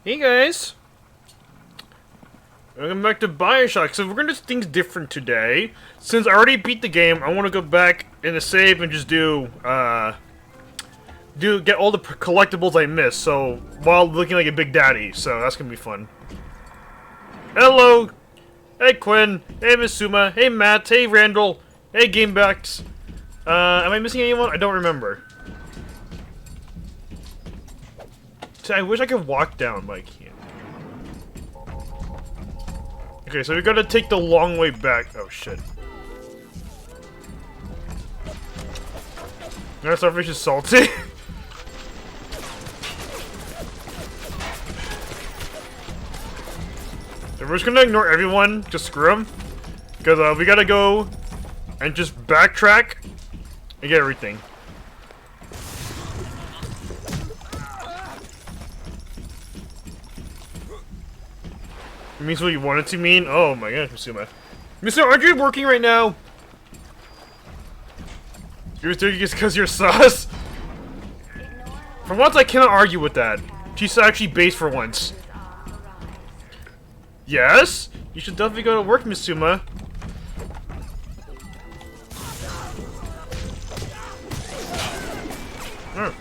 Hey guys! Welcome back to Bioshock. So we're gonna do things different today. Since I already beat the game, I want to go back in the save and just get all the collectibles I missed. So while looking like a big daddy, so that's gonna be fun. Hello, hey Quinn, hey Misuma, hey Matt, hey Randall, hey Gamebacks. Am I missing anyone? I don't remember. I wish I could walk down, but I can't. Okay, so we gotta take the long way back. Oh shit. That starfish is salty. So we're just gonna ignore everyone, just screw them. Because we gotta go and just backtrack and get everything. It means what you want it to mean? Oh my god, Misuma. Mister, aren't you working right now? You're doing it because you're sus? For once, I cannot argue with that. She's actually based for once. Yes? You should definitely go to work, Misuma. Oh.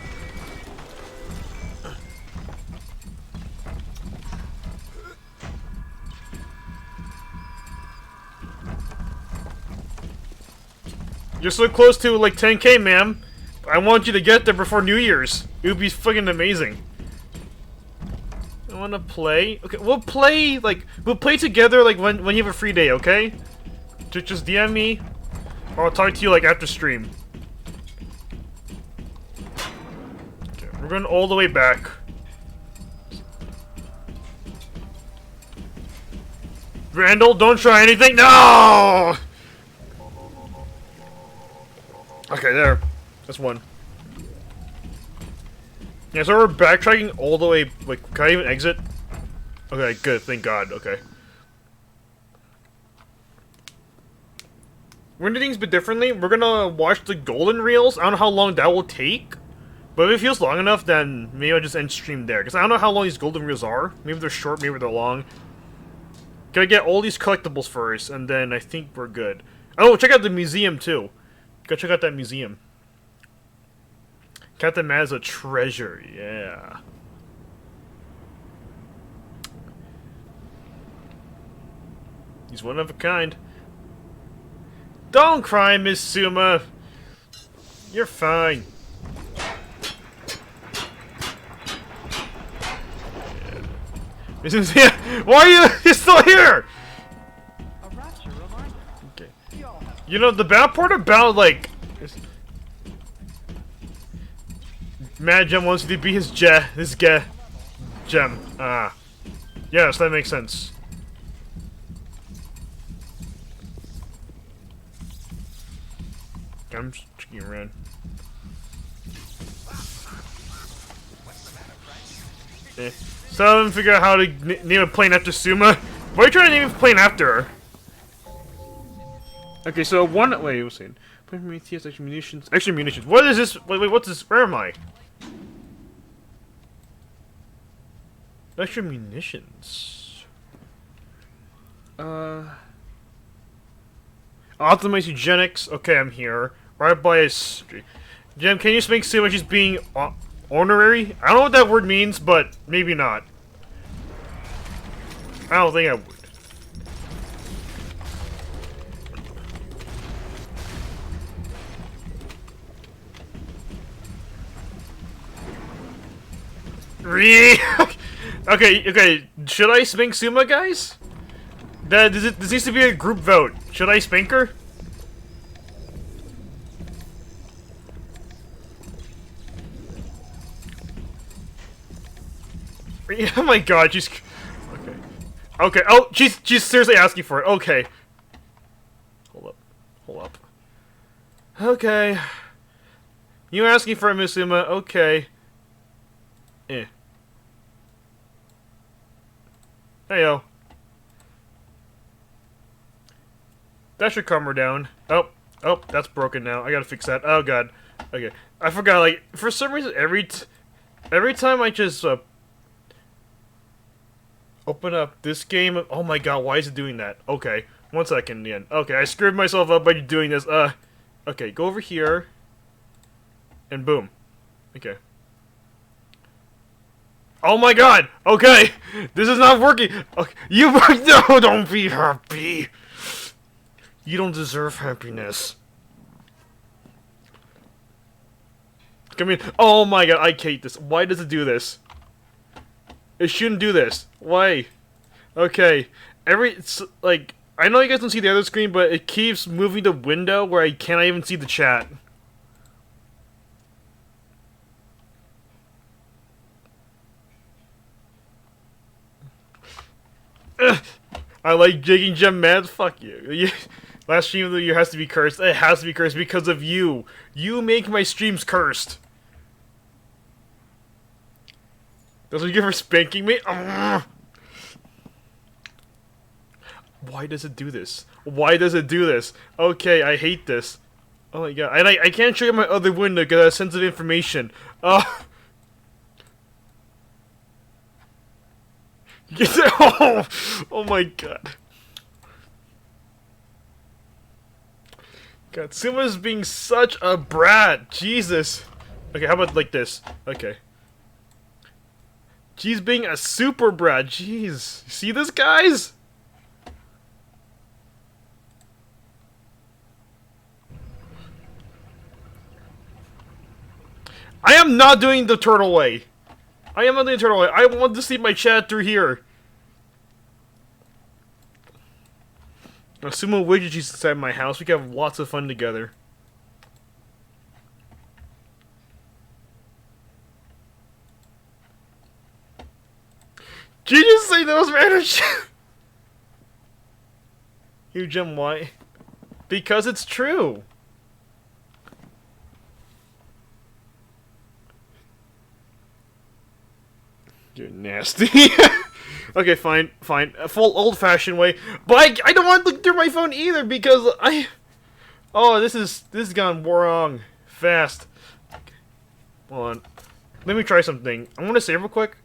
You're so close to like 10K, ma'am. I want you to get there before New Year's. It would be fucking amazing. I wanna play. Okay, we'll play together like when you have a free day, okay? Just DM me. Or I'll talk to you like after stream. Okay, we're going all the way back. Randall, don't try anything. No! Okay, there. That's one. Yeah, so we're backtracking all the way. Like, can I even exit? Okay, good. Thank God. Okay. We're gonna do things a bit differently. We're gonna watch the golden reels. I don't know how long that will take. But if it feels long enough, then maybe I'll just end stream there. Because I don't know how long these golden reels are. Maybe they're short, maybe they're long. Gotta get all these collectibles first, and then I think we're good. Oh, check out the museum, too. Go check out that museum. Count them as a treasure, yeah. He's one of a kind. Don't cry, Miss Suma. You're fine. Yeah. Why are you? You're still here. Okay. You know the bad part about like. Mad Gem wants to be his gem. Ah. Yes, that makes sense. I'm just checking around. Eh. So I'm figure out how to name a plane after Suma. Why are you trying to name a plane after her? Okay, so one. Wait, what's it? Prometheus, extra munitions. Extra munitions. What is this? Wait, what's this? Where am I? Extra munitions. Optimize eugenics. Okay, I'm here. Right by a street. Jim, can you just make so much as being honorary? I don't know what that word means, but maybe not. I don't think I would. Okay. Should I spank Suma, guys? This needs to be a group vote. Should I spank her? Oh my god, she's... Okay. Okay, oh, she's seriously asking for it. Okay. Hold up. Okay. You asking for it, Miss Suma? Okay. Eh. Heyo. That should calm her down. Oh, that's broken now. I gotta fix that. Oh god. Okay. I forgot, like, for some reason, every time I just, Open up this game. Oh my god, why is it doing that? Okay, 1 second again. Okay, I screwed myself up by doing this. Okay, go over here. And boom. Okay. Oh my god! Okay! This is not working! Okay. You no, don't be happy! You don't deserve happiness. Come in. Oh my god, I hate this. Why does it do this? It shouldn't do this. Why? Okay. It's like, I know you guys don't see the other screen, but it keeps moving the window where I cannot even see the chat. Ugh. I like jigging gem mad. Fuck you. Last stream of the year has to be cursed. It has to be cursed because of you. You make my streams cursed. That's what you get for spanking me? Ugh. Why does it do this? Why does it do this? Okay, I hate this. Oh my god. And I can't show you my other window because it has sensitive information. Oh, oh my god. God, Suma's being such a brat. Jesus. Okay, how about like this? Okay. She's being a super brat. Jeez. See this, guys? I am not doing the turtle way. I am not doing the turtle way. I want to see my chat through here. Sumo Widget, she's inside my house. We can have lots of fun together. Did you just say that was random shit? You Jim, why? Because it's true. You're nasty. Okay, fine, fine. A full old-fashioned way. But I don't want to look through my phone either because oh, this has gone wrong fast. Okay. Hold on. Let me try something. I want to save real quick.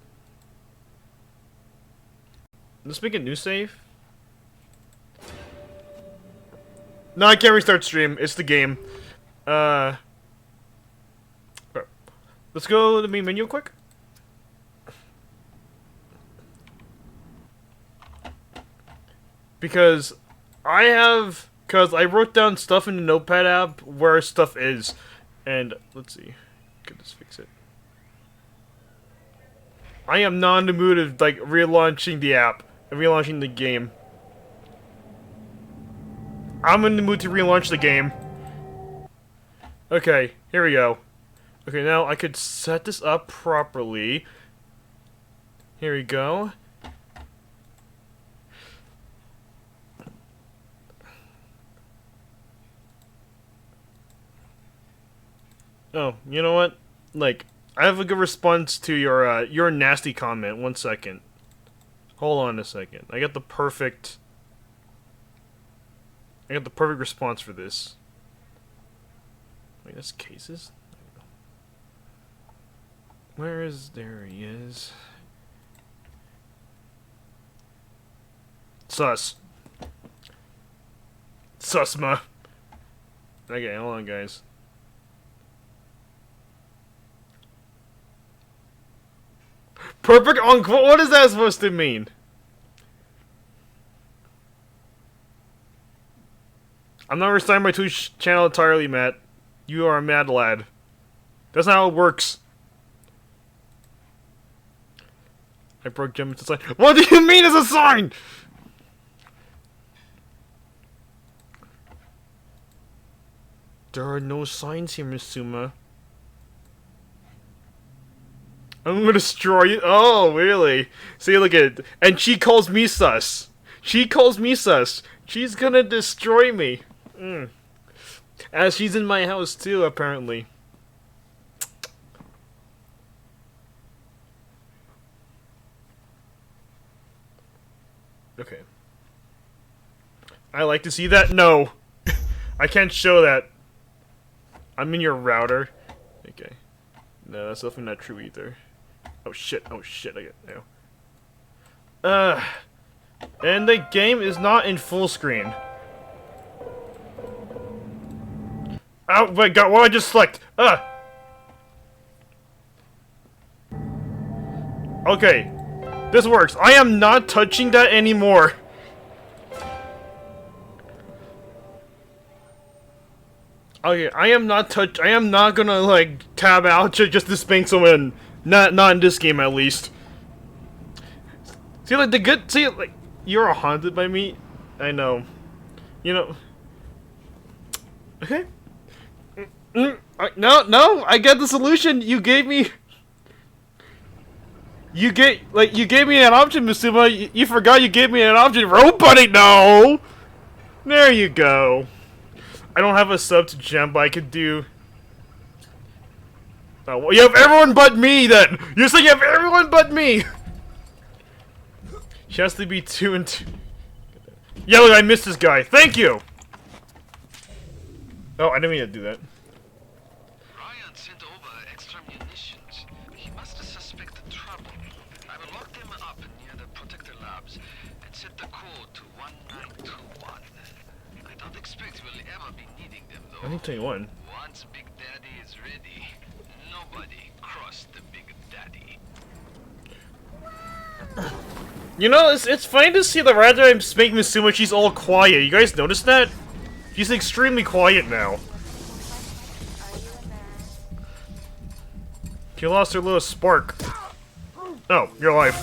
Let's make a new save. No, I can't restart stream. It's the game. Let's go to the main menu quick. Because I wrote down stuff in the Notepad app where stuff is. And, let's see. Could just fix it. I am not in the mood of, like, relaunching the app. And relaunching the game. I'm in the mood to relaunch the game. Okay, here we go. Okay, now I could set this up properly. Here we go. Oh, you know what? Like, I have a good response to your nasty comment. 1 second. Hold on a second. I got the perfect response for this. Wait, that's cases? Where is... there he is. Sus. Susma. Okay, hold on, guys. Perfect uncle? What is that supposed to mean? I'm not restarting my Twitch channel entirely, Matt. You are a mad lad. That's not how it works. I broke Jim into sign. What do you mean it's a sign? There are no signs here, Miss Suma. I'm gonna destroy you. Oh, really? See, look at it. And she calls me sus. She calls me sus. She's gonna destroy me. As she's in my house, too, apparently. Okay. I like to see that. No. I can't show that. I'm in your router. Okay. No, that's definitely not true either. Oh shit, I get now. And the game is not in full screen. Oh my god, what I just select? Okay. This works. I am not touching that anymore. Okay, I am not gonna, like, tab out just to spank someone. Not in this game, at least. See, like, like, you're haunted by me. I know. You know. Okay. No, I get the solution. You gave me an option, Misuma. You forgot you gave me an option. Rope buddy, no! There you go. I don't have a sub to gem, but I could do... Oh, well, you have everyone but me, then! You're saying you have everyone but me! She has to be 2 and 2. Yeah, look, I missed this guy. Thank you! Oh, I didn't mean to do that. Ryan sent over extra munitions. He must have suspected trouble. I will lock them up near the protector labs and set the code to 1921. I don't expect we'll ever be needing them, though. 1921? Once Big Daddy is ready, nobody cross the Big Daddy. You know, it's funny to see that rather I'm spanking Misuma, she's all quiet. You guys notice that? She's extremely quiet now. She lost her little spark. Oh, you're alive.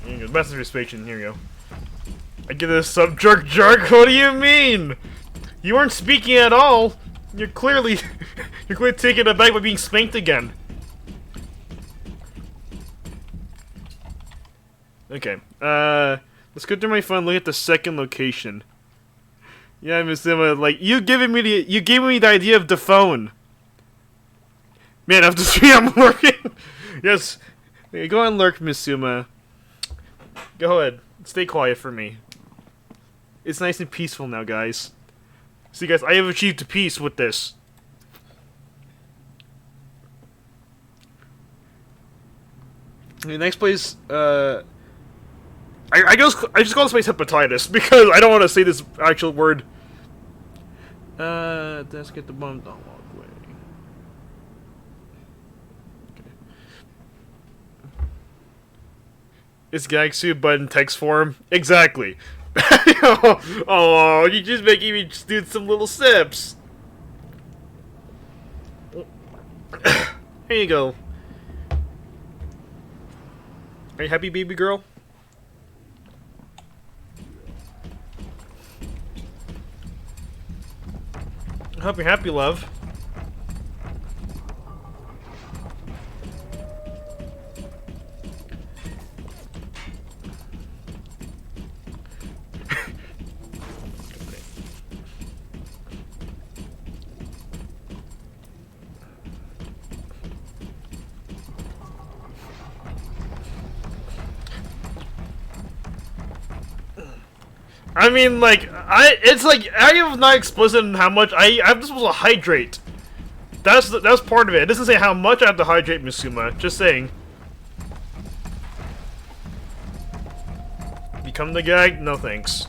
Here you go. Messenger station. Here you go. I get a sub jerk. What do you mean? You weren't speaking at all. You're clearly taken aback by being spanked again. Okay. Let's go through my phone. Look at the second location. Yeah, Miss Emma. Like you gave me the idea of the phone. Man, after 3 I'm lurking. Yes. Go ahead and lurk, Miss Suma. Go ahead. Stay quiet for me. It's nice and peaceful now, guys. See, guys, I have achieved peace with this. The next place, I just call this place hepatitis because I don't want to say this actual word. Let's get the bomb down walkway. Okay. It's Gagsu, but in text form. Exactly. Oh, you're just making me just do some little sips. Here you go. Are you happy, baby girl? I hope you're happy, love. I mean, like, it's like, I am not explicit in how much I'm just supposed to hydrate. That's part of it. It doesn't say how much I have to hydrate, Misuma. Just saying. Become the gag? No thanks.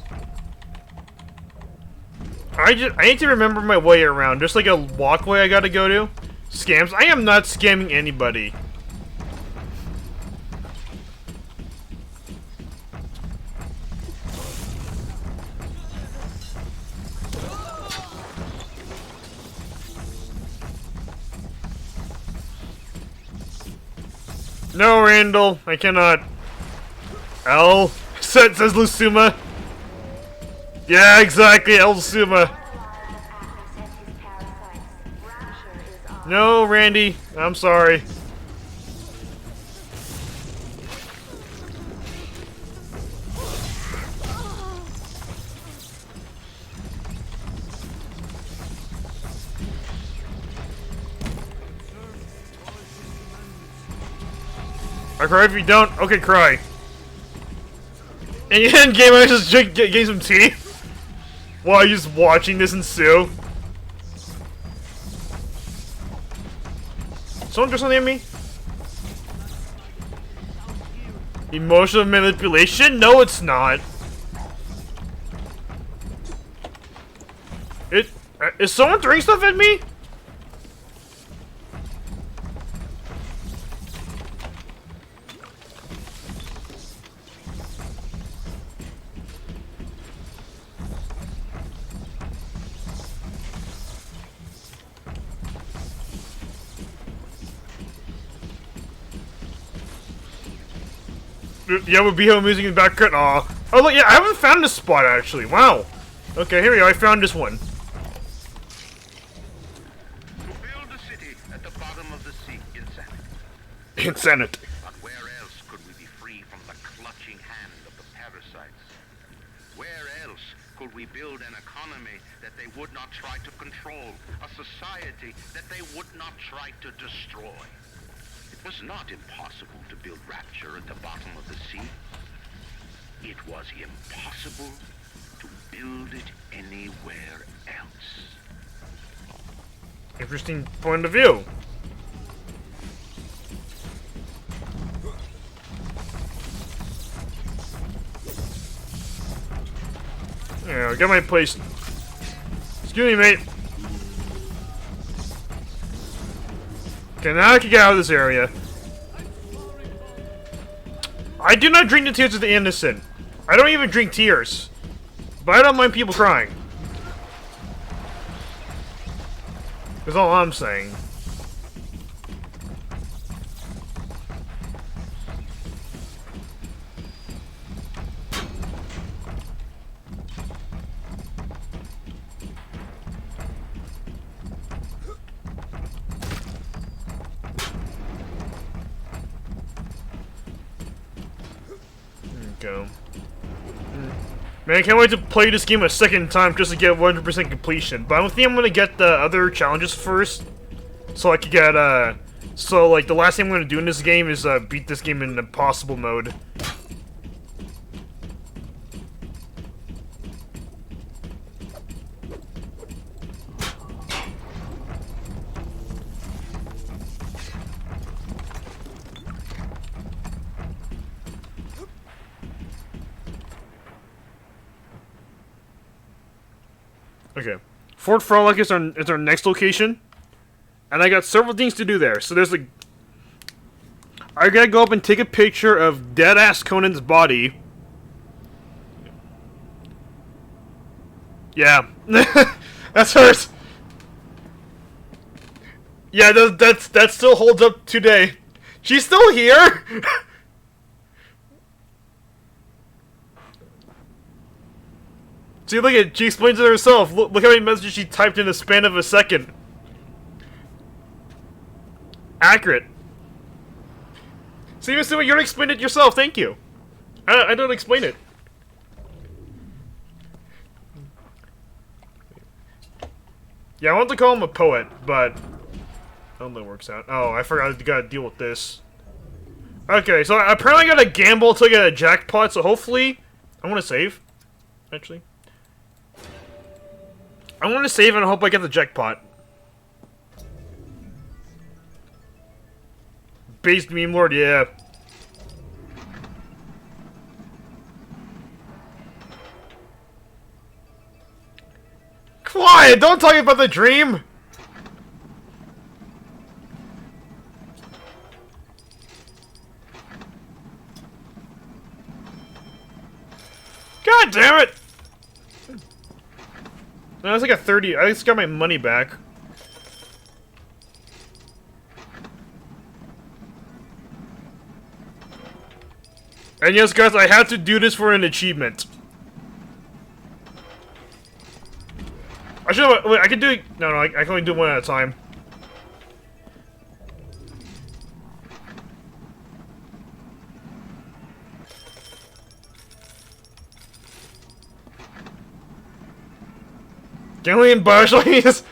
I need to remember my way around. There's like a walkway I gotta go to. Scams? I am not scamming anybody. No, Randall, I cannot. L says Lusuma. Yeah, exactly, L Suma. No, Randy, I'm sorry. I cry if you don't. Okay, cry. And you end game, I just getting some tea while you're just watching this ensue. Someone do something at me? Emotional manipulation? No, it's not. Is someone throwing stuff at me? Yeah, with Beho music in the background. Aw. Oh, look, yeah, I haven't found this spot, actually. Wow. Okay, here we go. I found this one. To build a city at the bottom of the sea, insanity. Insanity. But where else could we be free from the clutching hand of the parasites? Where else could we build an economy that they would not try to control? A society that they would not try to destroy? It was not impossible to build rapture at the bottom of the sea. It was impossible to build it anywhere else. Interesting point of view. Yeah, I got my place. Excuse me, mate. Okay, now I can get out of this area. I do not drink the tears of the innocent. I don't even drink tears. But I don't mind people crying. That's all I'm saying. Go. Man, I can't wait to play this game a second time just to get 100% completion. But I think I'm gonna get the other challenges first, so I could get so like the last thing I'm gonna do in this game is beat this game in impossible mode. Okay, Fort Frolic is our next location, and I got several things to do there. So there's like, I gotta go up and take a picture of dead-ass Conan's body. Yeah, that's hers. Yeah, that still holds up today. She's still here. See, look at, she explains it herself. Look how many messages she typed in a span of a second. Accurate. See, Mr. You don't explain it yourself, thank you. I don't explain it. Yeah, I want to call him a poet, but I don't know if it works out. Oh, I forgot I gotta deal with this. Okay, so apparently I gotta gamble to get a jackpot, so hopefully I want to save, actually. I want to save and I hope I get the jackpot. Based meme lord, yeah. Quiet! Don't talk about the dream! God damn it! No, that's like a 30. I just got my money back. And yes, guys, I had to do this for an achievement. I should. Wait, I can do. No, I can only do one at a time. Gillian Bioshock is.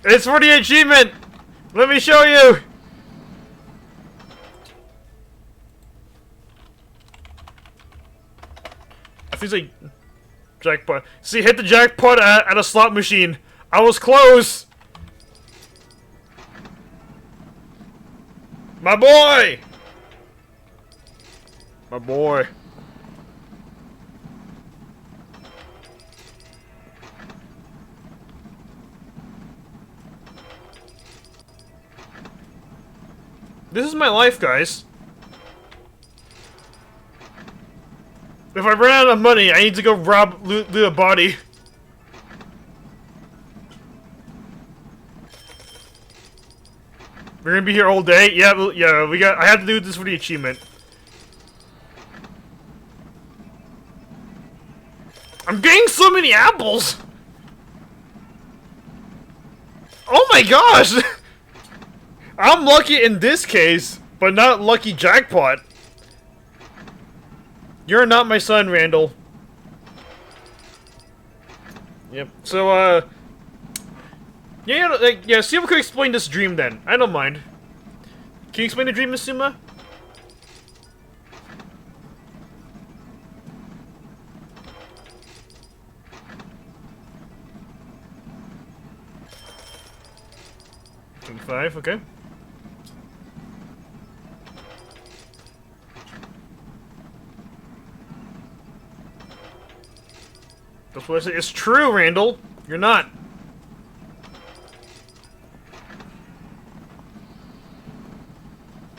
It's for the achievement! Let me show you! I think it's like. Jackpot. See, hit the jackpot at a slot machine. I was close! My boy! My boy. This is my life, guys. If I run out of money, I need to go loot a body. We're gonna be here all day. Yeah, I have to do this for the achievement. I'm getting so many apples. Oh my gosh! I'm lucky in this case, but not lucky jackpot. You're not my son, Randall. Yep. So, yeah, Suma could explain this dream then. I don't mind. Can you explain the dream, Miss Suma? $25, okay. That's what I said. It's true, Randall. You're not.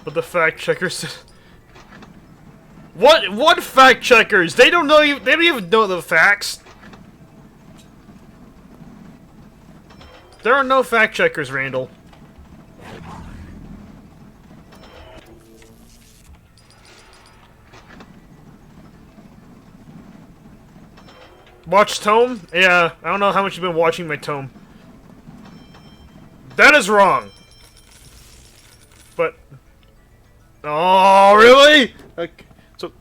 But the fact checkers. What fact checkers? They don't know you. They don't even know the facts. There are no fact checkers, Randall. Watch Tome? Yeah, I don't know how much you've been watching my Tome. That is wrong. But... Oh, really? Okay, so...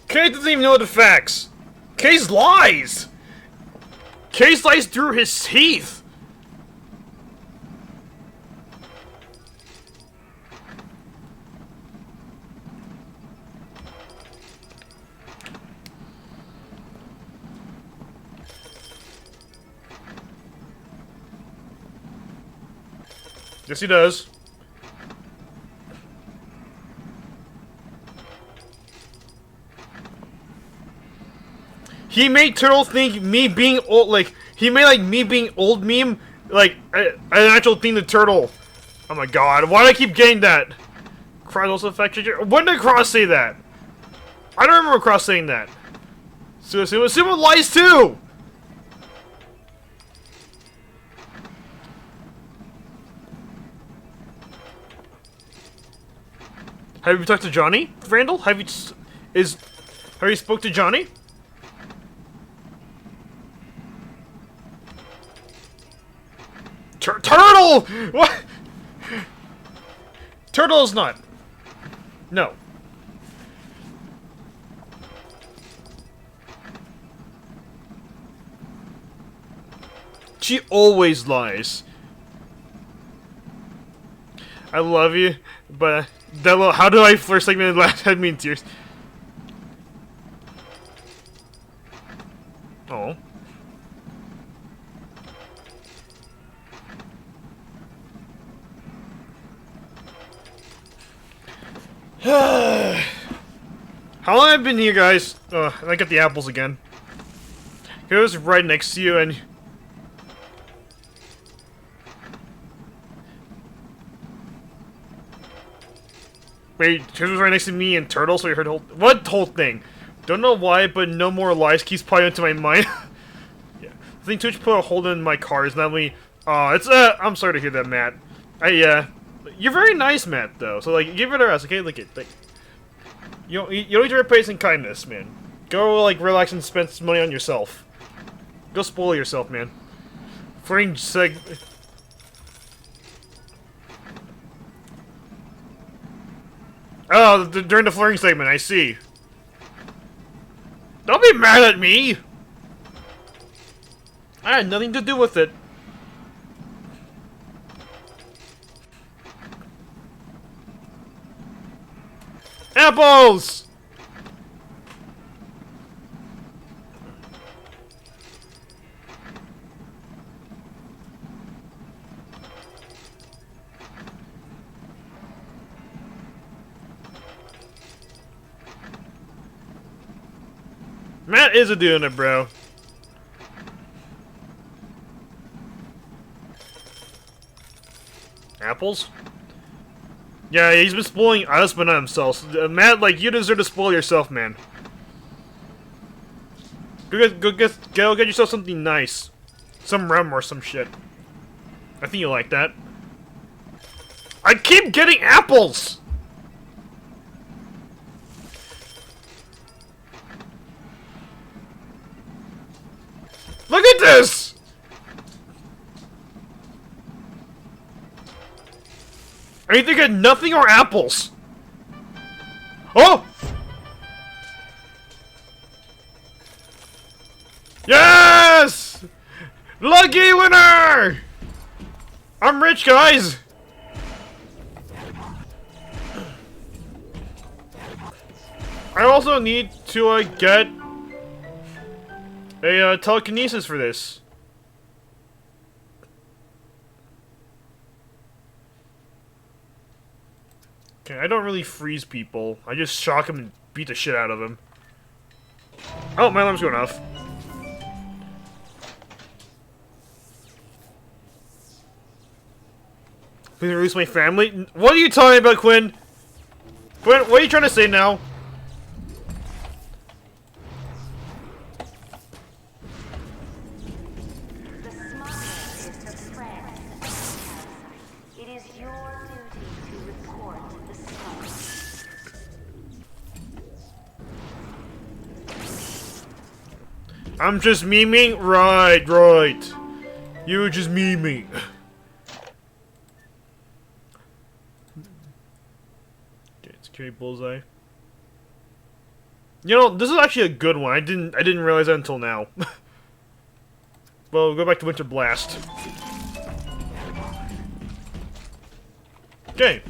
Kay doesn't even know the facts. Kay's lies. Kay's lies through his teeth. Yes, he does. He made Turtle think me being old, like, he made, like, me being old meme, like, an actual thing to Turtle. Oh my god, why do I keep getting that? Cross also fact checker? When did Cross say that? I don't remember Cross saying that. Suma lies too! Have you talked to Johnny, Randall? Have you spoke to Johnny? Turtle! What? Turtle is not. No. She always lies. I love you, but that little, how do I first segment last had me in tears? Oh. How long have I been here, guys? I got the apples again. It was right next to you, and... Wait, it was right next to me and Turtle, so you heard the whole... What whole thing? Don't know why, but no more lies keeps piling into my mind. Yeah. I think Twitch put a hold in my cars, not only... I'm sorry to hear that, Matt. You're very nice, Matt, though. So, like, give it a rest, okay? Like, you don't need to replace in kindness, man. Go, like, relax and spend some money on yourself. Go spoil yourself, man. During the flirting segment, I see. Don't be mad at me! I had nothing to do with it. apples! Matt is a doing it, bro. Apples? Yeah, he's been spoiling us, but not himself. Matt, like, you deserve to spoil yourself, man. Go get yourself something nice. Some rum or some shit. I think you like that. I keep getting apples! Look at this! I either get nothing or apples. Oh! Yes! Lucky winner! I'm rich, guys! I also need to get a telekinesis for this. Okay, I don't really freeze people. I just shock them and beat the shit out of them. Oh, my alarm's going off. Please release my family? What are you talking about, Quinn? Quinn, what are you trying to say now? I'm just memeing? Right. You were just memeing. Okay, security bullseye. You know, this is actually a good one. I didn't realize that until now. Well, go back to Winter Blast. Okay.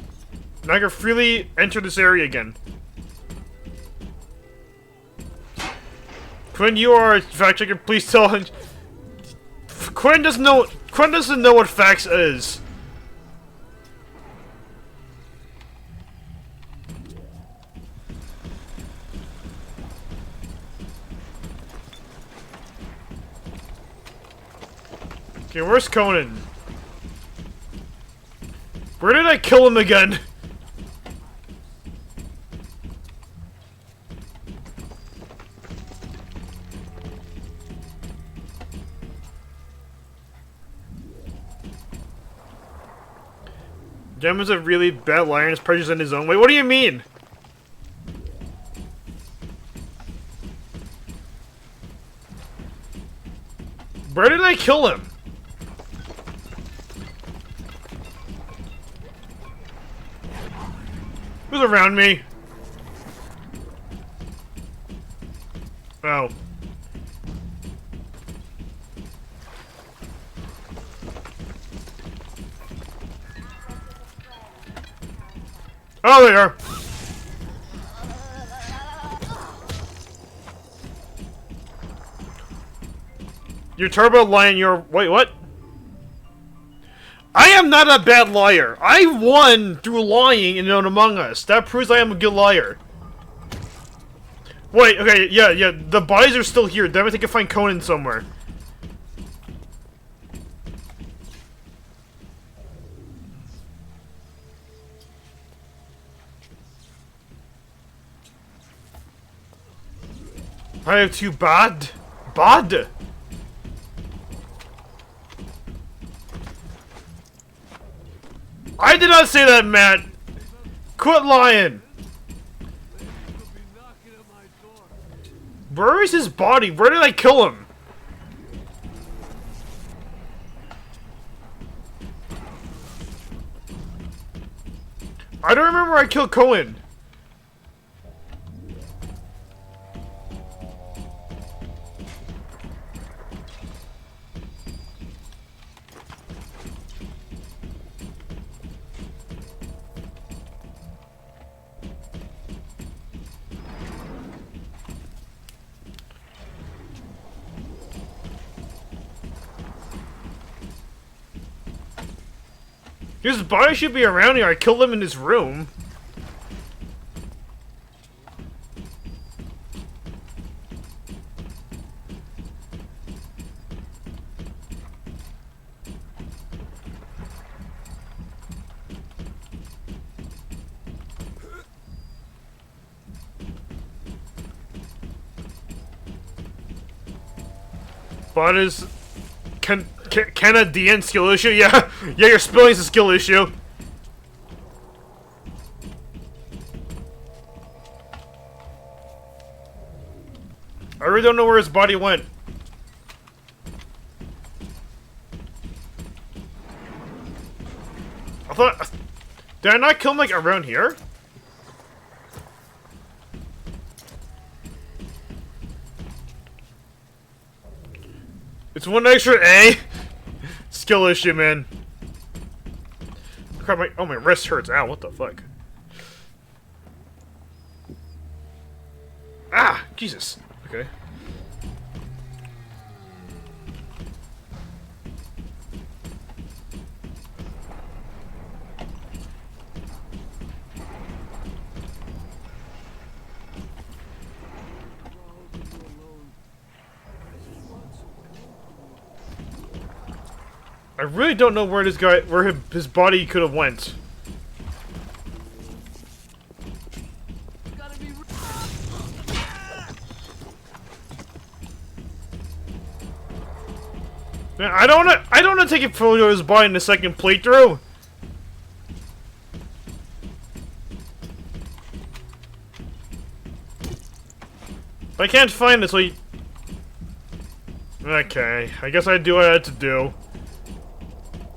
Now I can freely enter this area again. Quinn, you are a fact checker. Please tell him. Quinn doesn't know what facts is. Okay, where's Conan? Where did I kill him again? Gem is a really bad liar and is prejudiced in his own way. What do you mean? Where did I kill him? Who's around me? Oh. Oh, they are. You're turbo lying. Wait, what? I am not a bad liar. I won through lying in Among Us. That proves I am a good liar. Wait, okay, yeah. The bodies are still here. Damn it, I can find Conan somewhere. I have too bad. Bad. I did not say that, Matt. Quit lying. Where is his body? Where did I kill him? I don't remember where I killed Cohen. His body should be around here. I killed him in his room. But is Canadian skill issue? Yeah, yeah, your spilling's a skill issue. I really don't know where his body went. I thought, did I not kill him like around here? It's one extra A. Skill issue, man. Crap, my wrist hurts. Ow, what the fuck? Ah, Jesus. Okay. I really don't know where his body could have went. Man, I don't wanna take a photo of his body in the second playthrough. I can't find it, so okay, I guess I do what I had to do.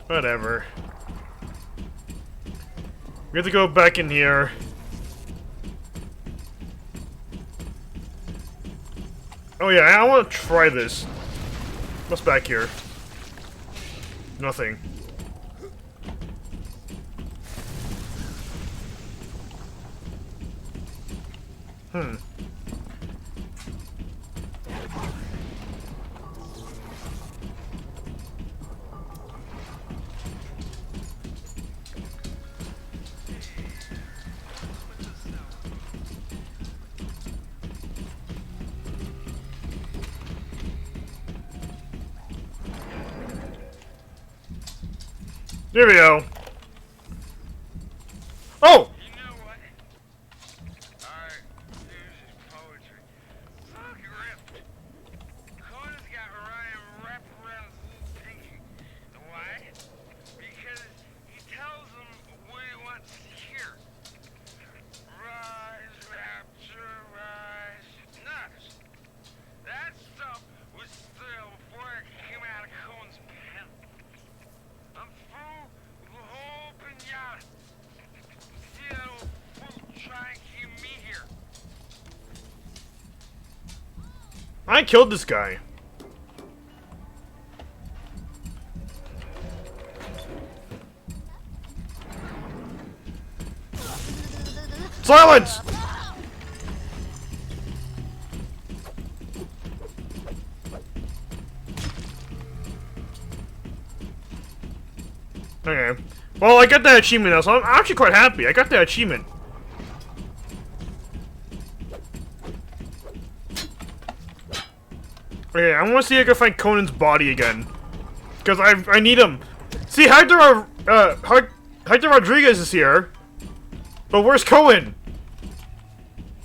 Whatever. We have to go back in here. Oh yeah, I want to try this. What's back here? Nothing. Hmm. There we go. Oh! You know what? Art, music, poetry. Fuck ripped. Conan's got Ryan wrapped around his little pinky. Why? Because he tells him what he wants to hear. Rise, rapture, rise. Nuts. That stuff was still before it came out of Cohen's pen. I'm through with the whole pinata. See that old fool try and keep me here. I killed this guy. Silence! Okay. Well, I got that achievement now, so I'm actually quite happy. I got that achievement. Okay, I want to see if I can find Conan's body again. Because I need him. See, Hector Rodriguez is here. But where's Cohen?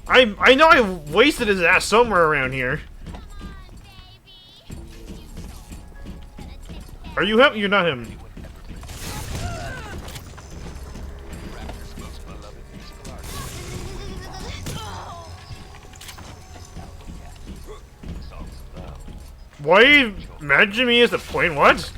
I know I wasted his ass somewhere around here. Are you him? You're not him. Why are you imagining me as the point? What?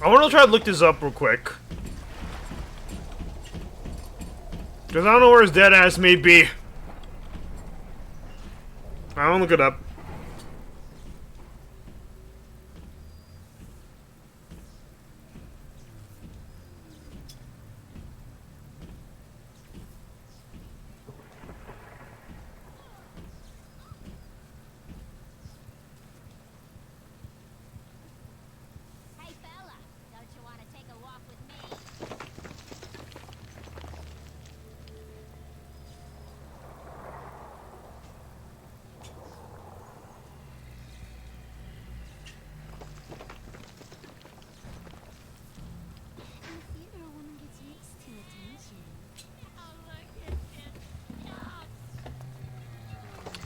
I want to try to look this up real quick. Because I don't know where his dead ass may be. I don't look it up.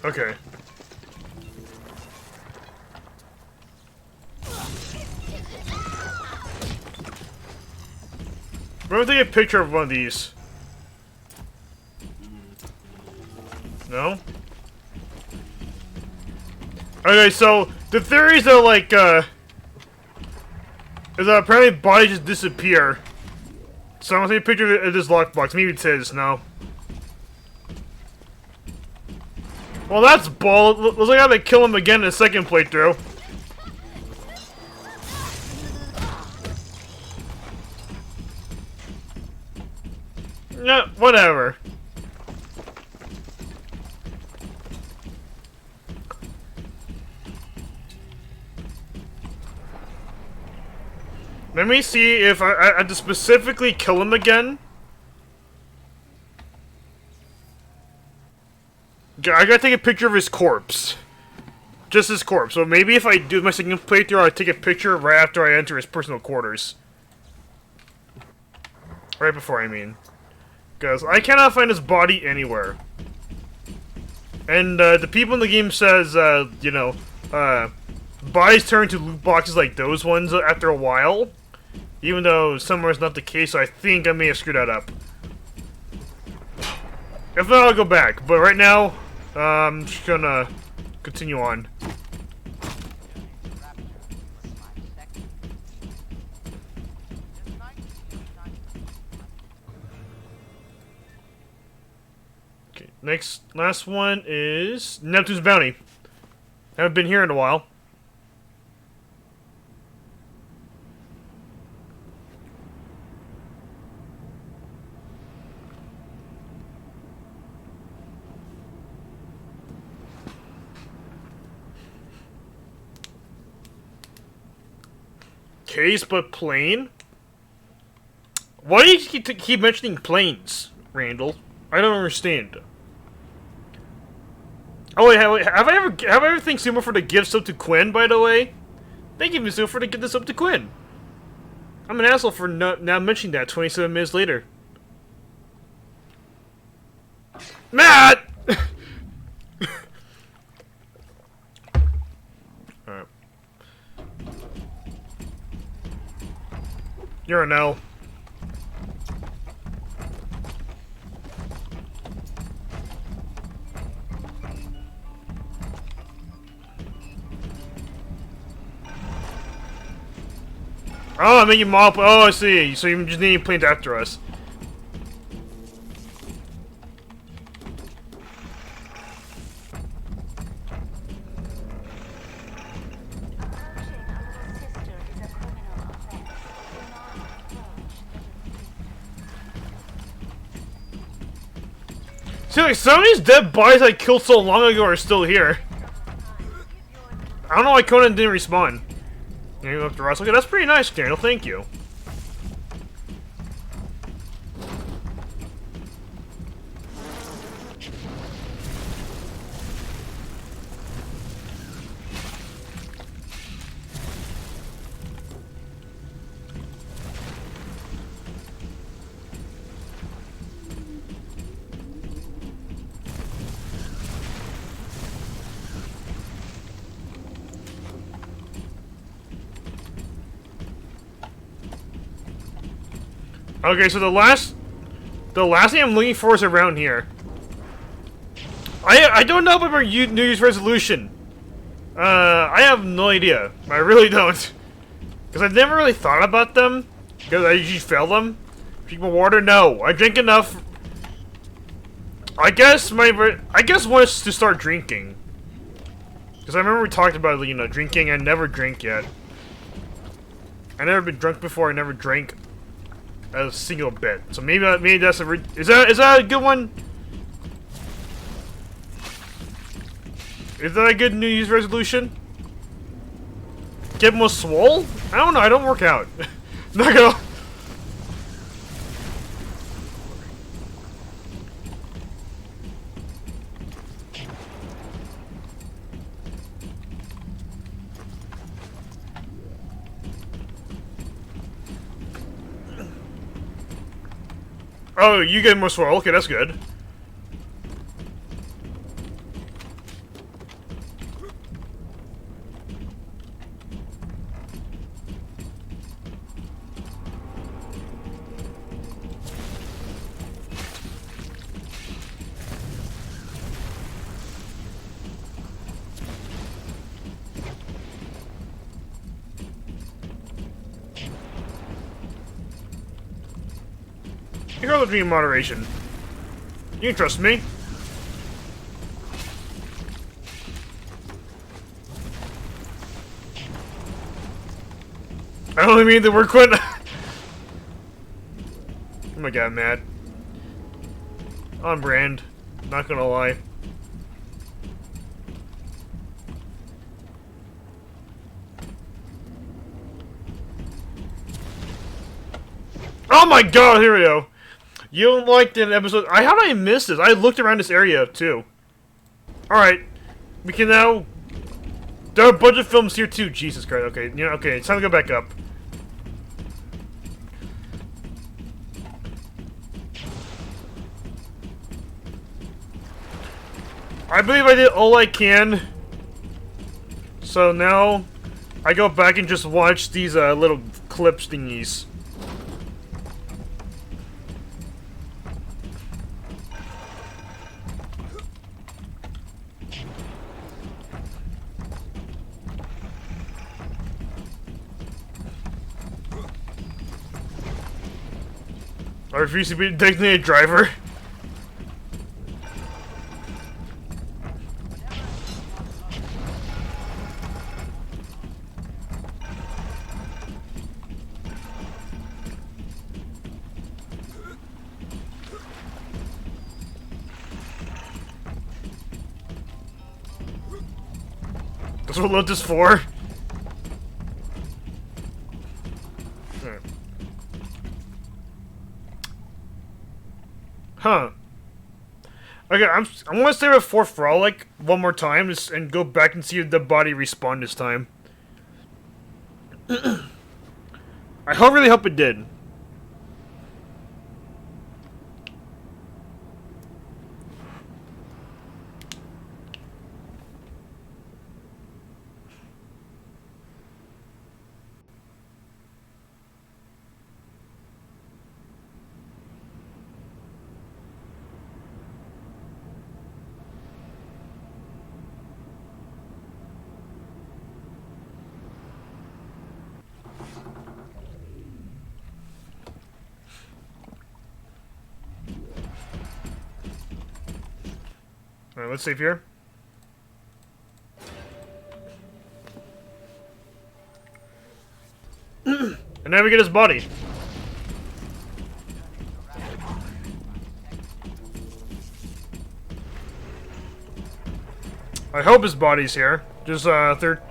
Okay. I'm gonna take a picture of one of these. No? Okay, so the theories are like, is that apparently bodies just disappear. So I'm gonna take a picture of this lockbox. Maybe it says no. Well, that's bull. Looks like I have to kill him again in the second playthrough. Yeah, whatever. Let me see if I have to specifically kill him again. I gotta take a picture of his corpse. Just his corpse. So maybe if I do my second playthrough, I'll take a picture right after I enter his personal quarters. Right before, I mean. Because I cannot find his body anywhere. And the people in the game says, you know, bodies turn to loot boxes like those ones after a while. Even though somewhere it's not the case, so I think I may have screwed that up. If not, I'll go back. But right now, I'm just gonna continue on. Okay, last one is Neptune's Bounty. Haven't been here in a while. Case but plane? Why do you keep mentioning planes, Randall? I don't understand. Oh wait, have I ever thanked Sumo for the gifts up to Quinn? By the way, thank you, Mizuo, for the gift this up to Quinn. I'm an asshole for not mentioning that 27 minutes later. Matt. Alright. You're an L. Oh, I'm making mop. Oh, I see. So you just need planes after us. See, like, some of these dead bodies I killed so long ago are still here. I don't know why Conan didn't respawn. You left the rest. Okay, that's pretty nice, Daniel. Thank you. Okay, so the last thing I'm looking for is around here. I don't know about our New Year's resolution. I have no idea. I really don't. Because I've never really thought about them. Because I usually fail them. Drink more water? No. I drink enough. I guess one is to start drinking. Because I remember we talked about, you know, drinking. I never drink yet. I never been drunk before. I never drank a single bit. So maybe that's a is that a good one? Is that a good New Year's resolution? Get more swole? I don't know. I don't work out. Not gonna. Oh, you get more swirl. Okay, that's good. You go with me in moderation. You can trust me. I only mean that we're quitting. Oh my god, Matt. On brand. Not gonna lie. Oh my god, here we go. You liked an episode. How did I miss this? I looked around this area too. Alright. We can now. There are a bunch of films here too. Jesus Christ. Okay, you know, okay, it's time to go back up. I believe I did all I can. So now I go back and just watch these little clips thingies. I refuse to be a designated driver. That's what load this for. Huh. Okay, I'm gonna stay with Fort Frolic one more time and go back and see if the body respawned this time. I really hope it did. Alright, let's save here. And now we get his body. I hope his body's here. Just, third.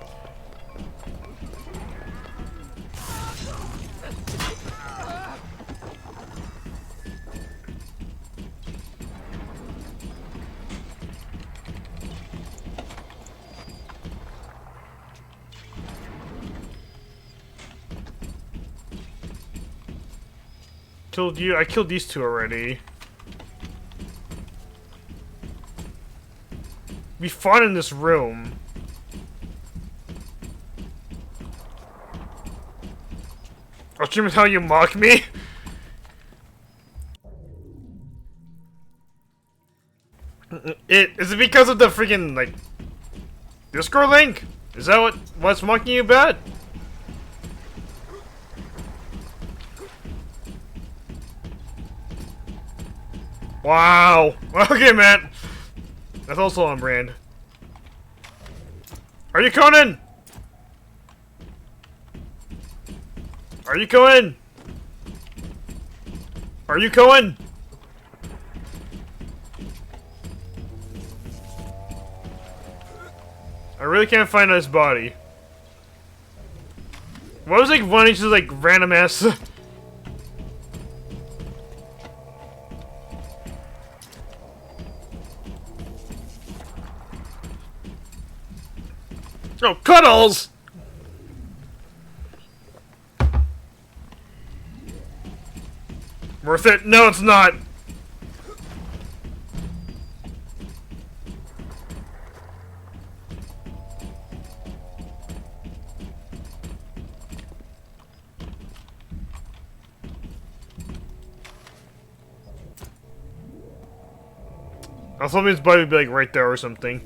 Killed you. I killed these two already. We fought in this room. Oh, Jim, how you mock me? Is it because of the freaking, like, Discord link? Is that what's mocking you about? Wow. Okay, man. That's also on brand. Are you Conan? Are you Conan? Are you Conan? I really can't find his body. What was like one just like random ass? Oh, cuddles! Worth it? No, it's not. I was hoping his body would be like right there or something.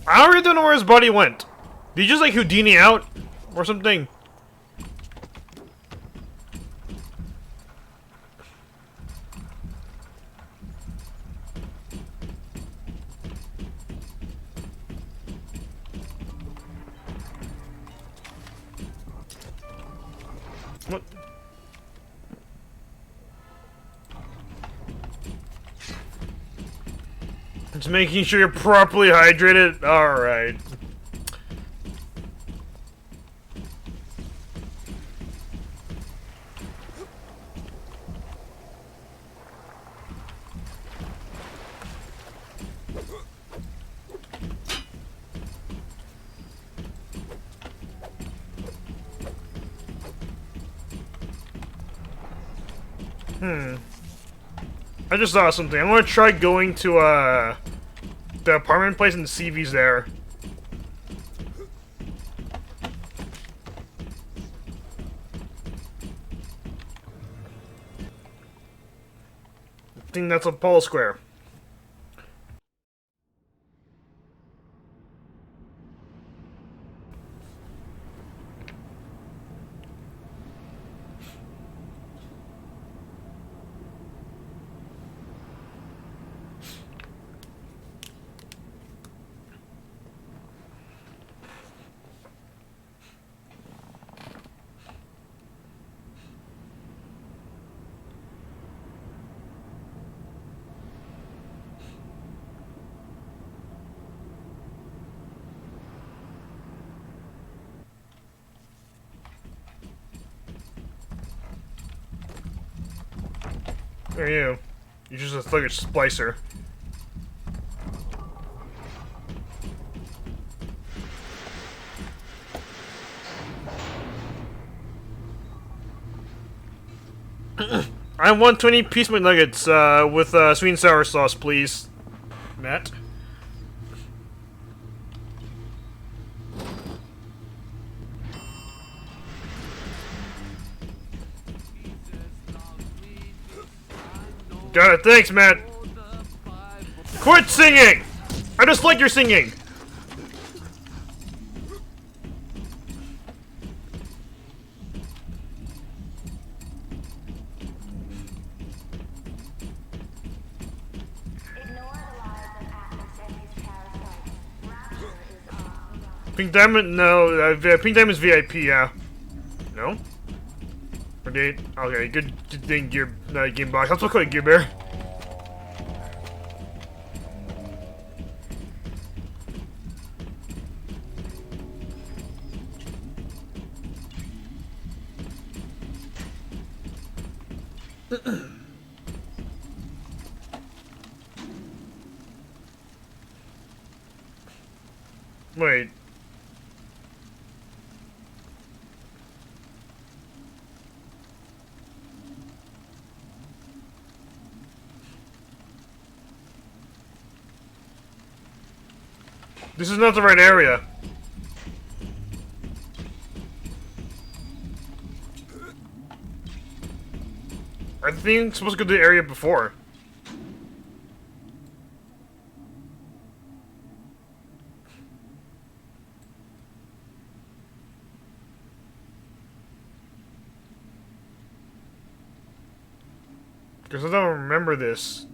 I really don't know where his body went. Did he just like Houdini out? Or something? What? Just making sure you're properly hydrated. Alright. I just saw something. I'm gonna try going to, the apartment place and see if he's there. I think that's a Polo Square. Who are you? You're just a thuggish splicer. I want 20 piece McNuggets, with, sweet and sour sauce, please. Matt? Got it, thanks, Matt! Quit singing! I just like your singing! Pink Diamond? No, Pink Diamond's VIP, yeah. No? Or did? Okay, good thing, Game Box. I'll call it Gear Bear. Wait. This is not the right area. I think I'm supposed to go to the area before. Because I don't remember this.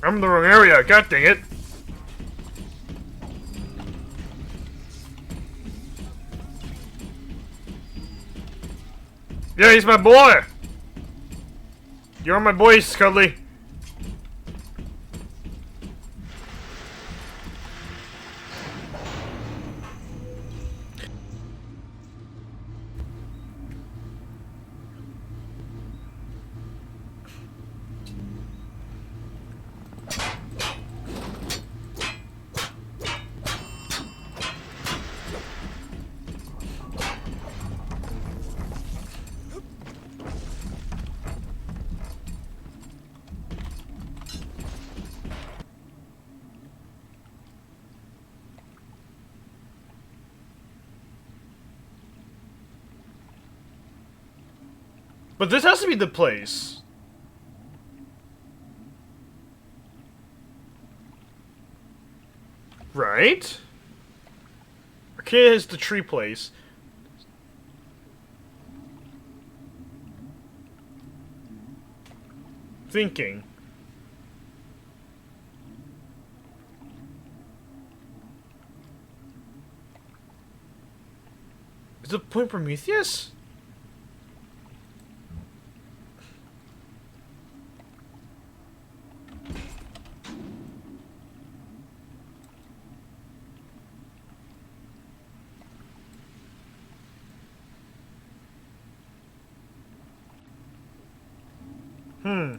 I'm in the wrong area, god dang it. Yeah, he's my boy! You're my boy, Scully. But this has to be the place. Right? Okay, it's the tree place. Thinking. Is it Point Prometheus? Hmm.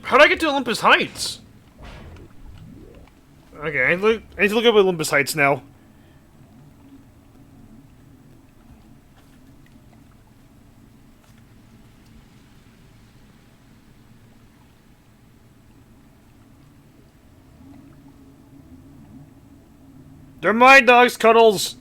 How do I get to Olympus Heights? Okay, I need to look up Olympus Heights now. They're my dogs, Cuddles!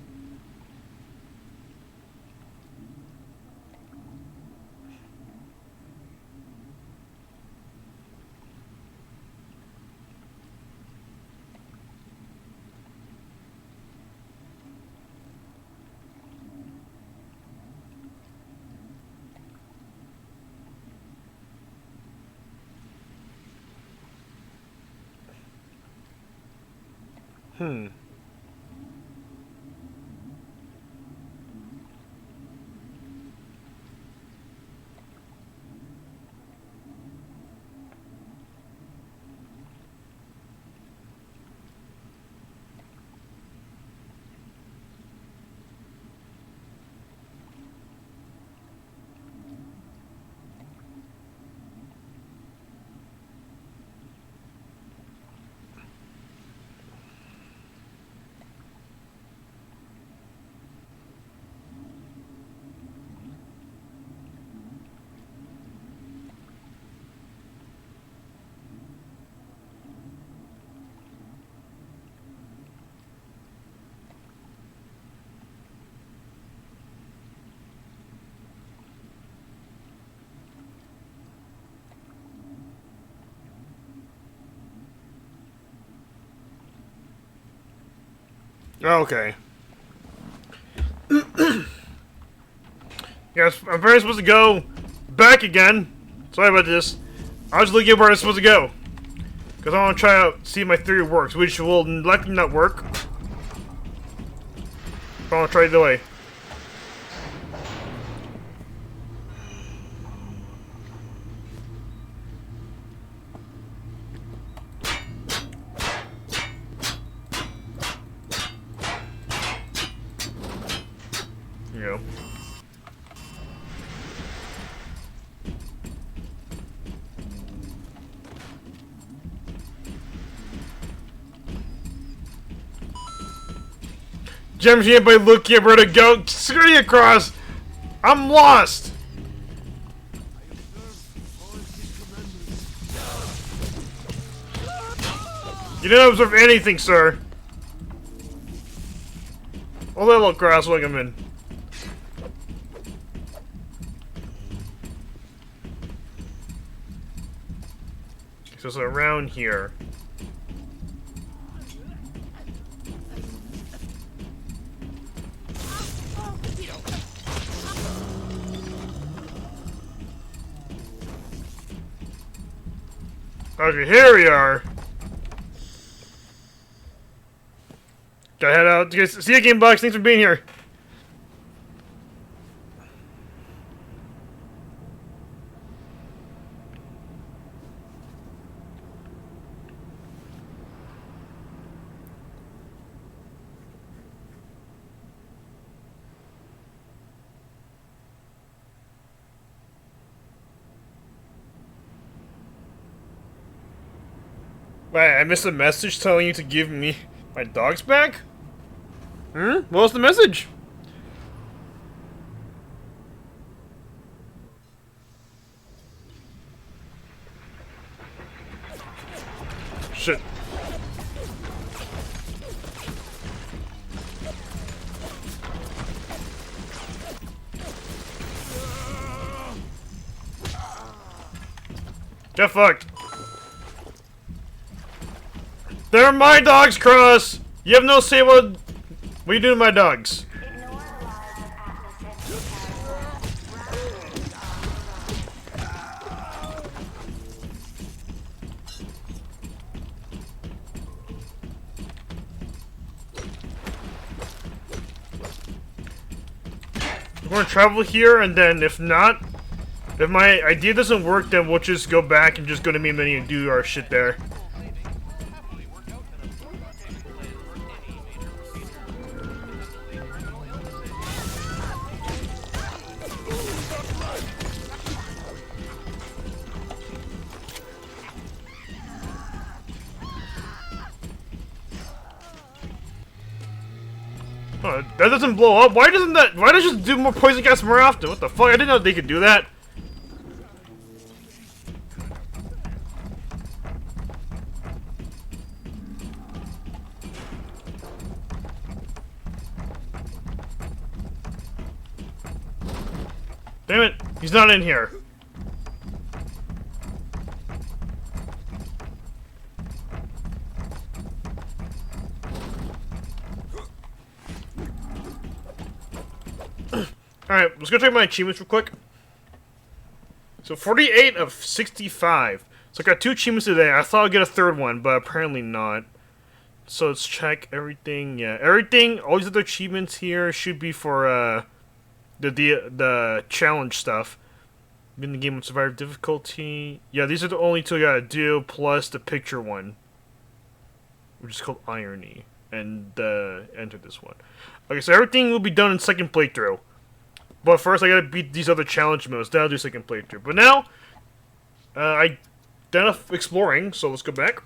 Hmm. Okay. Yes, I'm very supposed to go back again. Sorry about this. I was looking at where I'm supposed to go. Because I want to try out, see if my theory works, which will likely not work. But I want to try either way. You know. Gems, anybody look here where to go? Screw you across! I'm lost! You didn't observe anything, sir. Oh, that little grass like I'm in. So it's around here. Okay, here we are. Gotta head out. See you, Game Box. Thanks for being here. Wait, I missed a message telling you to give me my dogs back? What was the message? Shit. Get fucked. They're my dogs, Cross! You have no say what you do to my dogs. We're gonna travel here, and then if not, if my idea doesn't work, then we'll just go back and just go to main menu and do our shit there. Oh, that doesn't blow up? Why doesn't that? Why does it just do more poison gas more often? What the fuck? I didn't know they could do that. Damn it, he's not in here. Alright, let's go check my achievements real quick. So 48 of 65. So I got 2 achievements today. I thought I'd get a third one, but apparently not. So let's check everything. Yeah, everything, all these other achievements here should be for the challenge stuff. In the game with survivor difficulty. Yeah, these are the only 2 I gotta do, plus the picture one, which is called Irony. And enter this one. Okay, so everything will be done in second playthrough. But first, I gotta beat these other challenge modes. Then I'll do second playthrough. But now, I done enough exploring, so let's go back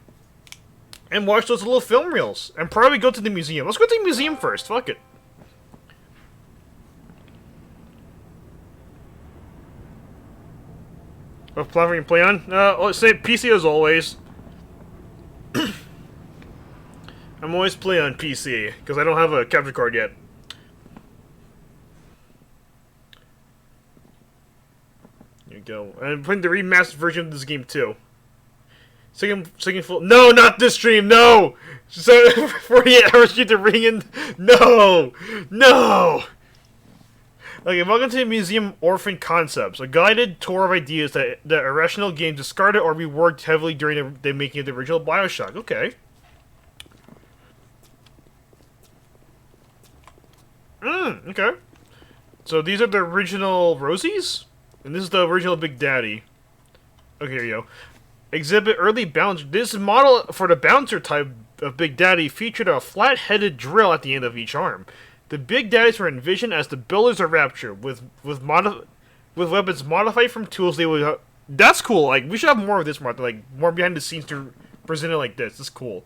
and watch those little film reels, and probably go to the museum. Let's go to the museum first. Fuck it. What platform you play on? Let's say PC as always. I'm always playing on PC because I don't have a capture card yet. There you go. I'm playing the remastered version of this game too. Second full. No, not this stream. No. So 48 hours to ring in. No, no. Okay, welcome to the Museum Orphan Concepts, a guided tour of ideas that Irrational Games discarded or reworked heavily during the making of the original Bioshock. Okay. Okay. So these are the original Rosies? And this is the original Big Daddy. Okay, here you go. Exhibit early bouncer. This model for the bouncer type of Big Daddy featured a flat-headed drill at the end of each arm. The Big Daddies were envisioned as the builders of Rapture, with weapons modified from tools they would. That's cool. Like, we should have more of this, Martha. Like, more behind the scenes to present it like this. It's cool.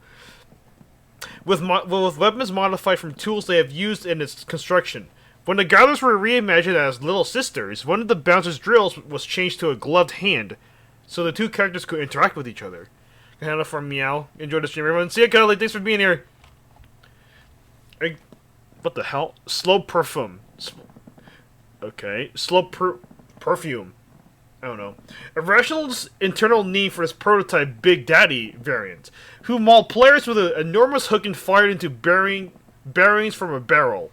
With weapons modified from tools they have used in its construction. When the Gatherers were reimagined as little sisters, one of the bouncer's drills was changed to a gloved hand, so the 2 characters could interact with each other. Hannah from Meow. Enjoy the stream, everyone. See ya, Kylie. Thanks for being here. What the hell? Slow perfume. Okay. Slow perfume. I don't know. Irrational's internal need for his prototype Big Daddy variant, who mauled players with an enormous hook and fired into bearings from a barrel.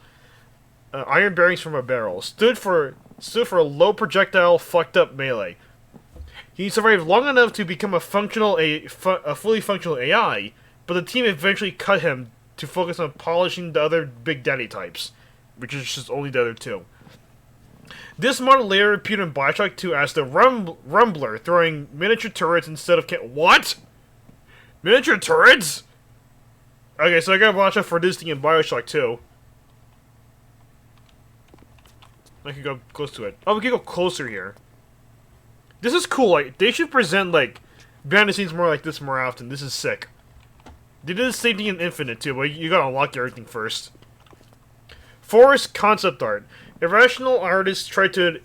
Iron bearings from a barrel. Stood for a low projectile fucked up melee. He survived long enough to become a fully functional AI, but the team eventually cut him to focus on polishing the other Big Daddy types, which is just only the other 2. This model later appeared in Bioshock 2 as the Rumbler, throwing miniature turrets instead of What? Miniature turrets? Okay, so I gotta watch out for this thing in Bioshock 2. I can go close to it. Oh, we can go closer here. This is cool. Like, they should present, like, behind the scenes more like this more often. This is sick. They did the same thing in Infinite, too, but you gotta unlock everything first. Forest concept art. Irrational artists tried to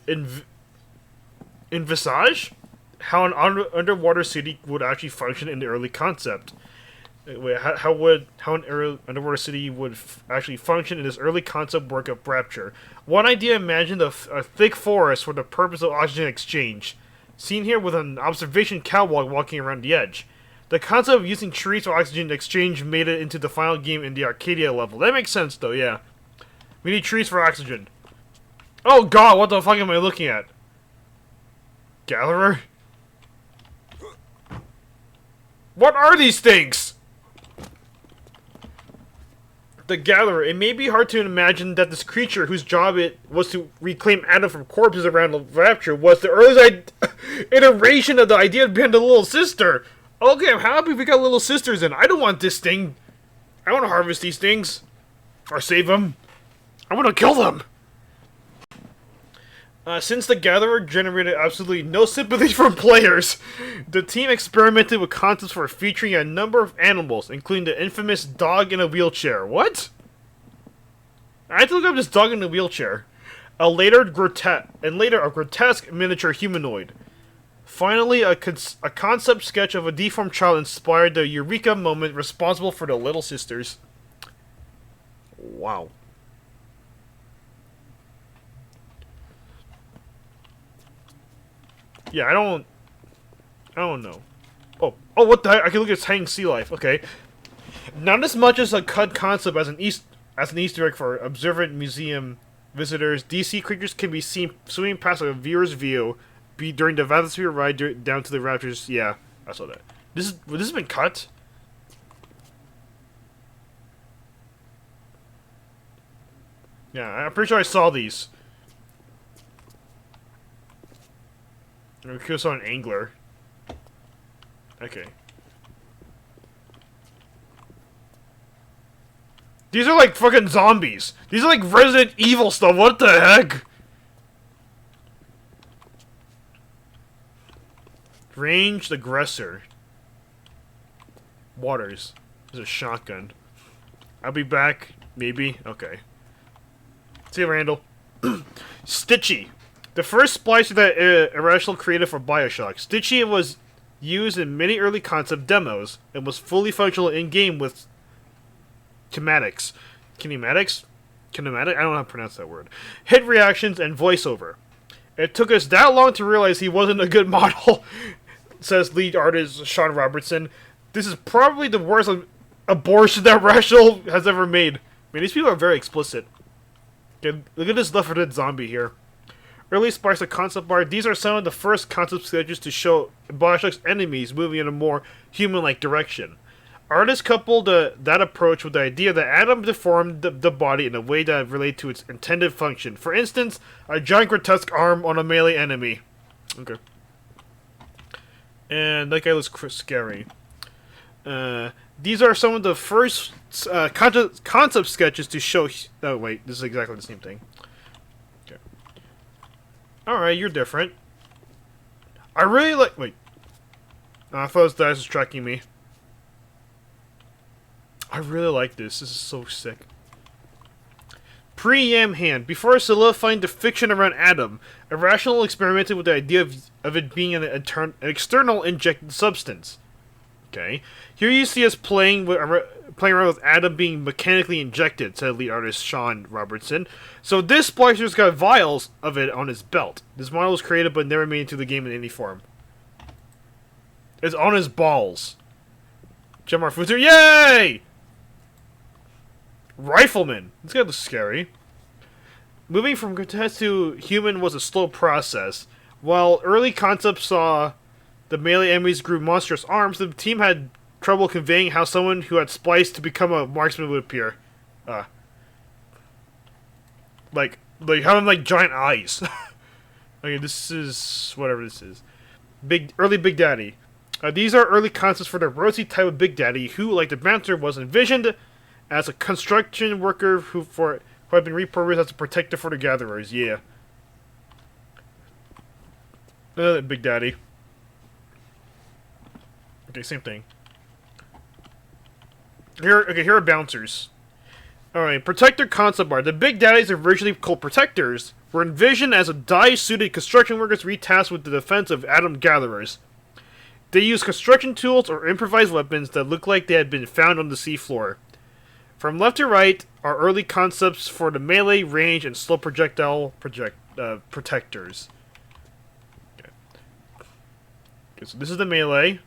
envisage how an underwater city would actually function in the early concept. Wait, how an underwater city would actually function in this early concept work of Rapture. One idea imagined a thick forest for the purpose of oxygen exchange, seen here with an observation catwalk walking around the edge. The concept of using trees for oxygen exchange made it into the final game in the Arcadia level. That makes sense, though, yeah. We need trees for oxygen. Oh god, what the fuck am I looking at? Gatherer? What are these things? the Gatherer, it may be hard to imagine that this creature, whose job it was to reclaim Adam from corpses around the rapture, was the earliest iteration of the idea behind the little sister. Okay, I'm happy we got little sisters in. I don't want this thing. I want to harvest these things. Or save them. I want to kill them. Since the Gatherer generated absolutely no sympathy from players, the team experimented with concepts for featuring a number of animals, including the infamous dog in a wheelchair. What? I had to look up this dog in a wheelchair. Later a grotesque miniature humanoid. Finally, a concept sketch of a deformed child inspired the Eureka moment responsible for the Little Sisters. Wow. Yeah, I don't know. Oh, what the heck? I can look at its hanging sea life. Okay. Not as much as a cut concept as an Easter egg for observant museum visitors, DC creatures can be seen swimming past a viewer's view during the Bathysphere ride down to the Raptors. Yeah, I saw that. This has been cut? Yeah, I'm pretty sure I saw these. I could have saw an angler. Okay. These are like fucking zombies. These are like Resident Evil stuff. What the heck? Ranged aggressor. Waters. There's a shotgun. I'll be back. Maybe. Okay. See you, Randall. Stitchy. The first splicer that Irrational created for Bioshock. Stitchy was used in many early concept demos and was fully functional in-game with kinematics. Kinematics? Kinematic? I don't know how to pronounce that word. Hit reactions and voiceover. It took us that long to realize he wasn't a good model, says lead artist Sean Robertson. This is probably the worst abortion that Irrational has ever made. I mean, these people are very explicit. Okay, look at this Left 4 Dead zombie here. Early sparks of concept art. These are some of the first concept sketches to show Bioshock's enemies moving in a more human-like direction. Artists coupled that approach with the idea that Adam deformed the body in a way that related to its intended function. For instance, a giant grotesque arm on a melee enemy. Okay. And that guy looks scary. These are some of the first concept sketches to show... Oh, wait. This is exactly the same thing. Alright, you're different. I really like... Wait. I thought this dice was tracking me. I really like this. This is so sick. Pre-Yam Hand. Before solidifying the fiction around Adam, Irrational experimented with the idea of it being an external injected substance. Okay. Here you see us playing around with Adam being mechanically injected, said lead artist Sean Robertson. So this splicer's got vials of it on his belt. This model was created but never made into the game in any form. It's on his balls. Gemar Futur, yay! Rifleman. This guy looks scary. Moving from grotesque to human was a slow process. While early concepts saw the melee enemies grew monstrous arms, the team had trouble conveying how someone who had spliced to become a marksman would appear. Like having like giant eyes. Okay, this is whatever this is. Early Big Daddy. These are early concepts for the rosy type of Big Daddy, who, like the Banter, was envisioned as a construction worker who had been repurposed as a protector for the Gatherers. Yeah. Big Daddy. Okay, same thing. Here are bouncers. Alright, Protector concept art. The Big Daddies, originally called Protectors, were envisioned as a dye-suited construction workers retasked with the defense of Adam Gatherers. They used construction tools or improvised weapons that looked like they had been found on the seafloor. From left to right are early concepts for the melee, range, and slow projectile protectors. Okay, so this is the melee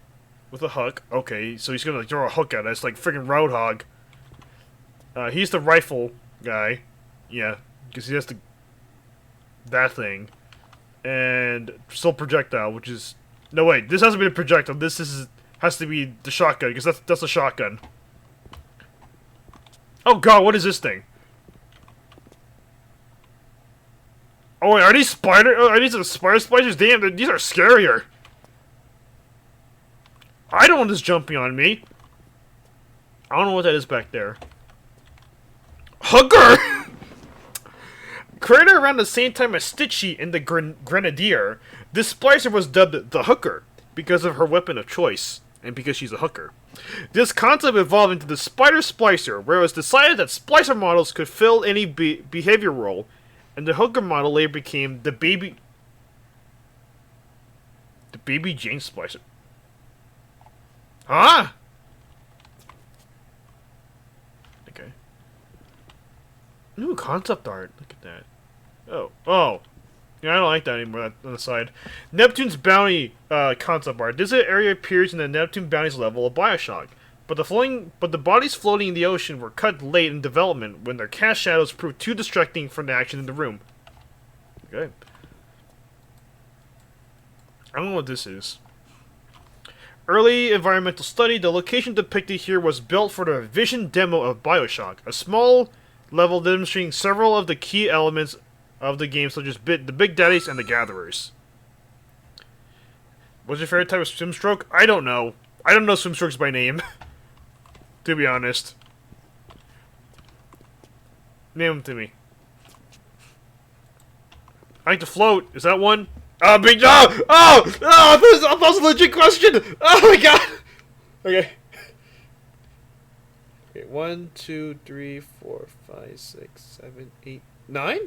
with a hook. Okay, so he's gonna like, throw a hook at us like freaking Roadhog. He's the rifle guy. Yeah, because he has that thing. And slow projectile, which is... No, wait, this hasn't been a projectile. This has to be the shotgun, because that's a shotgun. Oh god, what is this thing? Oh wait, are these spider? Are these the spider spiders? Damn, these are scarier. I don't want this jumping on me. I don't know what that is back there. Hooker! Created around the same time as Stitchy in the Grenadier, this splicer was dubbed the Hooker because of her weapon of choice, and because she's a hooker. This concept evolved into the Spider Splicer, where it was decided that splicer models could fill any behavior role, and the Hooker model later became the Baby Jane Splicer. Huh? Okay. New concept art. Look at that. Oh. Yeah, I don't like that anymore, that on the side. Neptune's Bounty concept art. This area appears in the Neptune Bounties level of Bioshock. But the bodies floating in the ocean were cut late in development when their cast shadows proved too distracting from the action in the room. Okay. I don't know what this is. Early environmental study. The location depicted here was built for the Vision demo of Bioshock, a small level demonstrating several of the key elements of the game, such as the Big Daddies and the Gatherers. What's your favorite type of swim stroke? I don't know. I don't know swim strokes by name. To be honest. Name them to me. I like to float. Is that one? Big no! Oh! That was a legit question! Oh my god! Okay. Okay, 1, 2, 3, 4, 5, 6, 7, 8, 9?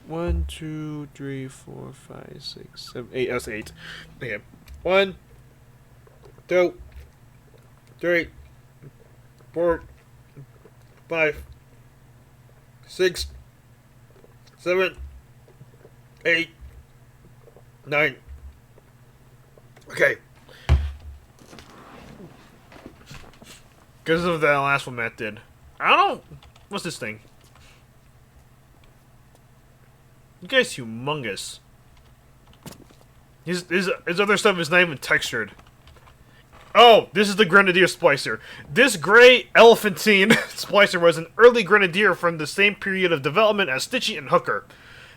1, 2, 3, 4, 5, 6, 7, 8. That's 8. Okay. 1, 2, 3, 4, 5, 6, 7, 8, 9. Okay. Because of that last one Matt did. I don't know. What's this thing? You guys humongous. His other stuff is not even textured. Oh, this is the Grenadier Splicer. This gray elephantine Splicer was an early Grenadier from the same period of development as Stitchy and Hooker.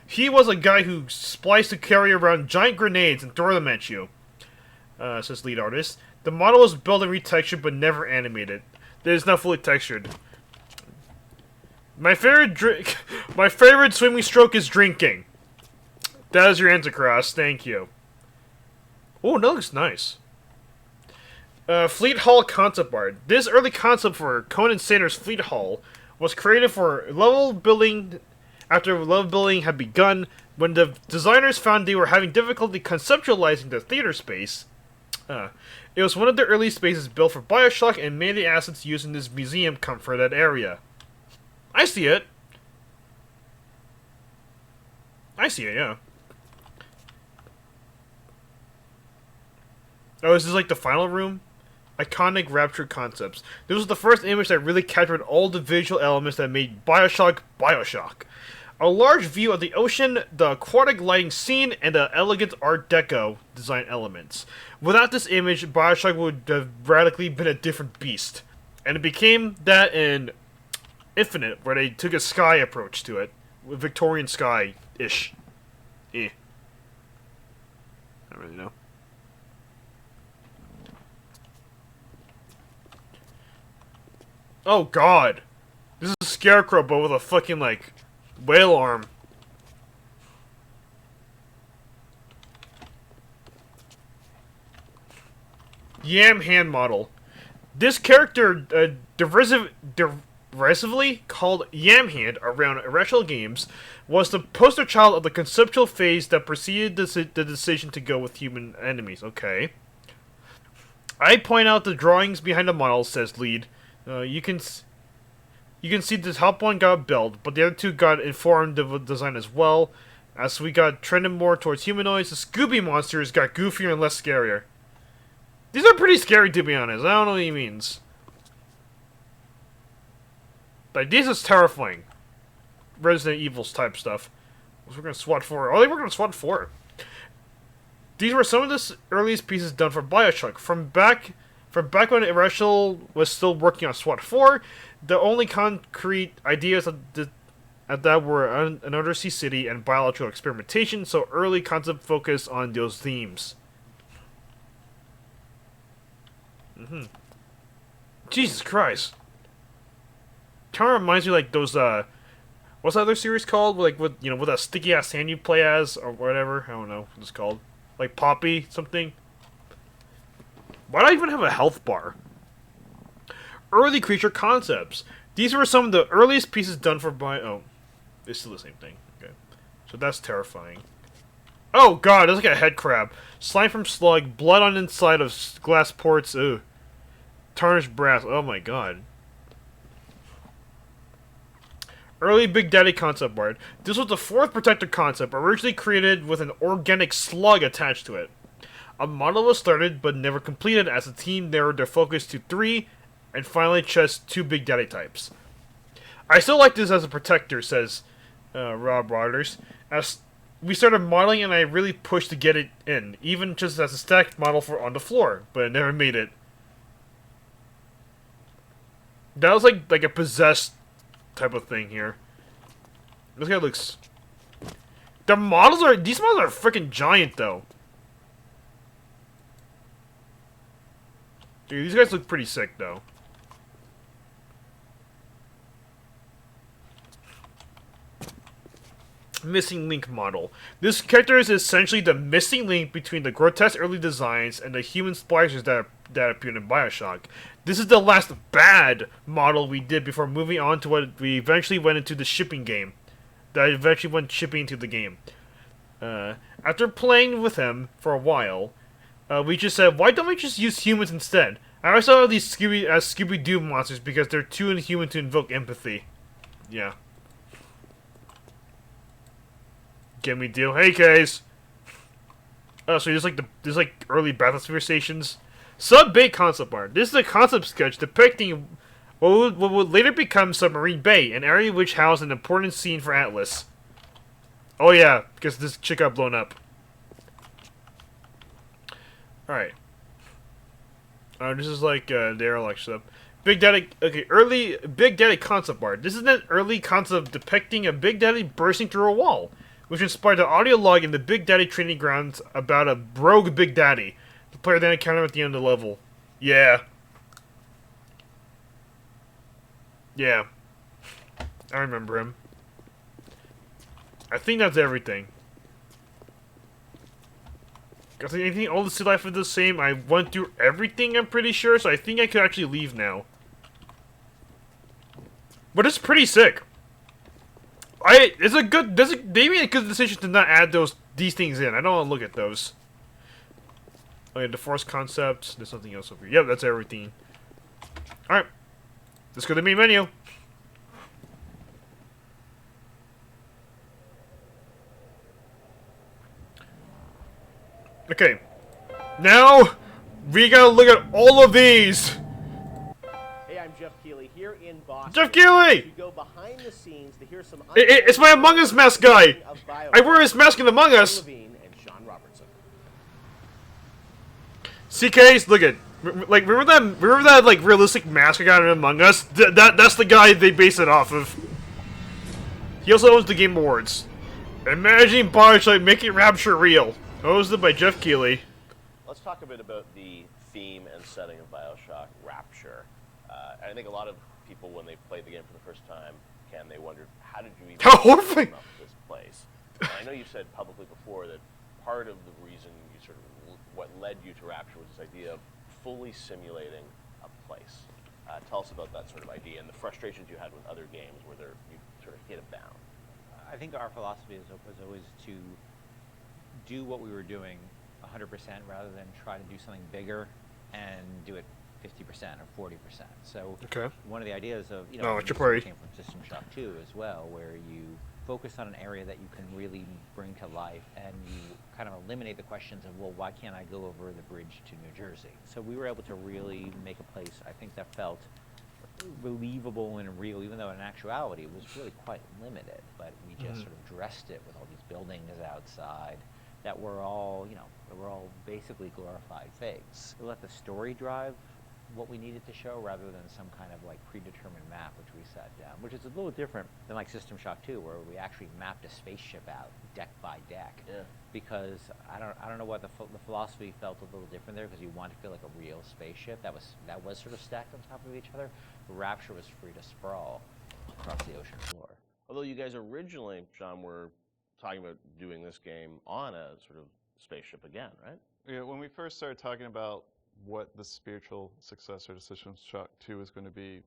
He was a guy who spliced to carry around giant grenades and throw them at you. Says lead artist. The model was built and retextured but never animated. It is not fully textured. My favorite swimming stroke is drinking. That is your answer, Cross. Thank you. Oh, that looks nice. Fleet Hall concept art. This early concept for Conan Sanders' Fleet Hall was created for level building after level building had begun. When the designers found they were having difficulty conceptualizing the theater space, it was one of the early spaces built for Bioshock, and many of the assets used in this museum come from that area. I see it. I see it, yeah. Oh, is this like the final room? Iconic Rapture concepts. This was the first image that really captured all the visual elements that made Bioshock Bioshock. A large view of the ocean, the aquatic lighting scene, and the elegant Art Deco design elements. Without this image, Bioshock would have radically been a different beast. And it became that in Infinite, where they took a sky approach to it. Victorian sky-ish. I don't really know. Oh god! This is a scarecrow, but with a fucking, like, whale arm. Yam Hand model. This character, derisively called Yam Hand around Irrational Games, was the poster child of the conceptual phase that preceded the decision to go with human enemies. Okay. I point out the drawings behind the model, says Lead. You can see the top one got built, but the other two got informed of the design as well. As we got trending more towards humanoids, the Scooby monsters got goofier and less scarier. These are pretty scary, to be honest. I don't know what he means. Like, this is terrifying. Resident Evil's type stuff. We're gonna SWAT 4. Oh, they were gonna SWAT 4. These were some of the earliest pieces done for Bioshock. From From back when Irrational was still working on SWAT 4, the only concrete ideas at that were an undersea city and biological experimentation, so early concept focused on those themes. Jesus Christ. Kind of reminds me like those, what's that other series called? Like, with that sticky ass hand you play as, or whatever. I don't know what it's called. Like Poppy, something. Why do I even have a health bar? Early creature concepts. These were some of the earliest pieces done for oh. It's still the same thing. Okay. So that's terrifying. Oh god, that's like a head crab. Slime from slug, blood on inside of glass ports, ugh. Tarnished brass, oh my god. Early Big Daddy concept art. This was the fourth protector concept, originally created with an organic slug attached to it. A model was started, but never completed as the team narrowed their focus to 3, and finally chose 2 Big Daddy types. I still like this as a protector, says Rob Rodgers. As we started modeling and I really pushed to get it in, even just as a stacked model for on the floor, but it never made it. That was like a possessed type of thing here. This guy looks... these models are freaking giant though. Dude, these guys look pretty sick though. Missing link model. This character is essentially the missing link between the grotesque early designs and the human splicers that appeared in Bioshock. This is the last bad model we did before moving on to what we eventually went into the shipping game. That eventually went shipping into the game. After playing with him for a while, we just said, why don't we just use humans instead? I always thought of these Scooby-Doo monsters because they're too inhuman to invoke empathy. Yeah. Get me deal. Hey, guys. Oh, so there's like early bathysphere stations. Sub-Bay concept art. This is a concept sketch depicting what would later become Submarine Bay, an area which housed an important scene for Atlas. Oh yeah, because this chick got blown up. Alright. This is like derelict stuff. Big Daddy, okay, early Big Daddy concept art. This is an early concept depicting a Big Daddy bursting through a wall, which inspired the audio log in the Big Daddy training grounds about a rogue Big Daddy. The player then encountered at the end of the level. Yeah. Yeah. I remember him. I think that's everything. I think anything, all the sea life is the same. I went through everything, I'm pretty sure, so I think I could actually leave now. But it's pretty sick. They made a good decision to not add these things in. I don't want to look at those. Okay, the force concept. There's something else over here. Yep, that's everything. Alright. Let's go to the main menu. Okay. Now, we gotta look at all of these. Hey, I'm Jeff Keighley here in Boston. Jeff Keighley! You go behind the scenes to hear some It's my Among Us mask guy! I wear his mask in Among Us! Levine and Sean Robertson. CKs, look at, like, remember that like realistic mask I got in Among Us? That's the guy they base it off of. He also owns the Game Awards. Imagining Bioshock making Rapture real. Hosted by Jeff Keighley. Let's talk a bit about the theme and setting of Bioshock Rapture. I think a lot of people, when they play the game for the first time, they wondered, how did you even come up with this place? And I know you said publicly before that part of the reason you sort of, what led you to Rapture was this idea of fully simulating a place. Tell us about that sort of idea and the frustrations you had with other games where you sort of hit a bound. I think our philosophy was always to do what we were doing 100% rather than try to do something bigger and do it 50% or 40%. So okay. One of the ideas of, came from System Shock 2 as well, where you focus on an area that you can really bring to life and you kind of eliminate the questions of, well, why can't I go over the bridge to New Jersey? So we were able to really make a place, I think, that felt believable and real, even though in actuality it was really quite limited. But we just sort of dressed it with all these buildings outside that were all, they were all basically glorified fakes. We let the story drive what we needed to show rather than some kind of like predetermined map which we sat down, which is a little different than like System Shock 2 where we actually mapped a spaceship out deck by deck. Yeah. Because I don't know what the philosophy felt a little different there because you want to feel like a real spaceship that was sort of stacked on top of each other. Rapture was free to sprawl across the ocean floor. Although you guys originally, Sean, were talking about doing this game on a sort of spaceship again, right? Yeah, when we first started talking about what the spiritual successor to System Shock 2 was going to be,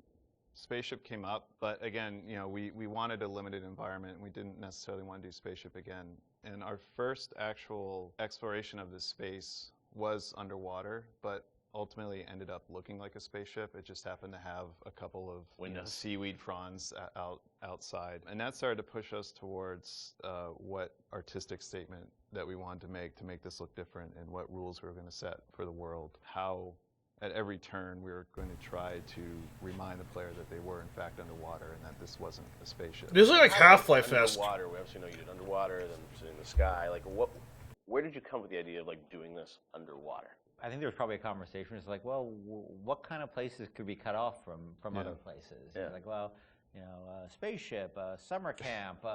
Spaceship came up, but again, we wanted a limited environment, and we didn't necessarily want to do Spaceship again. And our first actual exploration of this space was underwater, but ultimately ended up looking like a spaceship. It just happened to have a couple of Windows. seaweed fronds outside. And that started to push us towards what artistic statement that we wanted to make this look different, and what rules we were going to set for the world. How at every turn we were going to try to remind the player that they were in fact underwater and that this wasn't a spaceship. This is like Half-Life-esque. Underwater, we obviously know you did underwater, then sitting in the sky. Like, where did you come with the idea of like doing this underwater? I think there was probably a conversation. It's like, well, what kind of places could be cut off from other places? Yeah. It's like, well, spaceship, summer camp,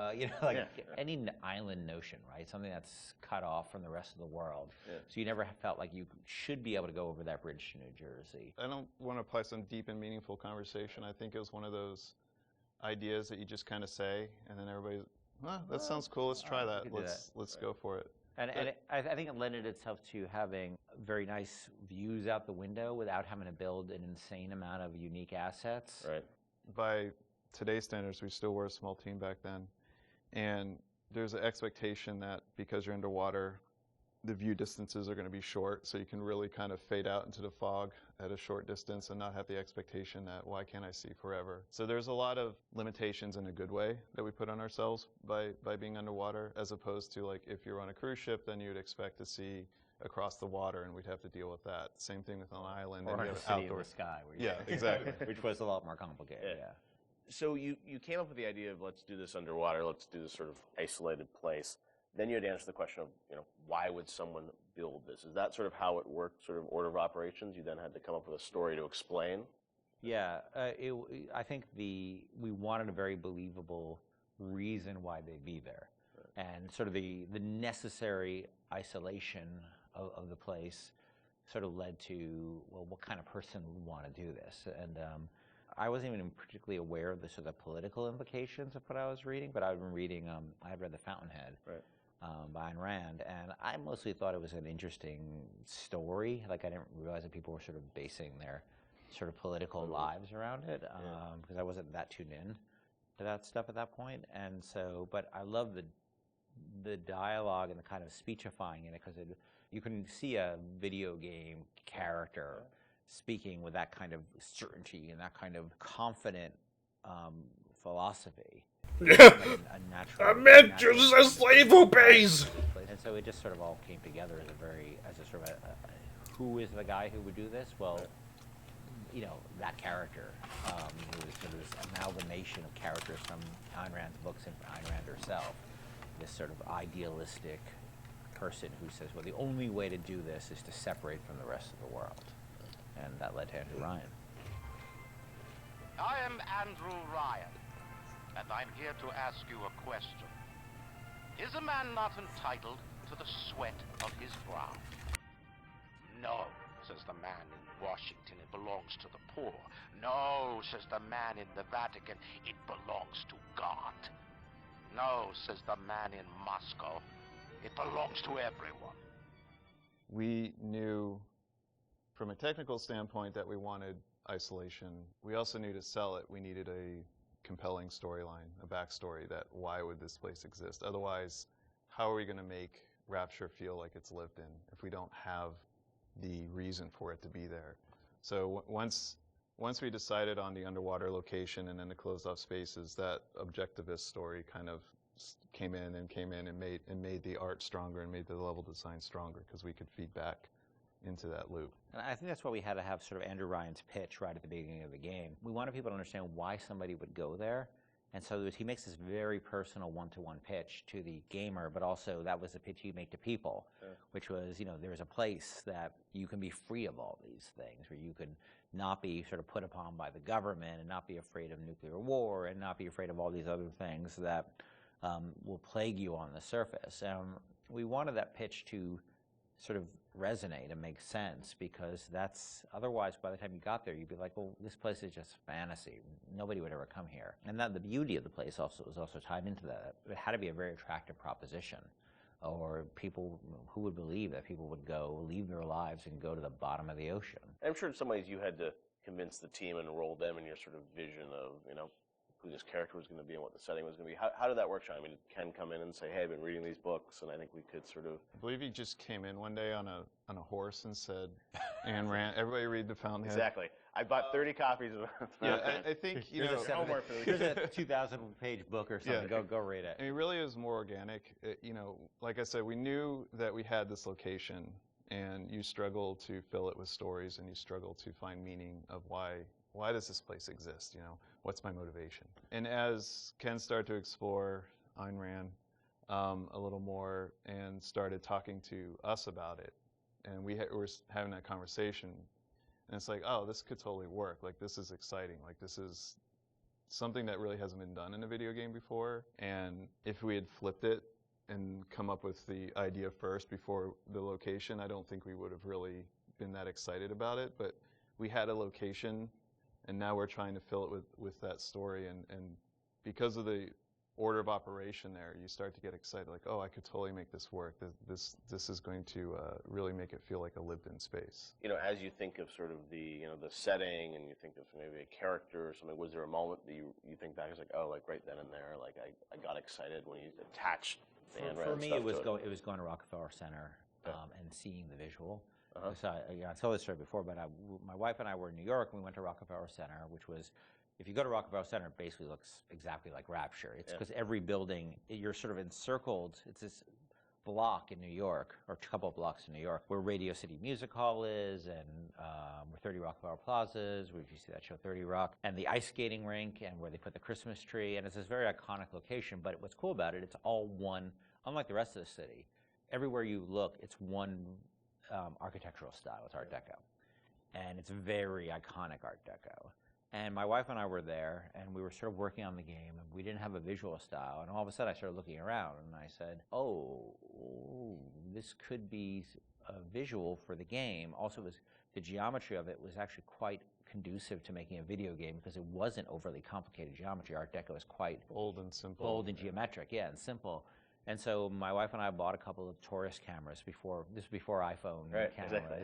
any island notion, right? Something that's cut off from the rest of the world. Yeah. So you never felt like you should be able to go over that bridge to New Jersey. I don't want to apply some deep and meaningful conversation. I think it was one of those ideas that you just kind of say, and then everybody's, that sounds cool. Let's try that. Let's go for it. And I think it lended itself to having very nice views out the window without having to build an insane amount of unique assets. Right. By today's standards, we still were a small team back then, and there's an expectation that because you're underwater, the view distances are going to be short, so you can really kind of fade out into the fog at a short distance and not have the expectation that, why can't I see forever? So there's a lot of limitations in a good way that we put on ourselves by being underwater, as opposed to like if you're on a cruise ship, then you'd expect to see across the water and we'd have to deal with that. Same thing with an island. Or and a you have city outdoor in the sky. Yeah, exactly. Which was a lot more complicated, yeah. So you came up with the idea of let's do this underwater, let's do this sort of isolated place. Then you had to answer the question of, why would someone build this? Is that sort of how it worked, sort of order of operations? You then had to come up with a story to explain? Yeah, I think we wanted a very believable reason why they'd be there. Right. And sort of the necessary isolation of the place sort of led to, well, what kind of person would want to do this? And I wasn't even particularly aware of the sort of political implications of what I was reading, but I'd been reading, I had read The Fountainhead. Right. By Ayn Rand, and I mostly thought it was an interesting story. Like, I didn't realize that people were sort of basing their sort of political lives around it, because I wasn't that tuned in to that stuff at that point. And so, but I love the dialogue and the kind of speechifying in it, because you can see a video game character speaking with that kind of certainty and that kind of confident philosophy. Yeah. Like a man chooses a slave who pays. And so it just sort of all came together as a sort of who is the guy who would do this? Well, that character, who is sort of this amalgamation of characters from Ayn Rand's books and Ayn Rand herself. This sort of idealistic person who says, well, the only way to do this is to separate from the rest of the world. And that led to Andrew Ryan. I am Andrew Ryan, and I'm here to ask you a question. Is a man not entitled to the sweat of his brow? No, says the man in Washington, it belongs to the poor. No, says the man in the Vatican, it belongs to God. No, says the man in Moscow, it belongs to everyone. We knew from a technical standpoint that we wanted isolation. We also knew to sell it, we needed a compelling storyline, a backstory that why would this place exist? Otherwise, how are we going to make Rapture feel like it's lived in if we don't have the reason for it to be there? So once we decided on the underwater location and then the closed off spaces, that objectivist story kind of came in and made the art stronger and made the level design stronger, because we could feed back into that loop. And I think that's why we had to have sort of Andrew Ryan's pitch right at the beginning of the game. We wanted people to understand why somebody would go there, And so he makes this very personal one-to-one pitch to the gamer, but also that was the pitch he'd make to people, which was, there's a place that you can be free of all these things, where you can not be sort of put upon by the government and not be afraid of nuclear war and not be afraid of all these other things that will plague you on the surface. We wanted that pitch to sort of resonate and make sense, because otherwise by the time you got there, you'd be like, well, this place is just fantasy. Nobody would ever come here. And the beauty of the place was also tied into that. It had to be a very attractive proposition, or people who would believe that people would leave their lives and go to the bottom of the ocean. I'm sure in some ways you had to convince the team and enroll them in your sort of vision of, who this character was going to be and what the setting was going to be. How did that work, Sean? I mean, did Ken come in and say, hey, I've been reading these books, and I think we could sort of... I believe he just came in one day on a horse and said, Ayn Rand, everybody read The Fountainhead. Exactly. I bought 30 copies of Yeah, I think, Here's a 2,000-page book or something. Yeah. Go read it. And it really is more organic. Like I said, we knew that we had this location, and you struggle to fill it with stories, and you struggle to find meaning of why does this place exist? What's my motivation? And as Ken started to explore Ayn Rand a little more and started talking to us about it, and we were having that conversation, and it's like, oh, this could totally work. Like, this is exciting. Like, this is something that really hasn't been done in a video game before. And if we had flipped it and come up with the idea first before the location, I don't think we would have really been that excited about it. But we had a location, and now we're trying to fill it with that story. And because of the order of operation there, you start to get excited, like, oh, I could totally make this work. This is going to really make it feel like a lived-in space. As you think of sort of the setting, and you think of maybe a character or something, was there a moment that you think back, it's like, oh, like right then and there, like I got excited when you attached the Ayn Rand For me, stuff it was to going to Rockefeller Center and seeing the visual. Uh-huh. So I told this story before, but my wife and I were in New York, and we went to Rockefeller Center, which was, if you go to Rockefeller Center, it basically looks exactly like Rapture. It's because every building, you're sort of encircled. It's this block in New York, or a couple of blocks in New York, where Radio City Music Hall is, and where 30 Rockefeller Plaza is, where you see that show 30 Rock, and the ice skating rink, and where they put the Christmas tree. And it's this very iconic location, but what's cool about it, it's all one, unlike the rest of the city. Everywhere you look, it's one architectural style. It's Art Deco. And it's very iconic Art Deco. And my wife and I were there, and we were sort of working on the game, and we didn't have a visual style. And all of a sudden, I started looking around, and I said, oh, this could be a visual for the game. Also, the geometry of it was actually quite conducive to making a video game, because it wasn't overly complicated geometry. Art Deco is quite bold and simple. Bold and geometric, and simple. And so my wife and I bought a couple of tourist cameras before iPhone cameras, exactly.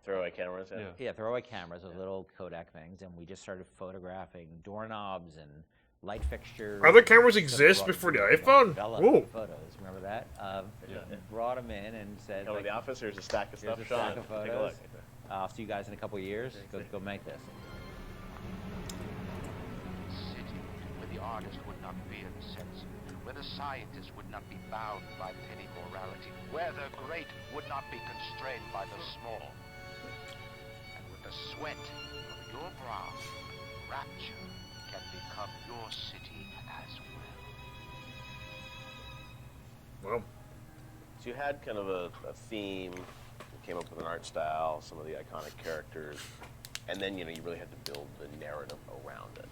Throwaway cameras, Yeah, throwaway cameras, those little Kodak things, and we just started photographing doorknobs and light fixtures. Other cameras exist before the iPhone? Ooh. Photos, remember that? Brought them in and said, come to the office, here's a stack of stuff. Here's a stack of photos. Take a look. I'll see you guys in a couple of years. Go make this. City where the artist would not fear the censor, where the scientist would not be bound by petty morality, where the great would not be constrained by the small. And with the sweat of your brow, Rapture can become your city as well. Well, So you had kind of a theme, you came up with an art style, some of the iconic characters, and then you really had to build the narrative around it.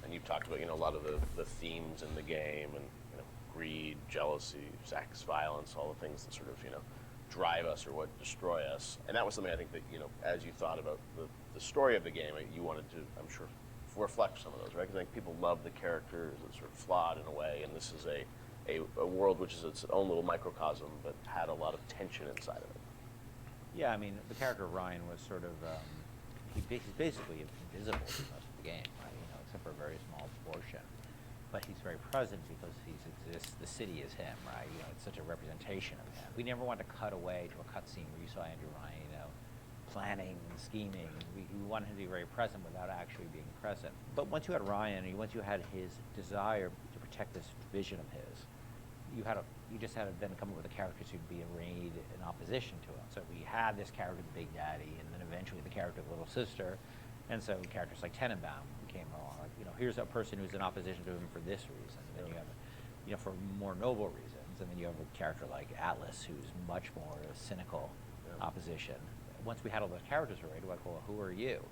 And you've talked about a lot of the themes in the game, and greed, jealousy, sex, violence, all the things that sort of drive us or what destroy us. And that was something I think that as you thought about the story of the game, you wanted to, I'm sure, reflect some of those, right? Because I think people love the characters, it's sort of flawed in a way, and this is a world which is its own little microcosm, but had a lot of tension inside of it. Yeah, I mean, the character of Ryan was sort of, he's basically invisible for most of the game, right? Except for a very small portion. But he's very present because the city is him, right? It's such a representation of him. We never wanted to cut away to a cutscene where you saw Andrew Ryan, planning and scheming. We wanted him to be very present without actually being present. But once you had Ryan, and once you had his desire to protect this vision of his, you just had to then come up with the characters who'd be arrayed in opposition to him. So we had this character, the Big Daddy, and then eventually the character of the Little Sister, And so characters like Tenenbaum came along. Like, you know, here's a person who's in opposition to him for this reason. And then you have, you know, for more noble reasons. And then you have a character like Atlas, who's much more cynical opposition. Once we had all those characters already, we're like, well, who are you?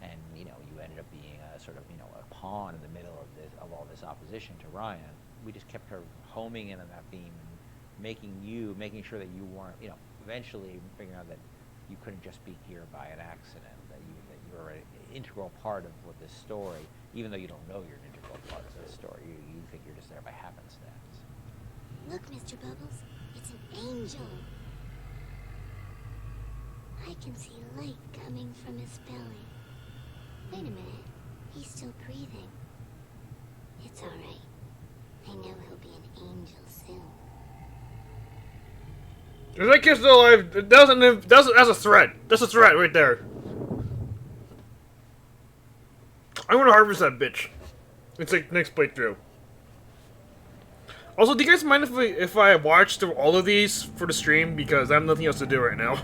And you know, you ended up being a sort of, you know, a pawn in the middle of all this opposition to Ryan. We just kept her homing in on that theme, and making sure that you weren't, you know, eventually figuring out that you couldn't just be here by an accident, that you were an integral part of what this story, even though you don't know you're an integral part of this story. You think you're just there by happenstance. Look, Mr. Bubbles, it's an angel. I can see light coming from his belly. Wait a minute, he's still breathing. It's all right. I know he'll be an angel soon. Is that kid still alive? That's a threat. That's a threat right there. I'm gonna harvest that bitch. It's like next playthrough. Also, do you guys mind if I watch through all of these for the stream, because I have nothing else to do right now?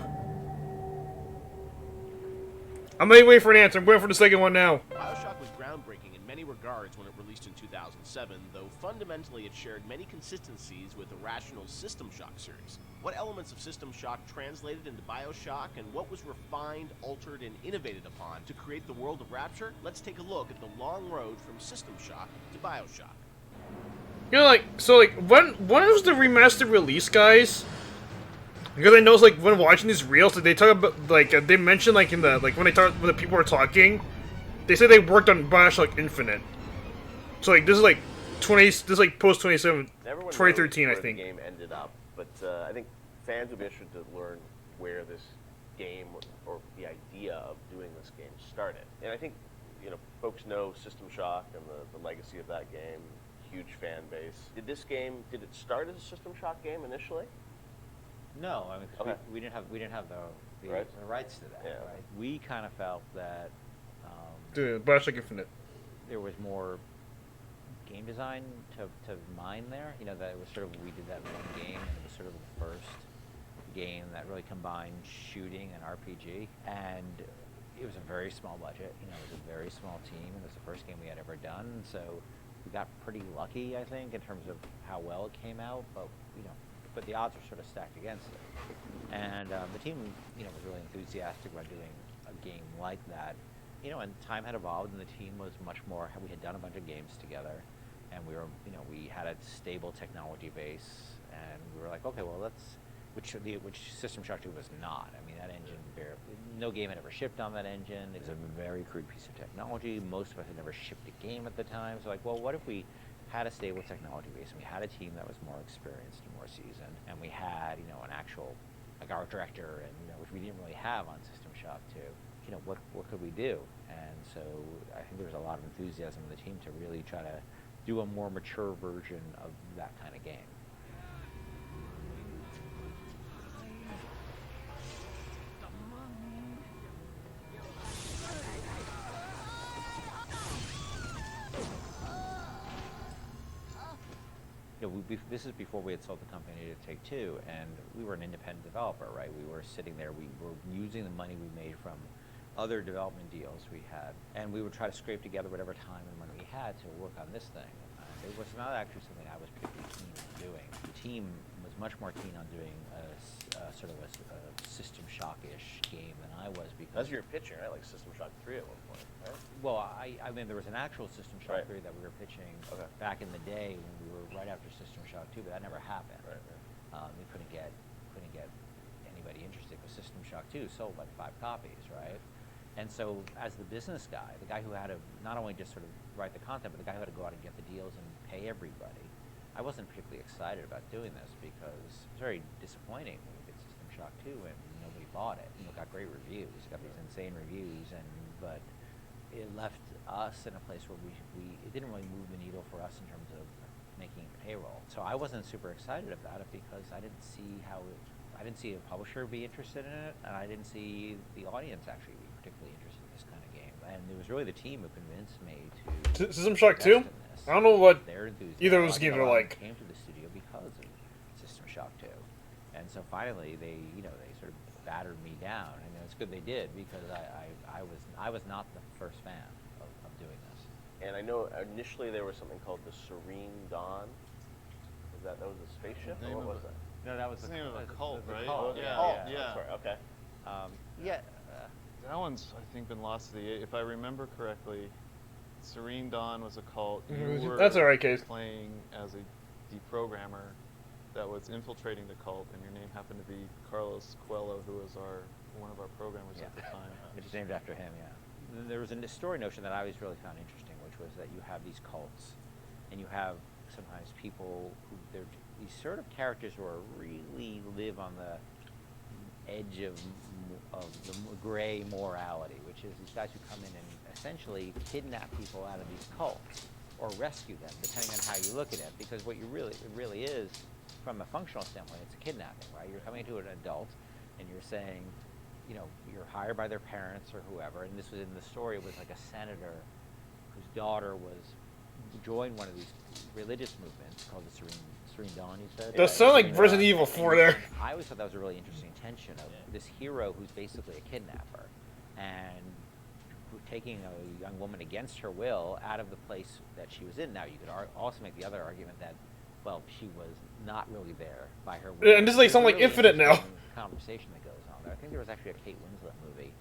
I'm not even waiting for an answer. I'm waiting for the second one now. Bioshock was groundbreaking in many regards when it released in 2007, though fundamentally it shared many consistencies with Irrational's System Shock series. What elements of System Shock translated into Bioshock, and what was refined, altered, and innovated upon to create the world of Rapture? Let's take a look at the long road from System Shock to Bioshock. You know, like, so, like, when was the remastered release, guys? Because I know, like, when watching these reels, they talk about, like, they mention, like, in the, like, when the people are talking, they say they worked on Bioshock Infinite. So, like, this is, like, post 2013, I think. The game ended up, but I think fans would be interested to learn where this game, or the idea of doing this game started. And I think, you know, folks know System Shock and the legacy of that game, huge fan base. Did it start as a System Shock game initially? No, I mean, 'cause Okay. we didn't have the rights to that. Yeah. Right? We kind of felt that Dude, Bioshock Infinite. there was more game design to mine there. You know, that it was sort of, we did that one game, and it was sort of the first game that really combined shooting and RPG, and it was a very small budget. You know, it was a very small team, and it was the first game we had ever done. So we got pretty lucky, I think, in terms of how well it came out. But the odds were sort of stacked against it. And the team, you know, was really enthusiastic about doing a game like that. You know, and time had evolved, and the team was much more. We had done a bunch of games together, and we were, you know, we had a stable technology base, and we were like, okay, well, which System Shock 2 was not. I mean, that engine, no game had ever shipped on that engine. It was a very crude piece of technology. Most of us had never shipped a game at the time. So, like, well, what if we had a stable technology base, and we had a team that was more experienced and more seasoned, and we had, you know, an actual, like, art director, and, you know, which we didn't really have on System Shock 2. You know, what could we do? And so I think there was a lot of enthusiasm in the team to really try to do a more mature version of that kind of game. You know, this is before we had sold the company to Take-Two, and we were an independent developer, right? We were sitting there, we were using the money we made from other development deals we had, and we would try to scrape together whatever time and money we had to work on this thing. It was not actually something I was particularly keen on doing. The team was much more keen on doing a sort of a System Shock-ish game than I was, because That's your pitching, right? Like System Shock 3 at one point, right? well, I mean, there was an actual System Shock Right. 3 that we were pitching Okay. back in the day when we were right after System Shock 2, but that never happened. Right. We couldn't get anybody interested, because System Shock 2 sold like 5 copies, right? And so, as the business guy, the guy who had to not only just sort of write the content, but the guy who had to go out and get the deals and pay everybody, I wasn't particularly excited about doing this, because it was very disappointing when we did System Shock 2 and nobody bought it. You know, it got great reviews, it got these insane reviews, but it left us in a place where it didn't really move the needle for us in terms of making payroll. So I wasn't super excited about it, because I didn't see I didn't see a publisher be interested in it, and I didn't see the audience actually be particularly interested in this kind of game. And it was really the team who convinced me to System Shock 2? invest in this. I don't know what Their enthusiasm. either of those A lot games of are them like. Came to the studio because of System Shock 2, and so finally they sort of battered me down. And it's good they did, because I was not the first fan of doing this. And I know initially there was something called the Serene Dawn. That was a spaceship, or what was that? No, that was It's the name of a cult, right? Cult, Yeah, Oh, yeah. sorry. Okay. Yeah. That one's, I think, been lost to the. If I remember correctly, Serene Dawn was a cult. You were That's alright, Case. playing as a deprogrammer that was infiltrating the cult, and your name happened to be Carlos Coelho, who was one of our programmers at the time. It's named after him, yeah. There was a story notion that I always really found interesting, which was that you have these cults, and you have sometimes people who they're these sort of characters who are really live on the edge of the gray morality, which is these guys who come in and essentially kidnap people out of these cults or rescue them, depending on how you look at it. Because what it really is, from a functional standpoint, it's a kidnapping, right? You're coming to an adult and you're saying, you're hired by their parents or whoever, and this was in the story, it was like a senator whose daughter joined one of these religious movements called the Serene Dawn, you said? That sounds like Resident Evil 4 there. I always thought that was a really interesting tension of this hero who's basically a kidnapper and taking a young woman against her will out of the place that she was in. Now, you could also make the other argument that, well, she was not really there by her will. And this is like something like Infinite now. Conversation that goes on there. I think there was actually a Kate Winslet movie.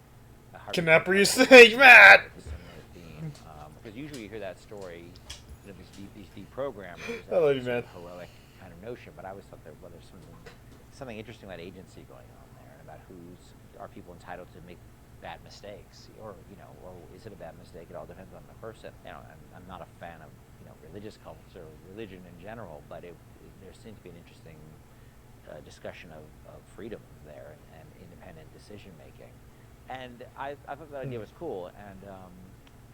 Kidnapper, you say, Matt? Because usually you hear that story, these deprogrammers, I love you, man. heroic kind of notion, but I always thought there's something interesting about agency going on there, and about are people entitled to make bad mistakes, or is it a bad mistake? It all depends on the person. I'm not a fan of religious cults or religion in general, but there seems to be an interesting discussion of freedom there and independent decision making, and I thought that idea was cool,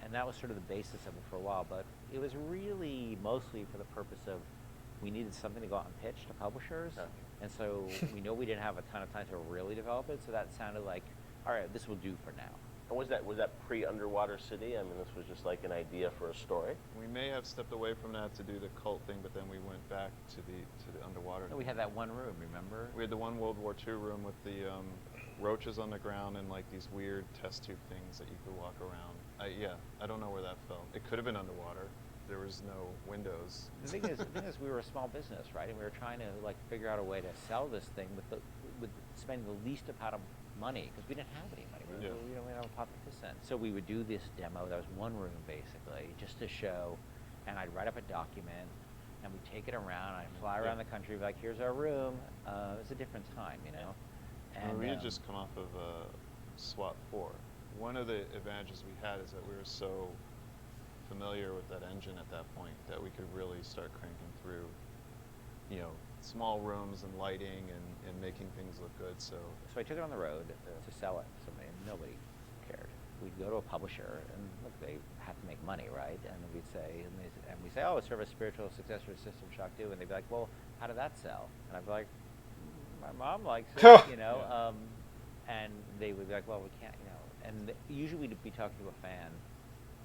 and that was sort of the basis of it for a while, but it was really mostly for the purpose of we needed something to go out and pitch to publishers, and so we know we didn't have a ton of time to really develop it, so that sounded like, all right, this will do for now. And was that pre-Underwater City? I mean, this was just like an idea for a story. We may have stepped away from that to do the cult thing, but then we went back to the underwater. No, we had that one room, remember? We had the one World War II room with the roaches on the ground and like these weird test tube things that you could walk around. I don't know where that fell. It could have been underwater. There was no windows. The thing is, we were a small business, right? And we were trying to figure out a way to sell this thing with spending the least amount of money, because we didn't have any money. We didn't have a pocket to send. So we would do this demo. That was one room basically, just to show. And I'd write up a document, and we'd take it around. I'd fly around the country, be like, "Here's our room." It was a different time, And we had just come off of SWAT 4. One of the advantages we had is that we were so familiar with that engine at that point that we could really start cranking through, small rooms and lighting and making things look good. So I took it on the road to sell it to somebody, and nobody cared. We'd go to a publisher, and look, they have to make money, right? And we'd say, oh, it's sort of a spiritual successor to System Shock 2, and they'd be like, well, how did that sell? And I'd be like, my mom likes it, and they would be like, well, we can't, And usually we'd be talking to a fan.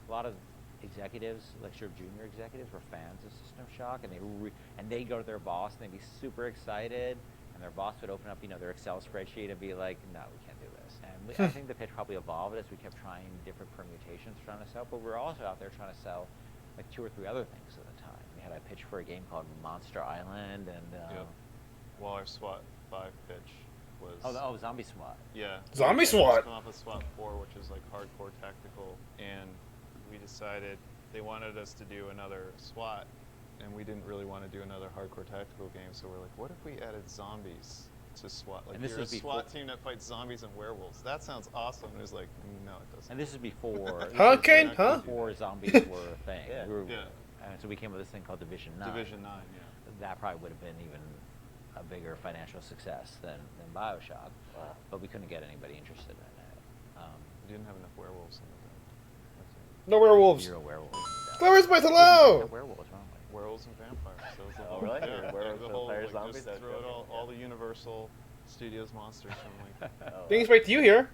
A lot of executives, like sort of junior executives, were fans of System Shock, and they'd go to their boss and they'd be super excited, and their boss would open up, their Excel spreadsheet and be like, "No, we can't do this." And I think the pitch probably evolved as we kept trying different permutations trying to sell, but we were also out there trying to sell like 2 or 3 other things at the time. We had a pitch for a game called Monster Island, and Well, our SWAT 5 pitch was Zombie SWAT. Yeah, Zombie SWAT. Come off of SWAT 4, which is like hardcore tactical, and we decided they wanted us to do another SWAT, and we didn't really want to do another hardcore tactical game. So we're like, what if we added zombies to SWAT? Like, you're a SWAT team that fights zombies and werewolves. That sounds awesome. And it was like, no, it doesn't. And this is before. Kane? Before zombies were a thing. And so we came with this thing called Division 9. Division 9, yeah. That probably would have been even a bigger financial success than Bioshock. Wow. But we couldn't get anybody interested in it. We didn't have enough werewolves in the game. No werewolves. 0 werewolves. Where's my No hello? werewolves, wrong way. Werewolves and vampires. So it was the Oh, whole, really? Yeah, Werewolves, the whole, vampires, like, zombies? just throw it all the Universal Studios monsters from like. Things right to you here.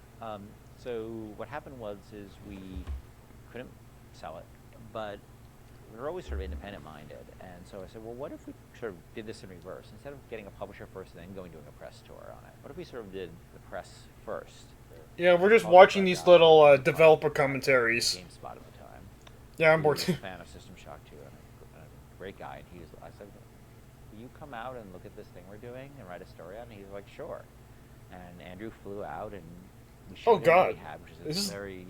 So what happened is we couldn't sell it, but we're always sort of independent-minded, and so I said, well, what if we sort of did this in reverse? Instead of getting a publisher first and then going doing a press tour on it, what if we sort of did the press first? Yeah, we're just Followed watching by these Josh, little who was developer at commentaries. GameSpot at the time. Yeah, I'm He bored was too. a fan of System Shock 2 and a great guy. And I said, will you come out and look at this thing we're doing and write a story on it? And he's like, sure. And Andrew flew out and we showed Oh, him God. what we had, which is This a is- very,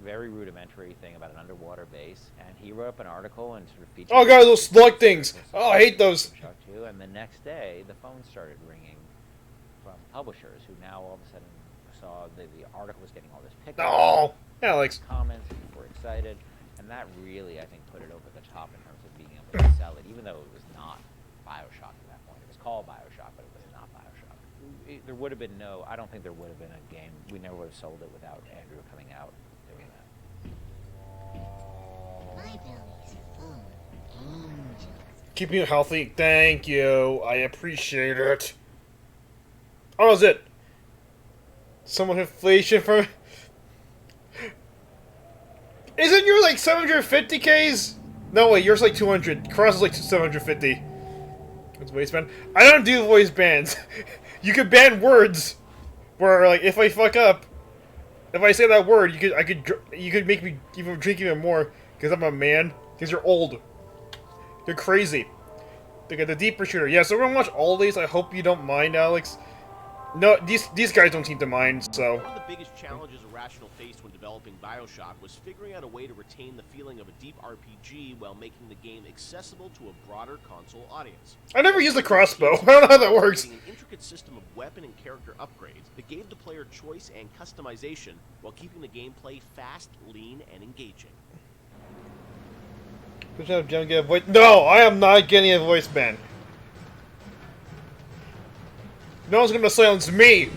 very rudimentary thing about an underwater base. And he wrote up an article and sort of featured. Oh god, those slug things! Oh, I hate those! System Shock 2, and the next day, the phone started ringing from publishers who now all of a sudden saw the article was getting all this pickup. Oh! Alex. Comments, and people were excited, and that really, I think, put it over the top in terms of being able to sell it, even though it was not Bioshock at that point. It was called Bioshock, but it was not Bioshock. There would have been I don't think there would have been a game, we never would have sold it without Andrew coming out doing that. My belly's full of angels. Keeping it healthy. Thank you. I appreciate it. Oh, is it? Someone inflation from... Isn't yours like 750Ks? No, wait, yours like 200. Cross is like 750. What's voice band? I don't do voice bands. You could ban words. Where, like, if I fuck up, if I say that word, you could make me even drink even more. Because I'm a man. Because you're old. You're crazy. Look at the deeper shooter. Yeah, so we're gonna watch all these. I hope you don't mind, Alex. No, these guys don't seem to mind, so... One of the biggest challenges Irrational faced when developing Bioshock was figuring out a way to retain the feeling of a deep RPG while making the game accessible to a broader console audience. I never used the crossbow. I don't know how that works. An intricate system of weapon and character upgrades that gave the player choice and customization while keeping the gameplay fast, lean, and engaging. Good job, Jen. Get a voice. No, I am not getting a voice ban. No one's gonna silence me.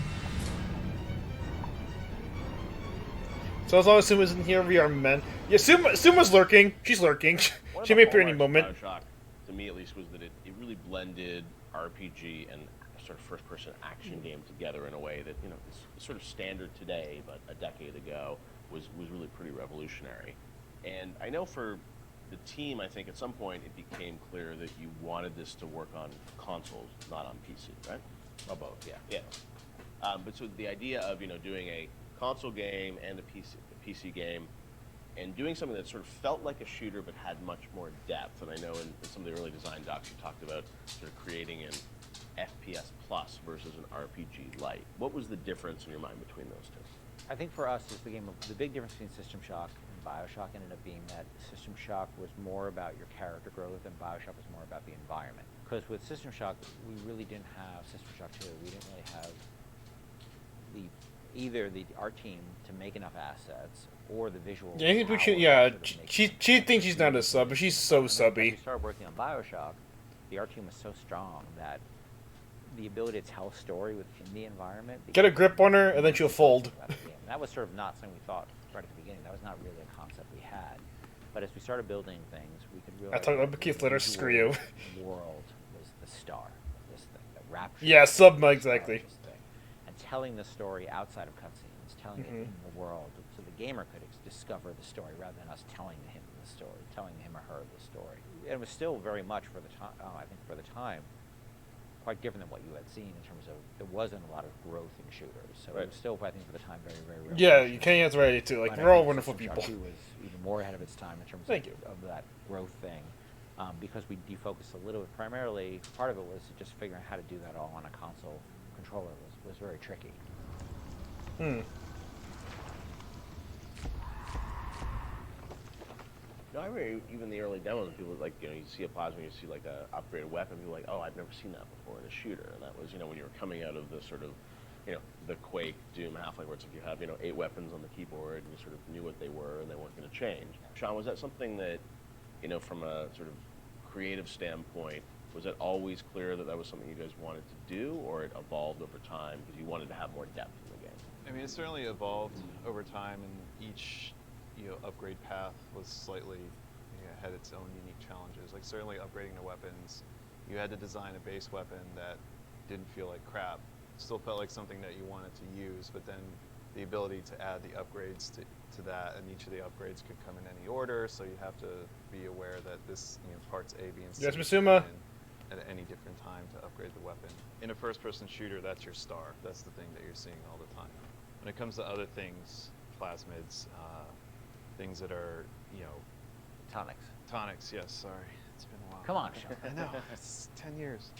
So as long as Suma's in here, we are men. Yeah, Suma's lurking. She's lurking. One of She the may appear any hallmarks of moment. Bioshock, to me at least, was that it really blended RPG and a sort of first-person action game together in a way that, is sort of standard today, but a decade ago was really pretty revolutionary. And I know for the team, I think at some point it became clear that you wanted this to work on consoles, not on PC, right? Or both, yeah. Yeah. But so the idea of doing a console game and a PC game, and doing something that sort of felt like a shooter but had much more depth. And I know in some of the early design docs you talked about sort of creating an FPS plus versus an RPG light. What was the difference in your mind between those two? I think for us, the big difference between System Shock and Bioshock ended up being that System Shock was more about your character growth and Bioshock was more about the environment. Because with System Shock, we really didn't have System Shock 2. We didn't really have either our team to make enough assets or the visual. Yeah, I think we power should, to yeah, sort of make she it. thinks she's not a sub, but she's so And then as subby. we started working on Bioshock, the art team was so strong that the ability to tell a story within the environment. Get a grip on her, and then she'll fold. That was sort of not something we thought right at the beginning. That was not really a concept we had. But as we started building things, we could realize. I talked about that Keith the later, visual screw you. World was the star of this thing. The rapture. Yeah, sub was the star exactly. of this thing. And telling the story outside of cutscenes, telling it in the world, so the gamer could discover the story rather than us telling him the story, telling him or her the story. And it was still very much for the time. I think for the time, quite different than what you had seen in terms of there wasn't a lot of growth in shooters. So Right. it was still, I think, for the time, very, very real. Yeah, you can't answer right too. Like, But I we're all think wonderful System people. Shock 2 was even more ahead of its time in terms Thank you. of that growth thing, because we defocused a little bit. Primarily, part of it was just figuring out how to do that all on a console controller was very tricky. No, I remember even the early demos, people like, you see a plasma, you see like a upgraded weapon, people are like, oh, I've never seen that before in a shooter. And that was, when you were coming out of the sort of, the Quake, Doom, Half-Life, where it's like you have, 8 weapons on the keyboard, and you sort of knew what they were, and they weren't going to change. Sean, was that something that, from a sort of creative standpoint, was it always clear that that was something you guys wanted to do, or it evolved over time because you wanted to have more depth in the game? I mean, it certainly evolved over time, and each upgrade path was slightly had its own unique challenges. Like certainly upgrading the weapons, you had to design a base weapon that didn't feel like crap. Still felt like something that you wanted to use, but then the ability to add the upgrades to that, and each of the upgrades could come in any order, so you have to be aware that this, parts A, B, and C Yes, can Misuma. come in at any different time to upgrade the weapon. In a first-person shooter, that's your star. That's the thing that you're seeing all the time. When it comes to other things, plasmids, things that are, Tonics. tonics, yes, sorry. It's been a while. Come on, Sean. I know, it's 10 years.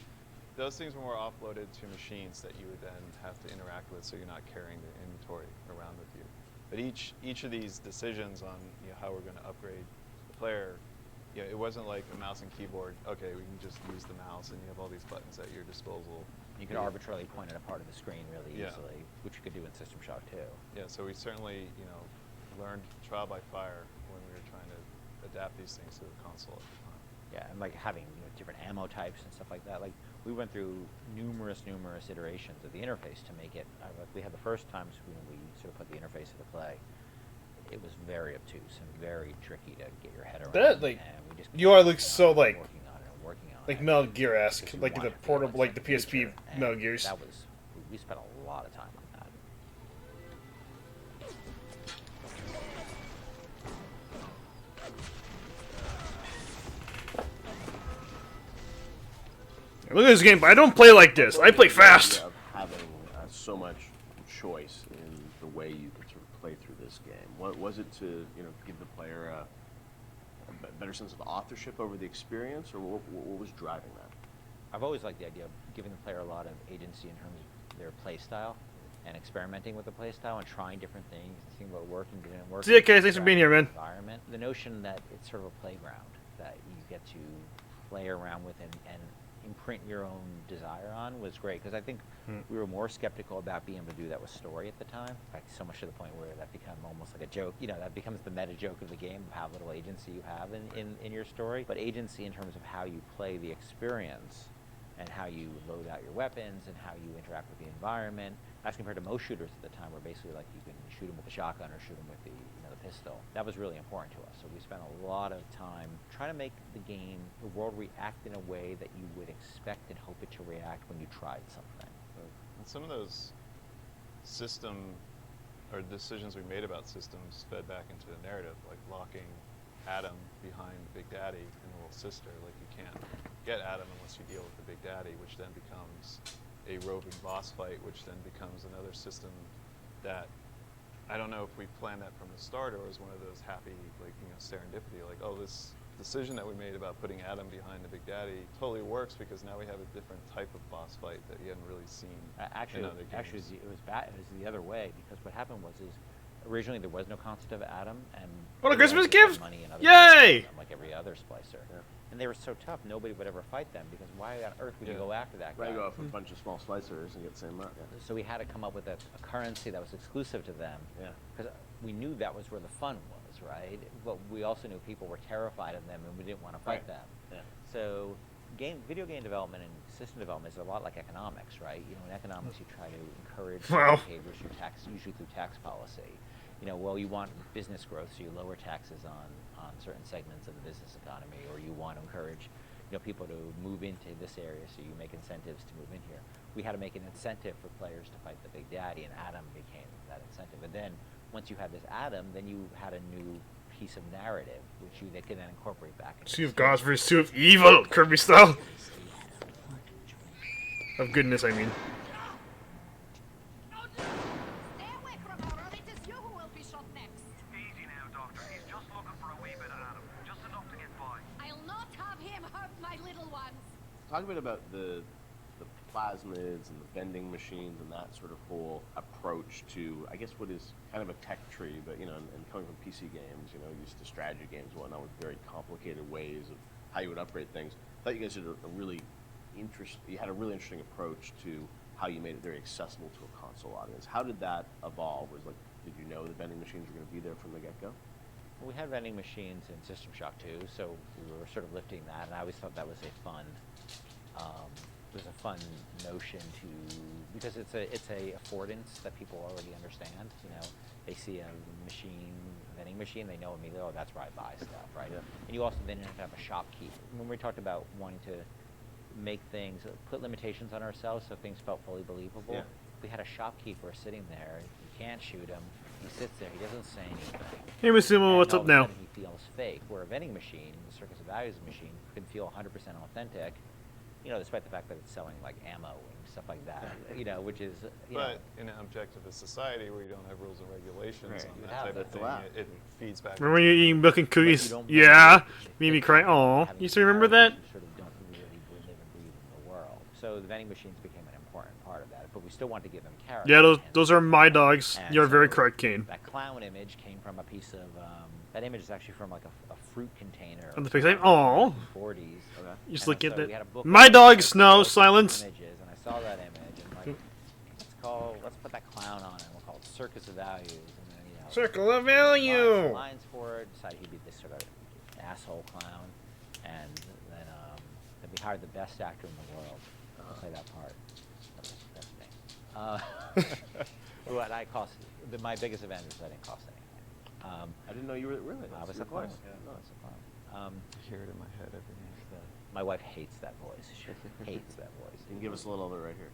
Those things were more offloaded to machines that you would then have to interact with, so you're not carrying the inventory around with you. But each of these decisions on how we're going to upgrade the player, it wasn't like a mouse and keyboard. Okay, we can just use the mouse, and you have all these buttons at your disposal. You could arbitrarily point at a part of the screen really Yeah. easily, which you could do in System Shock too. Yeah, so we certainly learned trial by fire when we were trying to adapt these things to the console at the time. Yeah, and like having different ammo types and stuff like that. Like we went through numerous iterations of the interface to make it. Like we had the first times when we sort of put the interface into play, it was very obtuse and very tricky to get your head around. That, like, and we just UI looks so, like, working on it and working on like it. Metal Gear-esque, Because you like want the it to be portable, like the the PSP future, and Metal Gears. That was, we spent a lot of time on that. Look at this game, but I don't play like this. I play fast. Of having so much choice in the way you could sort of play through this game. What was it to give the player a better sense of authorship over the experience, or what was driving that? I've always liked the idea of giving the player a lot of agency in terms of their play style and experimenting with the play style and trying different things and seeing what worked and didn't work. See ya, guys. Thanks for being here, man. Environment. The notion that it's sort of a playground that you get to play around with and imprint your own desire on was great, because I think we were more skeptical about being able to do that with story at the time. In fact, so much to the point where that became almost like a joke. That becomes the meta joke of the game, of how little agency you have in your story. But agency in terms of how you play the experience and how you load out your weapons and how you interact with the environment, as compared to most shooters at the time, where basically like you can shoot them with a shotgun or shoot them with the pistol. That was really important to us. So we spent a lot of time trying to make the game, the world, react in a way that you would expect and hope it to react when you tried something. And some of those system or decisions we made about systems fed back into the narrative, like locking Adam behind Big Daddy and the little sister. Like you can't get Adam unless you deal with the Big Daddy, which then becomes a roving boss fight, which then becomes another system that I don't know if we planned that from the start, or it was one of those happy, serendipity, like, oh, this decision that we made about putting Adam behind the Big Daddy totally works, because now we have a different type of boss fight that you hadn't really seen in other games. Actually, it was bad. It was the other way, because what happened was originally there was no concept of Adam, and What a they Christmas had to spend gift! money and other Yay! stuff, like every other splicer. Yeah. And they were so tough, nobody would ever fight them, because why on earth would you go after that guy? Right, go off a bunch of small slicers and get the same amount. Yeah. So we had to come up with a currency that was exclusive to them. Yeah. Because we knew that was where the fun was, right? But we also knew people were terrified of them, and we didn't want to fight them. Yeah. So video game development and system development is a lot like economics, right? In economics you try to encourage Wow. behaviors through tax, usually through tax policy. You want business growth, so you lower taxes on certain segments of the business economy, or you want to encourage people to move into this area, so you make incentives to move in here. We had to make an incentive for players to fight the Big Daddy, and Adam became that incentive. And then once you had this Adam, then you had a new piece of narrative, which they could then incorporate back into Sea the of Gods versus Sea of Evil, Kirby style. Of goodness, I mean. Stay away from her, or it is you who will be shot next. Easy now, Doctor. He's just looking for a wee bit of Adam. Just enough to get by. I'll not have him hurt my little ones. Talk a bit about the plasmids and the vending machines and that sort of whole approach to, I guess, what is kind of a tech tree, but and coming from PC games, used to strategy games and whatnot, with very complicated ways of how you would upgrade things. I thought you guys did you had a really interesting approach to how you made it very accessible to a console audience. How did that evolve? Did you know the vending machines were going to be there from the get-go? We had vending machines in System Shock 2, so we were sort of lifting that, and I always thought that was a fun notion because it's a affordance that people already understand. They see a vending machine, they know immediately, oh, that's where I buy stuff, right? Yeah. And you also then have to have a shopkeeper. When we talked about wanting to make things, put limitations on ourselves so things felt fully believable, Yeah. we had a shopkeeper sitting there. You can't shoot him. He sits there. He doesn't say anything. Hey, Masumo, And what's all up of a now? sudden he feels fake. Where a vending machine, the Circus of Values machine, can feel 100% authentic. You know, despite the fact that it's selling like ammo and stuff like that. You know, which is. But in an objectivist society where you don't have rules and regulations Right. on You that have type of that. thing, Wow. it feeds back. Remember when you were eating milk and But you cookies? don't Yeah, remember made me the cry. thing Aw, having you still remember that? characters who sort of don't really live and breathe in the world. So the vending machines became an important part of that. But we still want to give them character. Yeah, those and- those are my dogs. and You're very so correct, Kane. That clown image came from a piece of. That image is actually from like a fruit container. On the picture, aw. 40s. Okay. You just And look at so we had a that. book My of dogs know images, silence. and I saw that image and like, let's put that clown on it. And we'll call it Circus of Values. And then Circle of lines value. for it. Decided he'd be this sort of asshole clown, and then we hired the best actor in the world to play that part. That's me. What I cost my biggest advantage is I didn't cost anything. I didn't know you were really. I was your a clown. voice. Yeah. No, it's a clown. I hear it in my head every night. My wife hates that voice. She hates that voice. You can give us a little of it right here.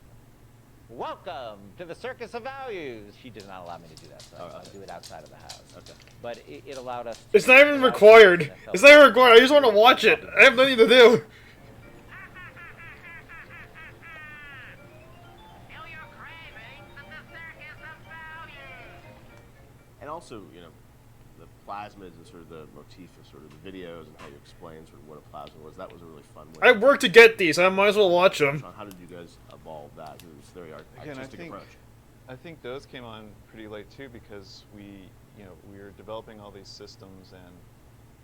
Welcome to the Circus of Values. She does not allow me to do that, so Oh, I okay. do it outside of the house. Okay. But it allowed us. It's not even required. It's not even required. I just want to watch it. I have nothing to do. Feel your cravings at the Circus of Values. And also, you know, the plasmids and sort of the motif of sort of the videos and how you explain sort of what a plasmid was. That was a really fun way. I worked to get these. I might as well watch them. Sean, how did you guys evolve that? It was a very Again, artistic approach. I think those came on pretty late too because we were developing all these systems and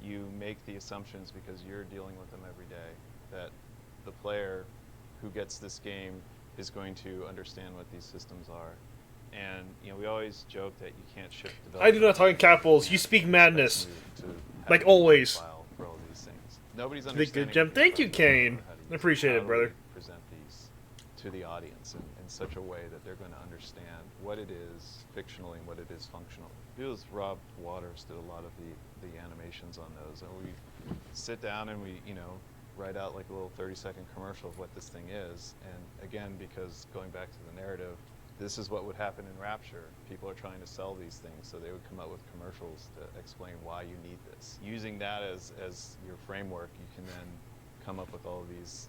you make the assumptions because you're dealing with them every day that the player who gets this game is going to understand what these systems are. And we always joke that you can't ship I do not development talk in capitals. You speak madness. to Like have a always. file for all these things. Nobody's Good understanding. gem. these Thank you, questions Kane. about how to use I appreciate them. it, How do brother. we present these to the audience in such a way that they're going to understand what it is fictionally and what it is functionally. It was Rob Waters did a lot of the animations on those, and we sit down and we write out like a little 30-second commercial of what this thing is. And again, because going back to the narrative, this is what would happen in Rapture. People are trying to sell these things, so they would come up with commercials to explain why you need this. Using that as your framework, you can then come up with all of these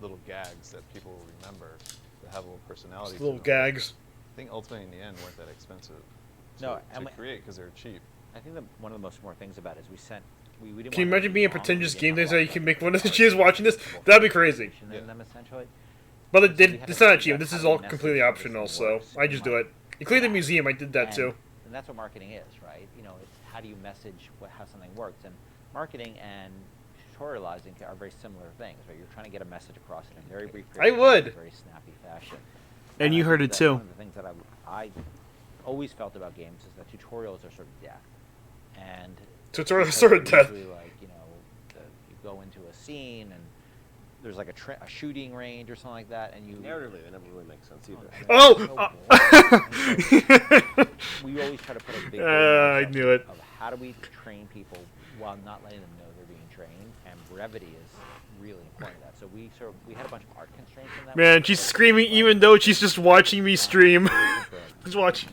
little gags that people will remember that have a little personality. Just to little them. gags. I think ultimately in the end weren't that expensive No, to and create because they're cheap. I think that one of the most important things about it is we didn't. Can you want imagine to being a be long, pretentious we game didn't designer? want You can to make one of the have kids watching this? That'd be crazy. in Yeah. them essentially. But So we had it's to not figure achievement. out This how is to all message completely how this optional, thing so works I just do it. Including the museum, I did that too. And that's what marketing is, right? It's how do you message how something works, and marketing and tutorializing are very similar things, right? You're trying to get a message across in a very brief I period of would. time, in a very snappy fashion. And you I heard think it that too. One of the things that I always felt about games is that tutorials are sort of death, and Tutorials are because sort of they're death. usually like you go into a scene and there's like a shooting range or something like that, and you Narratively, they never really make sense either. Oh! We always try to put a big I focus knew it. of how do we train people while not letting them know they're being trained, and brevity is really important to that. So we had a bunch of art constraints in that. Man, she's screaming even though she's just watching me stream. Just watch.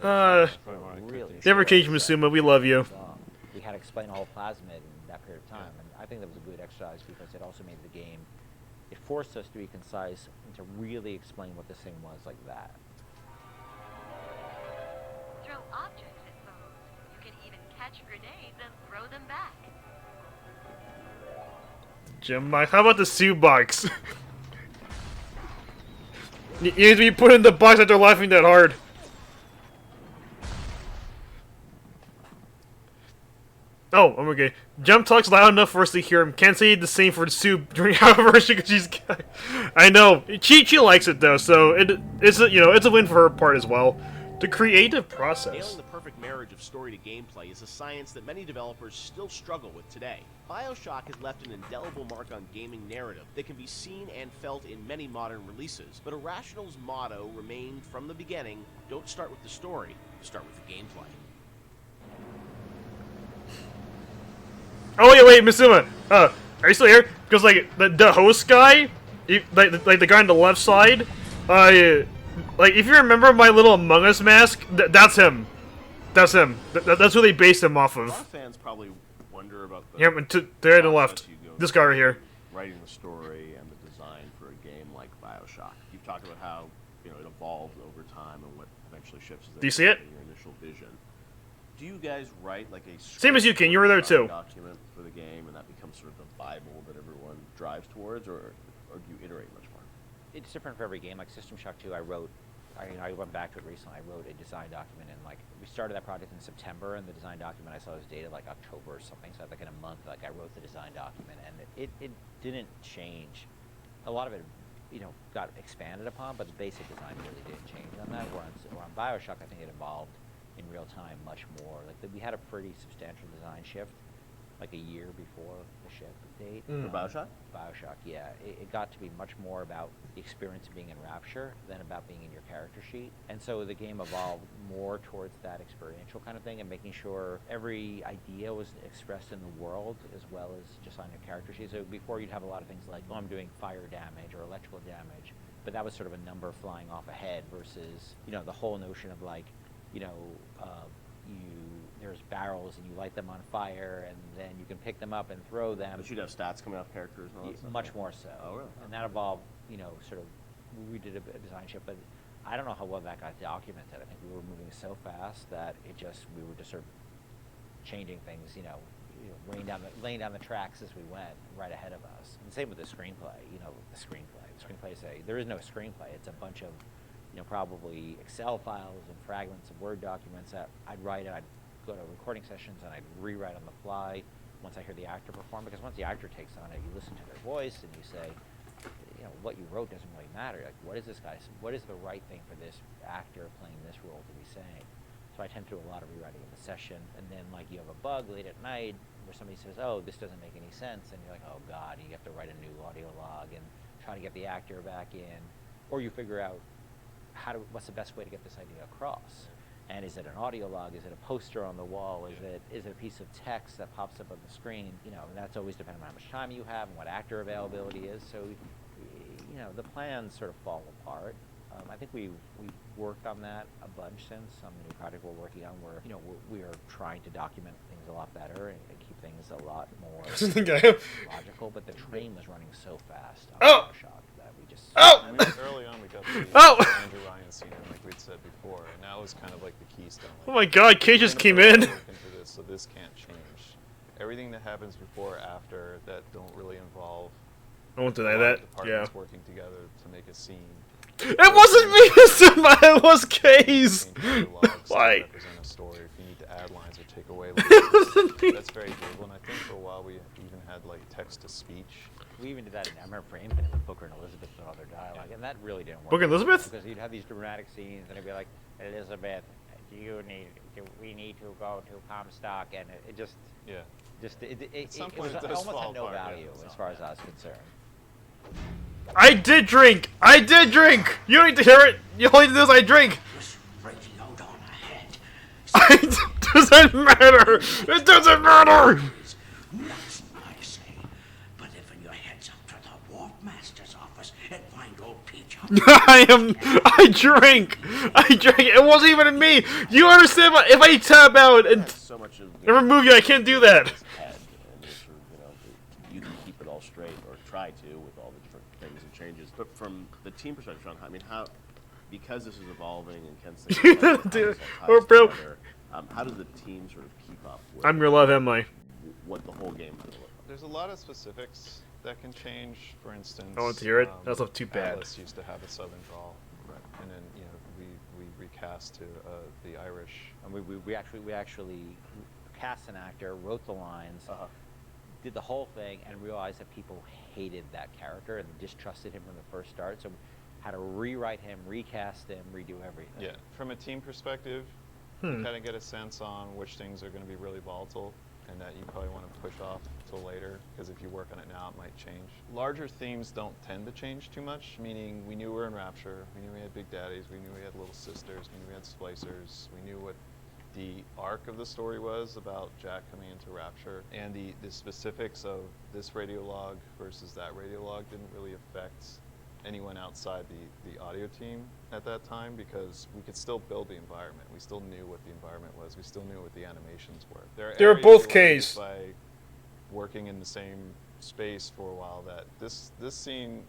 Really Never change, short, Masuma. We love you. we had to explain a whole plasmid in that period of time, and I think that was a good exercise because it also made the game. It forced us to be concise and to really explain what this thing was like that. Throw objects at foes. You can even catch grenades and throw them back. Gem box. How about the Sue box? You need to be put in the box after laughing that hard. Oh, I'm okay. Jump talks loud enough for us to hear him. Can't say the same for Sue during our version because she's. I know she likes it though, so it's a win for her part as well. The creative process. Nailing the perfect marriage of story to gameplay is a science that many developers still struggle with today. Bioshock has left an indelible mark on gaming narrative that can be seen and felt in many modern releases, but Irrational's motto remained from the beginning: don't start with the story, start with the gameplay. Oh wait, Misuma. Are you still here? Because like the host guy, like the guy on the left side, Like, if you remember my little Among Us mask, that's him. That's him. That's who they based him off A lot of. of fans probably wonder about the Yeah, there to the left. process you go This guy right here. writing the story and the design for a game like Bioshock. You've talked about how it evolved over time and what eventually shifts as Do you see it? your initial vision. Do you guys write like a Same as you, Ken. You were there too. document for the game, and that becomes sort of the Bible that everyone drives towards, or do you iterate much more? It's different for every game. Like System Shock 2, I went back to it recently. I wrote a design document, and like we started that project in September, and the design document I saw was dated like October or something. So like in a month, like I wrote the design document, and it didn't change. A lot of it, got expanded upon, but the basic design really didn't change on that. Where on Bioshock, I think it evolved in real time much more. Like we had a pretty substantial design shift, like a year before the ship date. For Bioshock? Bioshock, yeah. It got to be much more about the experience of being in Rapture than about being in your character sheet. And so the game evolved more towards that experiential kind of thing and making sure every idea was expressed in the world as well as just on your character sheet. So before you'd have a lot of things like, I'm doing fire damage or electrical damage, but that was sort of a number flying off ahead versus, the whole notion of like, there's barrels and you light them on fire and then you can pick them up and throw them. But you'd have stats coming off characters and all that stuff? Much more so. Oh, really? And that evolved, sort of, we did a design shift, but I don't know how well that got documented. I think we were moving so fast that we were just sort of changing things, laying down the tracks as we went right ahead of us. And same with the screenplay, the screenplay there is no screenplay. It's a bunch of, probably Excel files and fragments of Word documents that I'd write and I'd go to recording sessions and I'd rewrite on the fly once I hear the actor perform, because once the actor takes on it, you listen to their voice and you say, what you wrote doesn't really matter. Like, what is the right thing for this actor playing this role to be saying? So I tend to do a lot of rewriting in the session, and then like you have a bug late at night where somebody says, oh, this doesn't make any sense, and you're like, oh God, and you have to write a new audio log and try to get the actor back in, or you figure out what's the best way to get this idea across. And is it an audio log? Is it a poster on the wall? Is it a piece of text that pops up on the screen? And that's always dependent on how much time you have and what actor availability is. So, the plans sort of fall apart. I think we've worked on that a bunch since. On the new project we're working on, where we are trying to document things a lot better and keep things a lot more logical. But the train was running so fast on Bioshock that we just. Early on, we got the Andrew Ryan scene, like we'd said before, and that was kind of like the keystone. Oh my God, Cage just came in. So this can't change. Everything that happens before or after that don't really involve. I won't deny that. Yeah. Working together to make a scene. It wasn't me, Mr. It was Case. Why? Represent a story. If you need to add lines or take away lines, that's very doable. And I think for a while we even had like text to speech. We even did that I remember for Infinite with Booker and Elizabeth and all their dialogue, and that really didn't work. Booker and Elizabeth? Because you'd have these dramatic scenes, and it'd be like, Elizabeth, we need to go to Comstock, and it just, it almost had no value as far as I was concerned. I did drink! You don't need to hear it! You only need to do is I drink! It doesn't matter! It doesn't matter! I drank! It wasn't even me! You understand? If I tab out and remove you, I can't do that! You can keep it all straight, or try to, with all the different things and changes. But from the team perspective, Sean, because this is evolving and Ken's thinking how does the team sort of keep up with I'm your love, am I? What the whole game is going to look like? There's a lot of specifics that can change. For instance, I want to hear it. That's not too bad. Alice used to have a southern drawl, and then we recast to the Irish. And we actually cast an actor, wrote the lines, did the whole thing, and realized that people hated that character and distrusted him from the first start. So had to rewrite him, recast him, redo everything. Yeah, from a team perspective, you kind of get a sense on which things are going to be really volatile and that you probably want to push off till later, because if you work on it now, it might change. Larger themes don't tend to change too much, meaning we knew we were in Rapture, we knew we had Big Daddies, we knew we had Little Sisters, we knew we had Splicers, we knew what the arc of the story was about Jack coming into Rapture, and the specifics of this radio log versus that radio log didn't really affect anyone outside the audio team at that time because we could still build the environment. We still knew what the environment was. We still knew what the animations were. They were both areas you learn Ks. by working in the same space for a while. That this scene,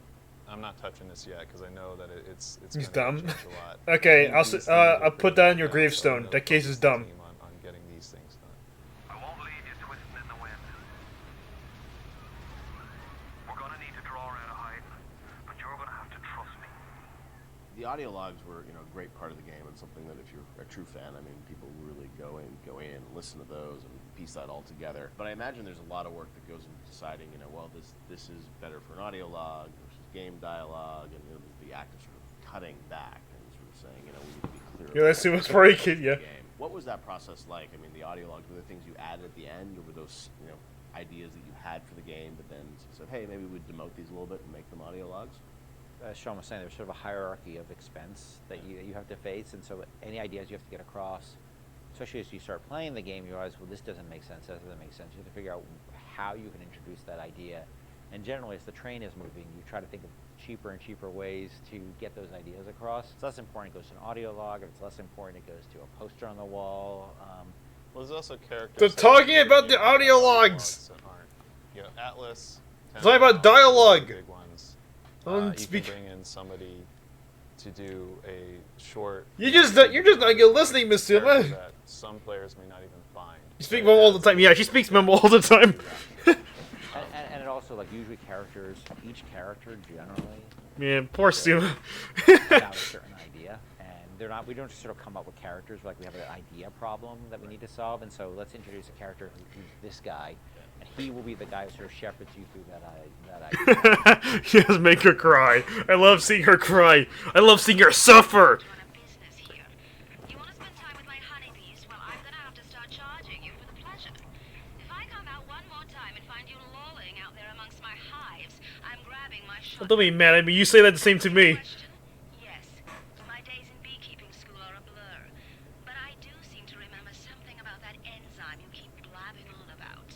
I'm not touching this yet because I know that it's He's gonna dumb. change a lot. Okay, These things are I'll put that on your pretty gravestone. so That case focus is the dumb. team on getting these things done. I won't leave you twisting in the wind. We're gonna need to draw out of hiding, but you're gonna have to trust me. The audio logs were, a great part of the game and something that if you're a true fan, I mean, people really go in, listen to those and piece that all together. But I imagine there's a lot of work that goes into deciding, well, this is better for an audio log versus game dialogue, and the act of sort of cutting back and sort of saying, we need to be clear. Yeah, let's see what's breaking. Yeah. Game. What was that process like? I mean, the audio logs, were there things you added at the end, or were those, ideas that you had for the game, but then said, hey, maybe we'd demote these a little bit and make them audio logs? As Sean was saying, there's sort of a hierarchy of expense that you have to face, and so any ideas you have to get across, especially as you start playing the game, you realize, well, this doesn't make sense, that doesn't make sense. You have to figure out how you can introduce that idea. And generally, as the train is moving, you try to think of cheaper and cheaper ways to get those ideas across. It's less important, it goes to an audio log. If it's less important, it goes to a poster on the wall. Well, there's also characters. They're talking about the audio logs. That aren't. Atlas. It's talking about dialogue. Big ones. Don't You speak. can bring in somebody to do a short. You're just not good listening, Miss character Suma. that some players may not even find. You speak Memo all the time. Yeah, she speaks Memo all the time. And it also, usually characters, each character generally Man, poor Suma. about a certain idea, and we don't just sort of come up with characters, we have an idea problem that we need to solve, and so let's introduce a character who's this guy, and he will be the guy who sort of shepherds you through that idea. Yes, make her cry. I love seeing her cry. I love seeing her suffer. Run a business here. You want to spend time with my honeybees? Well, I'm gonna have to start charging you for the pleasure. If I come out one more time and find you lolling out there amongst my hives, I'm grabbing my shotgun. Don't be mad at me. You say that the same to me. Question? Yes. My days in beekeeping school are a blur. But I do seem to remember something about that enzyme you keep blabbing on about.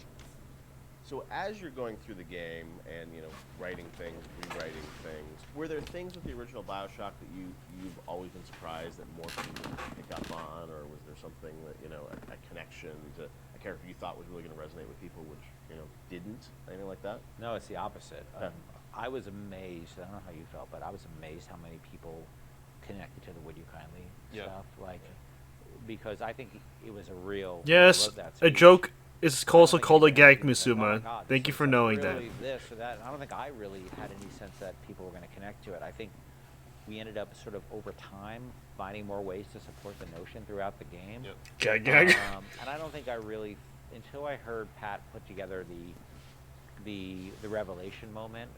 So as you're going through the game and writing things, rewriting things, were there things with the original Bioshock that you've always been surprised that more people pick up on, or was there something that a connection to a character you thought was really going to resonate with people, which didn't, anything like that? No, it's the opposite. Huh. I was amazed. I don't know how you felt, but I was amazed how many people connected to the Would You Kindly stuff. Because I think it was a real. Yes, wrote that a speech. joke is also called a gag, Like, oh my Misuma. God, Thank this you is for knowing that. really this or that. I don't think I really had any sense that people were going to connect to it. I think we ended up sort of over time finding more ways to support the notion throughout the game. Gag, gag. And I don't think I really, until I heard Pat put together the revelation moment,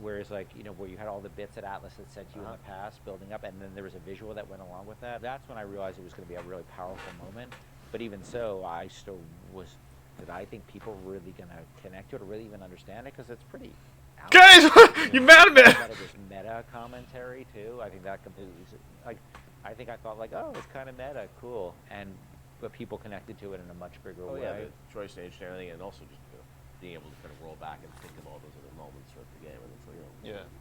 where it's where you had all the bits that Atlas had said to you in the past building up, and then there was a visual that went along with that. That's when I realized it was going to be a really powerful moment. But even so, I still was. Did I think people were really going to connect to it or really even understand it? Because it's pretty. Guys, you mad at me? This meta commentary too. I think that completely. I think I thought oh, it's kind of meta, cool, but people connected to it in a much bigger way. Yeah, the choice stage and everything, and also just being able to kind of roll back and think of all those other moments throughout the game, and it's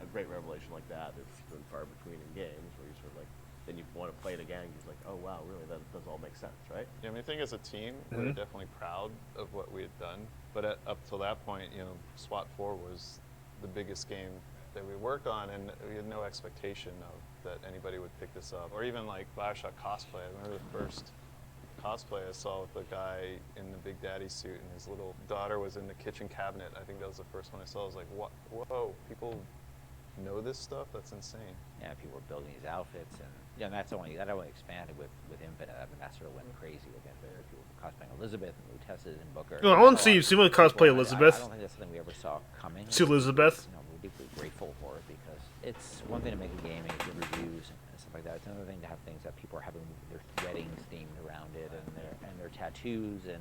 a great revelation like that. It's few and far between in games where you sort of then you want to play it again. You're oh wow, really, that does all make sense, right? Yeah, I think as a team, we were definitely proud of what we had done. But up till that point, SWAT 4 was the biggest game that we worked on, and we had no expectation that anybody would pick this up. Or even Bioshock cosplay. I remember the first cosplay I saw with the guy in the Big Daddy suit, and his little daughter was in the kitchen cabinet. I think that was the first one I saw. I was like, what? Whoa, people know this stuff? That's insane. Yeah, people were building these outfits, and that only expanded with Infinite. I mean, that sort of went crazy with Infinite. People cosplaying Elizabeth and Luteces and Booker. No, I want to see Suma cosplay Elizabeth. I don't think that's something we ever saw coming. See Elizabeth. We're deeply grateful for it because it's one thing to make a game and get reviews and stuff like that. It's another thing to have things that people are having their weddings themed around it and their tattoos and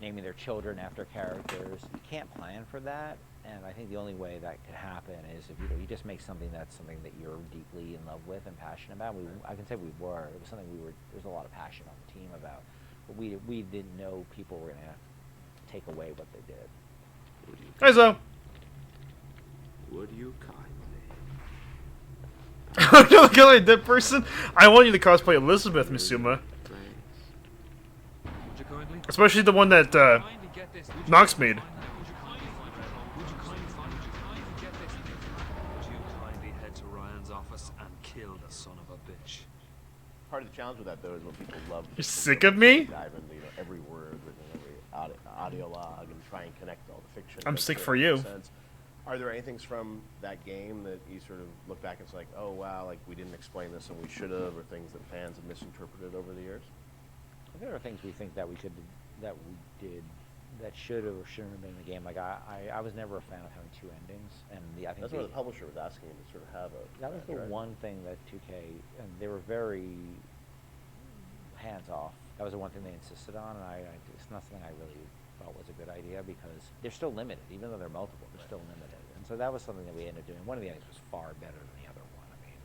naming their children after characters. You can't plan for that. And I think the only way that could happen is if you just make something that's something that you're deeply in love with and passionate about. I can say we were. It was something there was a lot of passion on the team about. But we didn't know people were going to take away what they did. Hi, Zo. Would you kindly? I'm not gonna a dead person. I want you to cosplay Elizabeth Misuma, especially the one that Nox made. Part of the challenge with that, though, is when people love. You're sick of me? Dive into every word written in every audio log and try and connect all the fiction. I'm sick for you. Sense. Are there any things from that game that you sort of look back and it's like, oh wow, like we didn't explain this and we should have, or things that fans have misinterpreted over the years? I think there are things we think that we did that should have or shouldn't have been in the game. Like I was never a fan of having 2 endings, and I think that's what the publisher was asking you to sort of have a. That was the one thing that 2K, and they were very hands off. That was the one thing they insisted on, and it's not something I really thought was a good idea because they're still limited, even though they're multiple. They're still limited, and so that was something that we ended up doing. One of the endings was far better than the other one. I mean,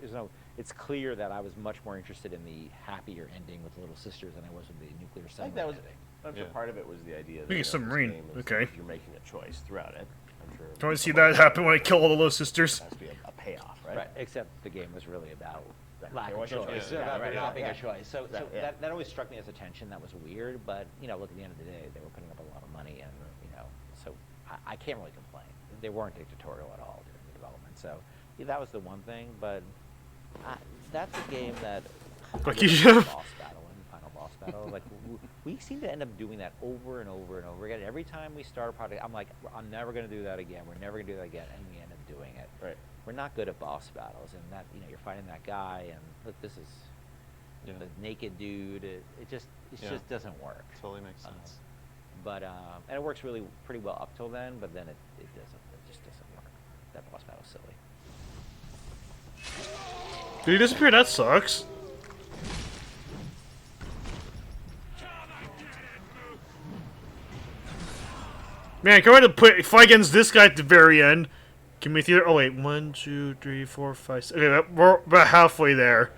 there's no. It's clear that I was much more interested in the happier ending with the little sisters than I was with the nuclear submarine ending. I'm sure part of it was the idea that Being a submarine, okay. You're making a choice throughout it. I'm sure. I want to see that happen when I kill all the little sisters. It has to be a payoff, right? Right. Except the game was really about lack There of was no choice. choice. Yeah, About right, not being yeah. a choice. So Yeah. that always struck me as a tension that was weird. But look, at the end of the day, they were putting up a lot of money, and so I can't really complain. They weren't dictatorial at all during the development. So that was the one thing. But that's a game that. Like you should. Final boss battle. Like we seem to end up doing that over and over and over again. Every time we start a project, I'm like, I'm never going to do that again. We're never going to do that again, and we end up doing it. Right. We're not good at boss battles, and that you're fighting that guy, and look, this is the naked dude. It just doesn't work. Totally makes sense. But and it works really pretty well up till then, but then it just doesn't work. That boss battle's silly. Did he disappear? That sucks. Man, come on to fight against this guy at the very end. Give me theater. Oh wait, 1, 2, 3, 4, 5, 6. Okay, we're about halfway there.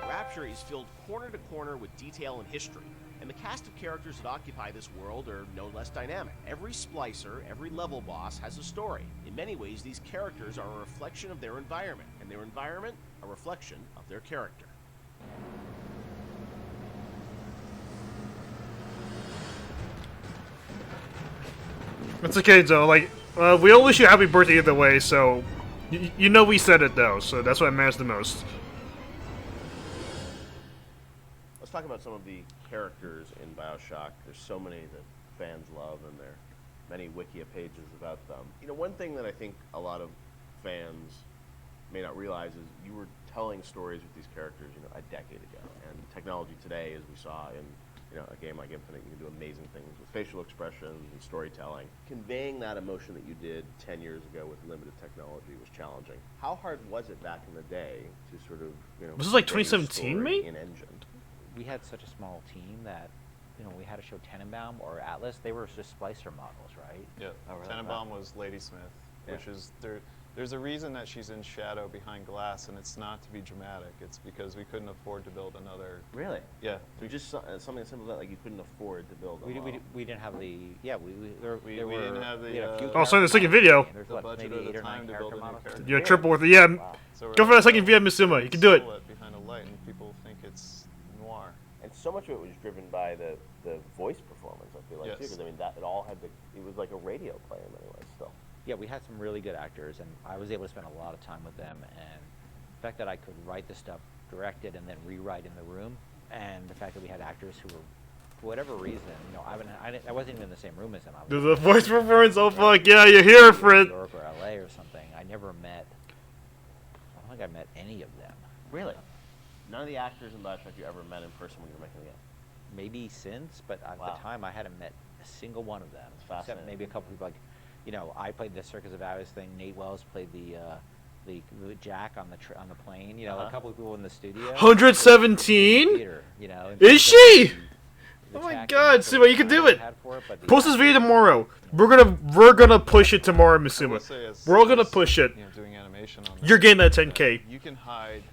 Rapture is filled corner to corner with detail and history, and the cast of characters that occupy this world are no less dynamic. Every splicer, every level boss has a story. In many ways, these characters are a reflection of their environment, and their environment a reflection of their character. That's okay though. Like, we all wish you a happy birthday either way. So, you know we said it though. So that's what matters the most. Let's talk about some of the characters in Bioshock. There's so many that fans love, and there are many Wikia pages about them. One thing that I think a lot of fans may not realize is you were telling stories with these characters, a decade ago. And technology today, as we saw in a game like Infinite, you can do amazing things with facial expressions and storytelling. Conveying that emotion that you did 10 years ago with limited technology was challenging. How hard was it back in the day to sort of, Was this like convey 2017, story mate? in engine? We had such a small team that we had to show Tenenbaum or Atlas. They were just splicer models, right? Yeah. Oh, really? Tenenbaum was Ladysmith, which is there's a reason that she's in shadow behind glass, and it's not to be dramatic. It's because we couldn't afford to build another. Really? Yeah. So just something as simple as that, like you couldn't afford to build a model. We didn't have the We didn't have the, Oh, sorry, the second video. There's the what, budget maybe or 8 the or 9 time to build character a new models. character. You're triple with it. Yeah. Wow. So we're Go for that like, second video, Misuma. You can do it. silhouette behind a light, and people think it's noir. And so much of it was driven by the voice performance, I feel like, too. Yes. Because, it all had it was like a radio play in many ways still. Yeah, we had some really good actors, and I was able to spend a lot of time with them. And the fact that I could write the stuff, direct it, and then rewrite in the room, and the fact that we had actors who were, for whatever reason, I wasn't even in the same room as them. I was The voice performance. Oh fuck yeah, you're here for it. New York or LA or something. I don't think I met any of them. Really? None of the actors in Bioshock you ever met in person when you were making the game? Maybe since, but at Wow. the time I hadn't met a single one of them. That's Except fascinating. maybe a couple people like, I played the Circus of Values thing. Nate Wells played the Jack on the plane. A couple of people in the studio. 117? Theater, Is she? Oh my god, Sima, you can do it. Post this video tomorrow. We're gonna push it tomorrow, I will Misuma. say We're all gonna push it. Doing animation on You're getting that 10K. You can hide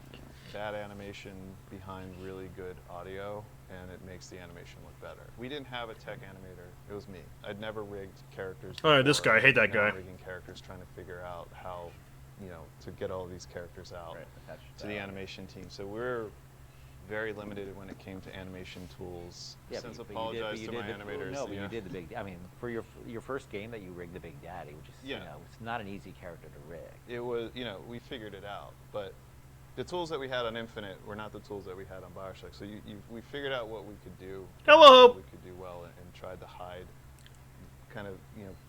bad animation behind really good audio, and it makes the animation look better. We didn't have a tech animator. It was me. I'd never rigged characters. Alright, this before. guy. I hate that Now guy. I'm rigging characters, trying to figure out how to get all these characters out Right, attached to the animation team. So we're very limited when it came to animation tools. Since apologize to my animators. No, but you did the big. I mean, for your first game that you rigged the Big Daddy, which is it's not an easy character to rig. It was we figured it out, but the tools that we had on Infinite were not the tools that we had on Bioshock. So we figured out what we could do. Hello. What we could do well, and tried to hide, kind of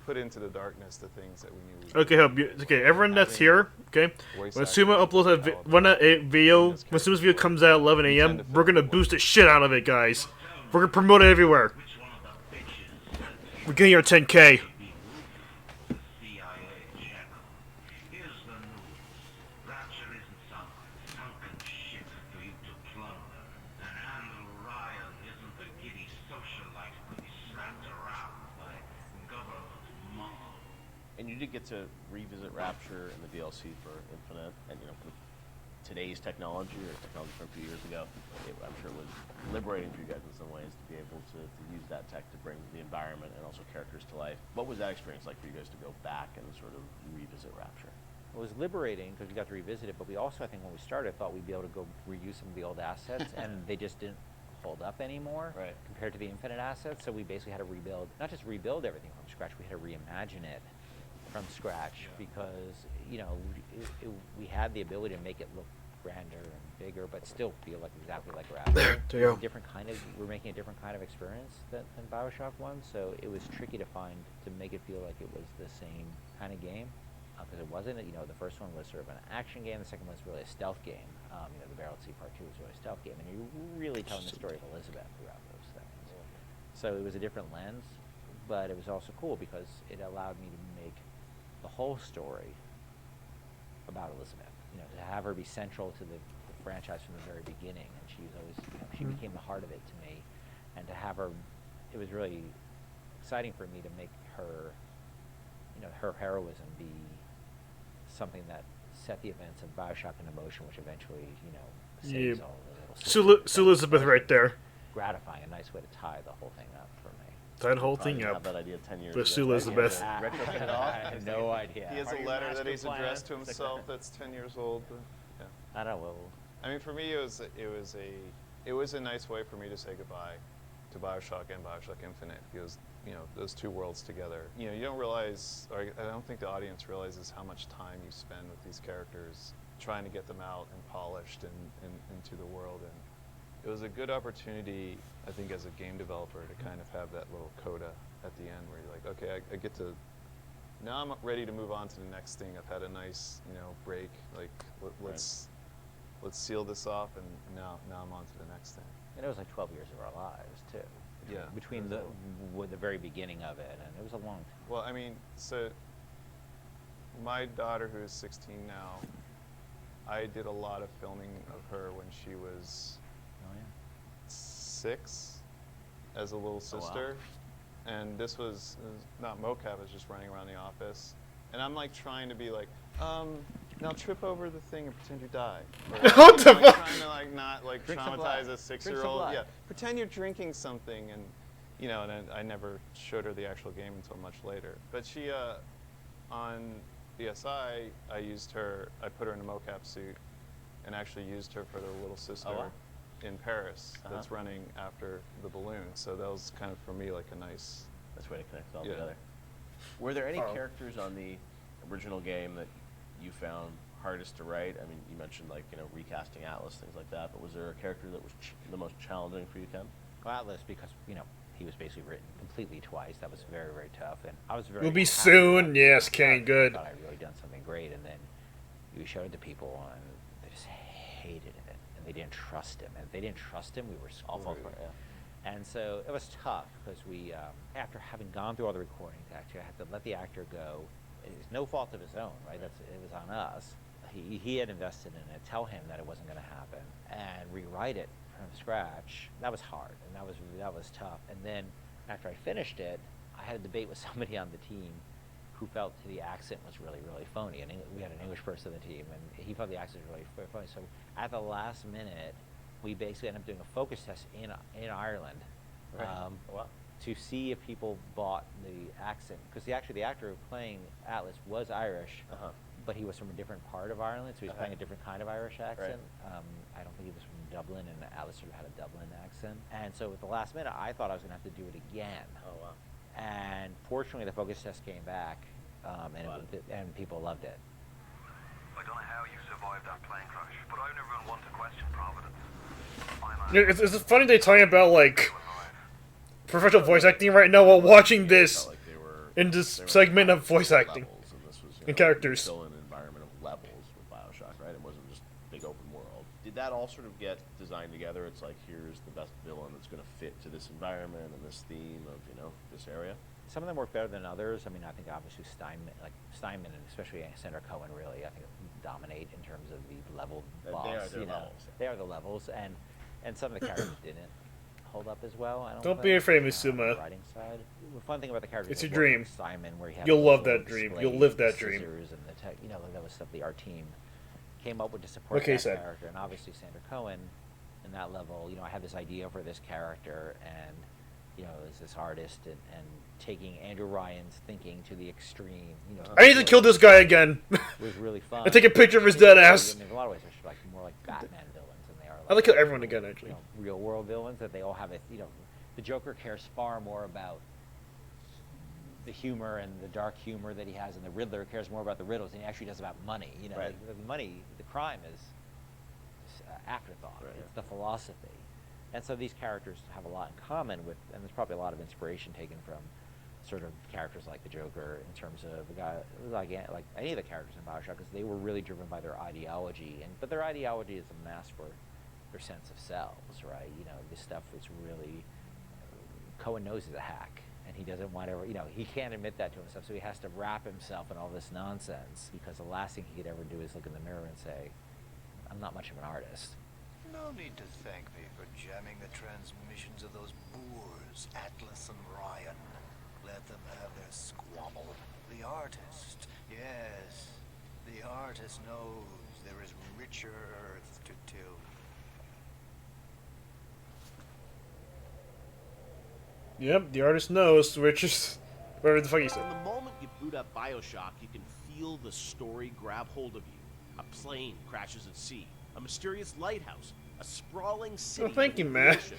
put into the darkness the things that we knew. Okay, Hope. Okay, everyone that's here. Okay, when Suma uploads a video, when Suma's video comes out at 11 a.m., we're gonna boost the shit out of it, guys. We're gonna promote it everywhere. We're getting our 10K. And you did get to revisit Rapture in the DLC for Infinite, and with today's technology or technology from a few years ago, I'm sure it was liberating for you guys in some ways to be able to use that tech to bring the environment and also characters to life. What was that experience like for you guys to go back and sort of revisit Rapture? It was liberating because we got to revisit it, but we also, I think, when we started, thought we'd be able to go reuse some of the old assets, and they just didn't hold up anymore compared to the Infinite assets. So we basically had to rebuild, not just rebuild everything from scratch, we had to reimagine it from scratch because we had the ability to make it look grander and bigger, but still feel like exactly like Rapture. There you go. We're making a different kind of experience than Bioshock 1, so it was tricky to make it feel like it was the same kind of game because it wasn't. The first one was sort of an action game. The second one was really a stealth game. The Barrel Sea Part 2 was really a stealth game, and you're really telling the story of Elizabeth throughout those things. So it was a different lens, but it was also cool because it allowed me to make the whole story about Elizabeth. To have her be central to the franchise from the very beginning, and she was always, she became the heart of it to me, and to have her, it was really exciting for me to make her, her heroism be something that set the events of Bioshock into motion, which eventually, saves all the little. Sue Elizabeth right there. Gratifying, a nice way to tie the whole thing up for me. That whole thing Have up. that idea 10 years With ago. Sue Elizabeth. I have no idea. He has a letter that he's addressed to himself that's 10 years old. I don't know. I mean, for me, it was a nice way for me to say goodbye to Bioshock and Bioshock Infinite because those two worlds together. You don't realize, or I don't think the audience realizes how much time you spend with these characters, trying to get them out and polished and into the world. And it was a good opportunity, I think, as a game developer to kind of have that little coda at the end where you're like, okay, I get to. Now I'm ready to move on to the next thing. I've had a nice, break. Like let's seal this off, and now I'm on to the next thing. And it was like 12 years of our lives too. Between the very beginning of it, and it was a long time. Well, I mean, so my daughter, who is 16 now, I did a lot of filming of her when she was 6 as a little sister. And this was not mocap, it was just running around the office. And I'm like trying to be like, now trip over the thing and pretend you die. What the fuck? Trying to not Drink some traumatize blood. a 6-year-old. blood. Yeah, pretend you're drinking something, and and then I never showed her the actual game until much later. But she, on BSI, I put her in a mocap suit, and actually used her for the little sister in Paris that's running after the balloon. So that was kind of, for me, like a nice way to connect it all together. Were there any characters on the original game that you found hardest to write? I mean, you mentioned recasting Atlas, things like that, but was there a character that was the most challenging for you, Ken? Well, Atlas, because he was basically written completely twice. That was very, very tough, and I was very. We'll be happy soon. about Yes, it. Ken. Good. I thought I'd really done something great, and then we showed it to people, and they just hated it, and they didn't trust him. And if they didn't trust him, we were screwed. And so it was tough because we, after having gone through all the recordings, actually, I had to let the actor go. It's no fault of his own, right? It was on us. He had invested in it. Tell him that it wasn't going to happen, and rewrite it from scratch. That was hard, and that was tough. And then after I finished it, I had a debate with somebody on the team who felt the accent was really, really phony. And we had an English person on the team, and he felt the accent was really phony. So at the last minute, we basically ended up doing a focus test in Ireland to see if people bought the accent. Because the actor playing Atlas was Irish, but he was from a different part of Ireland, so he was playing a different kind of Irish accent. I don't think he was from Dublin, and Alice sort of had a Dublin accent. And so at the last minute, I thought I was going to have to do it again. Oh, wow. And fortunately, the focus test came back, and people loved it. I don't know how you survived that plane crash, but I never even want to question Providence. It's funny they talking about, like, professional voice acting right now while watching this Like they were, in this segment of voice acting. levels, and this was, and characters. Still an environment of levels with Bioshock, right? It wasn't just big open world. Did that all sort of get designed together? It's like, here's the best villain that's going to fit to this environment and this theme of, this area? Some of them work better than others. I mean, I think obviously Steinman and especially Sandra Cohen really, I think, dominate in terms of the level boss. They are their levels. They are the levels, and some of the characters didn't hold up as well. Don't be afraid, Misuma. On the writing side, the fun thing about the characters. It's is your dream. Steinman, where he had You'll those love little that dream. displays You'll live and that dream. scissors and the tech, that was stuff the art team came up with to support that character, and obviously Sandra Cohen, in that level. I had this idea for this character, and as this artist, and taking Andrew Ryan's thinking to the extreme. I need to kill this guy again. It was really fun. And take a picture of his dead ass. In a lot of ways, they're like more like Batman villains than they are. I'd like to kill everyone again, actually. Real world villains that they all have the Joker cares far more about the humor and the dark humor that he has, and the Riddler cares more about the riddles than he actually does about money. Right. The money, the crime is afterthought. Right. It's the philosophy. And so these characters have a lot in common with, and there's probably a lot of inspiration taken from sort of characters like the Joker in terms of a guy like any of the characters in Bioshock, because they were really driven by their ideology, but their ideology is a mask for their sense of selves, right? This stuff is really, Cohen knows he's a hack, and he doesn't want to, he can't admit that to himself, so he has to wrap himself in all this nonsense, because the last thing he could ever do is look in the mirror and say, I'm not much of an artist. No need to thank me for jamming the transmissions of those boors, Atlas and Ryan. Let them have their squabble. The artist, yes, the artist knows there is richer earth to till. Yep, the artist knows, which is whatever the fuck he From said. the moment you boot up Bioshock, you can feel the story grab hold of you. A plane crashes at sea. A mysterious lighthouse. A sprawling city. Oh, thank you, in the Matt. ocean.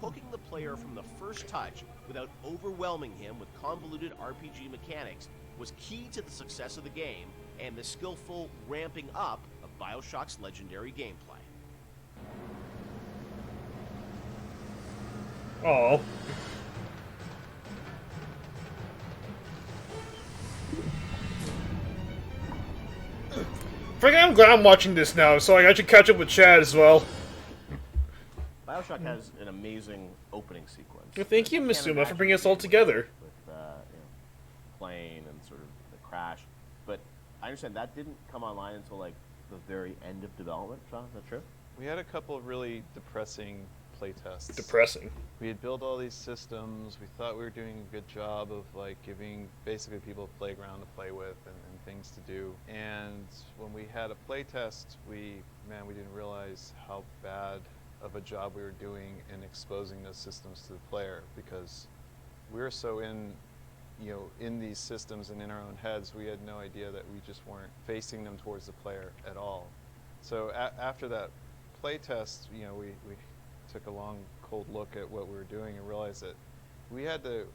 Hooking the player from the first touch without overwhelming him with convoluted RPG mechanics was key to the success of the game and the skillful ramping up of Bioshock's legendary gameplay. Oh. I'm glad I'm watching this now, so I should catch up with Chad as well. Bioshock has an amazing opening sequence. Well, thank you, I can't Misuma, for bringing us imagine all together. With plane and sort of the crash, but I understand that didn't come online until like the very end of development. Sean, is that true? We had a couple of really depressing playtests. Depressing. We had built all these systems. We thought we were doing a good job of giving basically people a playground to play with and things to do. And when we had a playtest, we didn't realize how bad of a job we were doing in exposing those systems to the player, because we were so in these systems and in our own heads, we had no idea that we just weren't facing them towards the player at all. So after that playtest, we took a long, cold look at what we were doing and realized that we had to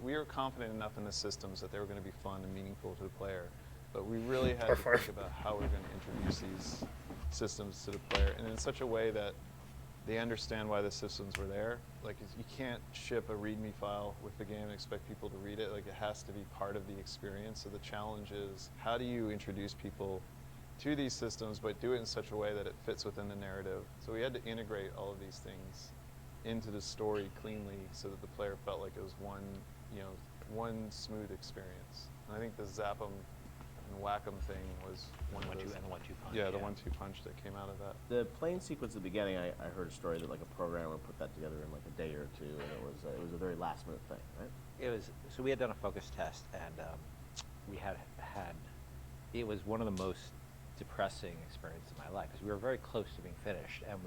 we were confident enough in the systems that they were going to be fun and meaningful to the player, but we really had to think about how we're going to introduce these systems to the player, and in such a way that they understand why the systems were there. You can't ship a README file with the game and expect people to read it. It has to be part of the experience. So the challenge is, how do you introduce people to these systems, but do it in such a way that it fits within the narrative? So we had to integrate all of these things into the story cleanly, so that the player felt like it was one smooth experience. And I think the zap 'em and whack 'em thing was one of those. And the 1-2 punch. Yeah, the 1-2 punch that came out of that. The plane sequence at the beginning, I heard a story that a programmer put that together in a day or two, and it was a very last minute thing, right? It was, so we had done a focus test, and we had it was one of the most depressing experiences of my life, because we were very close to being finished, and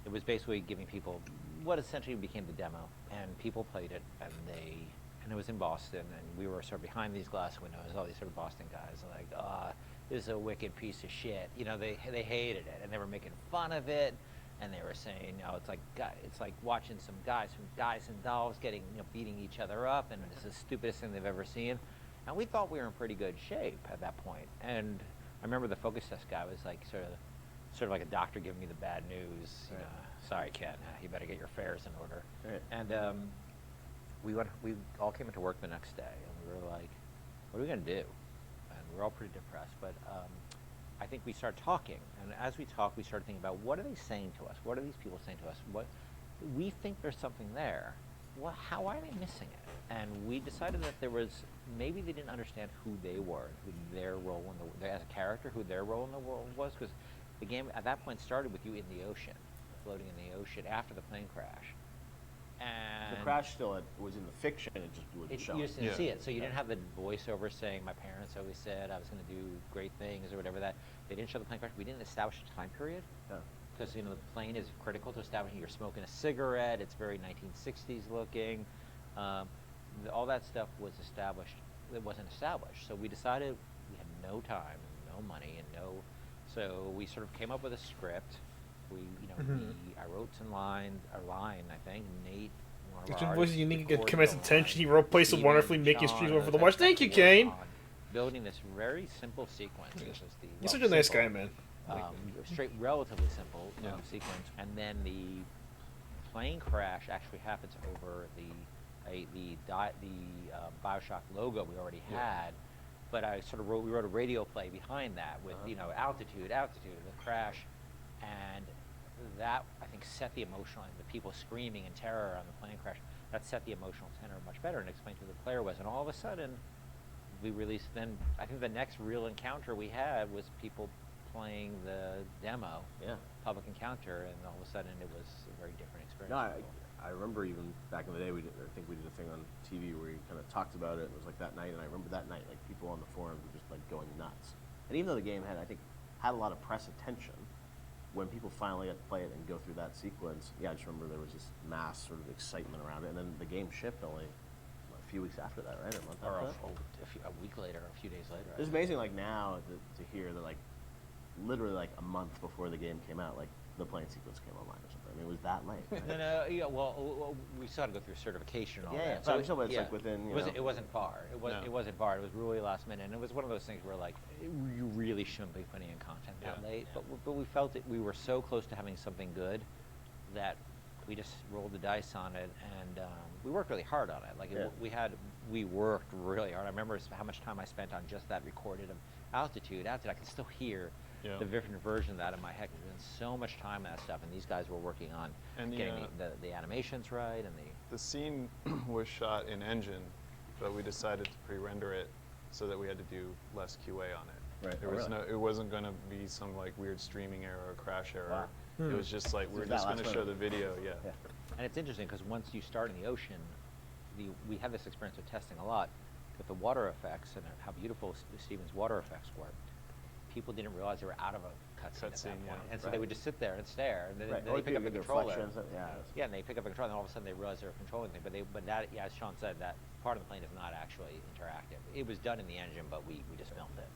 it was basically giving people what essentially became the demo, and people played it, and they and it was in Boston, and we were sort of behind these glass windows, all these sort of Boston guys, like, this is a wicked piece of shit. You know, they hated it, and they were making fun of it, and they were saying, it's like watching some guys from Guys and Dolls getting, beating each other up, and it's the stupidest thing they've ever seen. And we thought we were in pretty good shape at that point. And I remember the focus test guy was like sort of like a doctor giving me the bad news. You know, sorry, Ken, you better get your affairs in order. Right. And we all came into work the next day, and we were like, what are we going to do? And we were all pretty depressed. But I think we started talking. And as we talked, we started thinking about, what are they saying to us? What are these people saying to us? What we think there's something there. Well, how are they missing it? And we decided that there was, maybe they didn't understand who they were, who their role in the, as a character, who their role in the world was, because the game at that point started with you in the ocean, floating in the ocean after the plane crash. And the crash still was in the fiction, it just wasn't shown. You just didn't see it, so you didn't have the voiceover saying, my parents always said I was going to do great things or whatever that. They didn't show the plane crash. We didn't establish a time period. Because the plane is critical to establishing. You're smoking a cigarette. It's very 1960s looking. All that stuff was established. It wasn't established. So we decided we had no time, no money, and so we sort of came up with a script. I wrote some lines, a line, I think. Nate, one of our Your voice artists, is unique and recorded commands the attention. line. He wrote, plays so Steven, wonderfully, making Sean, streams over the those watch. guys Thank you, worked Kane. on Building this very simple sequence. Which is the, You're such a nice guy, man. Relatively simple sequence, and then the plane crash actually happens over the Bioshock logo we already had, but we wrote a radio play behind that with altitude of the crash, and that I think set the emotional, and the people screaming in terror on the plane crash, that set the emotional tenor much better and explained who the player was, and all of a sudden we released. Then I think the next real encounter we had was people playing the demo, public encounter, and all of a sudden it was a very different experience. No, I remember even back in the day, I think we did a thing on TV where we kind of talked about it. It was like that night, and I remember that night, like people on the forums were just like going nuts. And even though the game had a lot of press attention, when people finally got to play it and go through that sequence, I just remember there was this mass sort of excitement around it. And then the game shipped only a few weeks after that, right? A month after that? A week later, a few days later. It's amazing, like now to hear that, like literally like a month before the game came out, like the plane sequence came online or something. I mean, it was that late. Right? Well, we still had to go through certification and all that. So it's like within. It wasn't far. It wasn't far. It was really last minute, and it was one of those things where like you really shouldn't be putting in content that late. But we felt that we were so close to having something good that we just rolled the dice on it, and we worked really hard on it. Like we worked really hard. I remember how much time I spent on just that recorded of altitude. I can still hear the different version of that in my head. There's been so much time on that stuff, and these guys were working on getting the animations right, and the scene was shot in engine, but we decided to pre-render it so that we had to do less QA on it. Right. There was it wasn't going to be some like weird streaming error or crash error. Wow. It was just like we're just going to show the video. And it's interesting because once you start in the ocean, we had this experience of testing a lot with the water effects and how beautiful Steven's water effects were. People didn't realize they were out of a cutscene at that point, and so they would just sit there and stare, and then they pick up a controller. And they pick up a controller, and all of a sudden they realize they're controlling things. But that, as Sean said, that part of the plane is not actually interactive. It was done in the engine, but we just filmed it.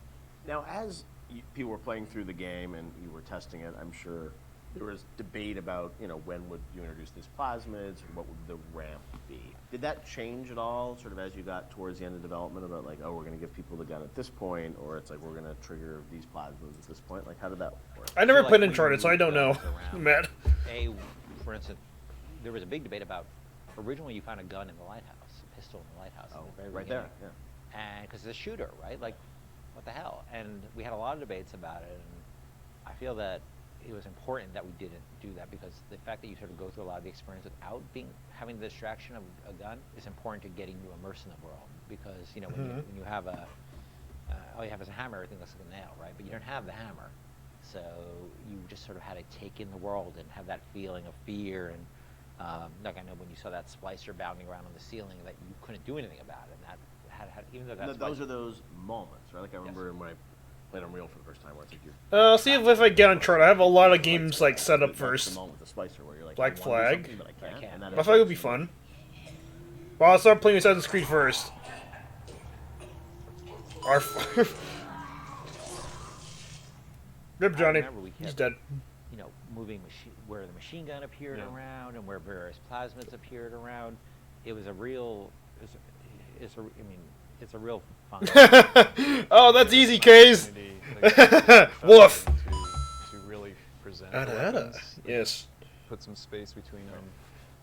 Now, as people were playing through the game and you were testing it, I'm sure there was debate about, when would you introduce these plasmids, or what would the ramp be? Did that change at all, sort of as you got towards the end of development, about like, we're going to give people the gun at this point, or it's like we're going to trigger these plasmids at this point? Like, how did that work? I never played Uncharted, so I don't know. Matt. For instance, there was a big debate about, originally you found a gun in the lighthouse, a pistol in the lighthouse. Oh, the very right beginning. there, And because it's a shooter, right? Like, what the hell? And we had a lot of debates about it, and I feel that it was important that we didn't do that, because the fact that you sort of go through a lot of the experience without having the distraction of a gun is important to getting you immersed in the world. Because when you have all you have is a hammer, everything looks like a nail, right? But you don't have the hammer, so you just sort of had to take in the world and have that feeling of fear. And like I know when you saw that splicer bounding around on the ceiling, that you couldn't do anything about it, and that had even though that's those are those moments, right? Like I remember when I played Unreal for the first time, where it's like I'll see if I get Uncharted. I have a lot of games like set up first. The moment with the splicer where you're like, Black Flag. but I can't. Black Flag would be fun. Well, I'll start playing Assassin's Creed first. Our Rip Johnny. He's dead. You know, moving machine where the machine gun appeared around and where various plasmids appeared around. It was a real. It's a real fun. Oh, that's easy, Kays. Woof. To really present. Yes. Put some space between them.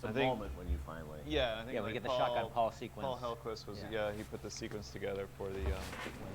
It's a moment when you finally. Yeah, I think we get the shotgun Paul sequence. Paul Hellquist was he put the sequence together for the when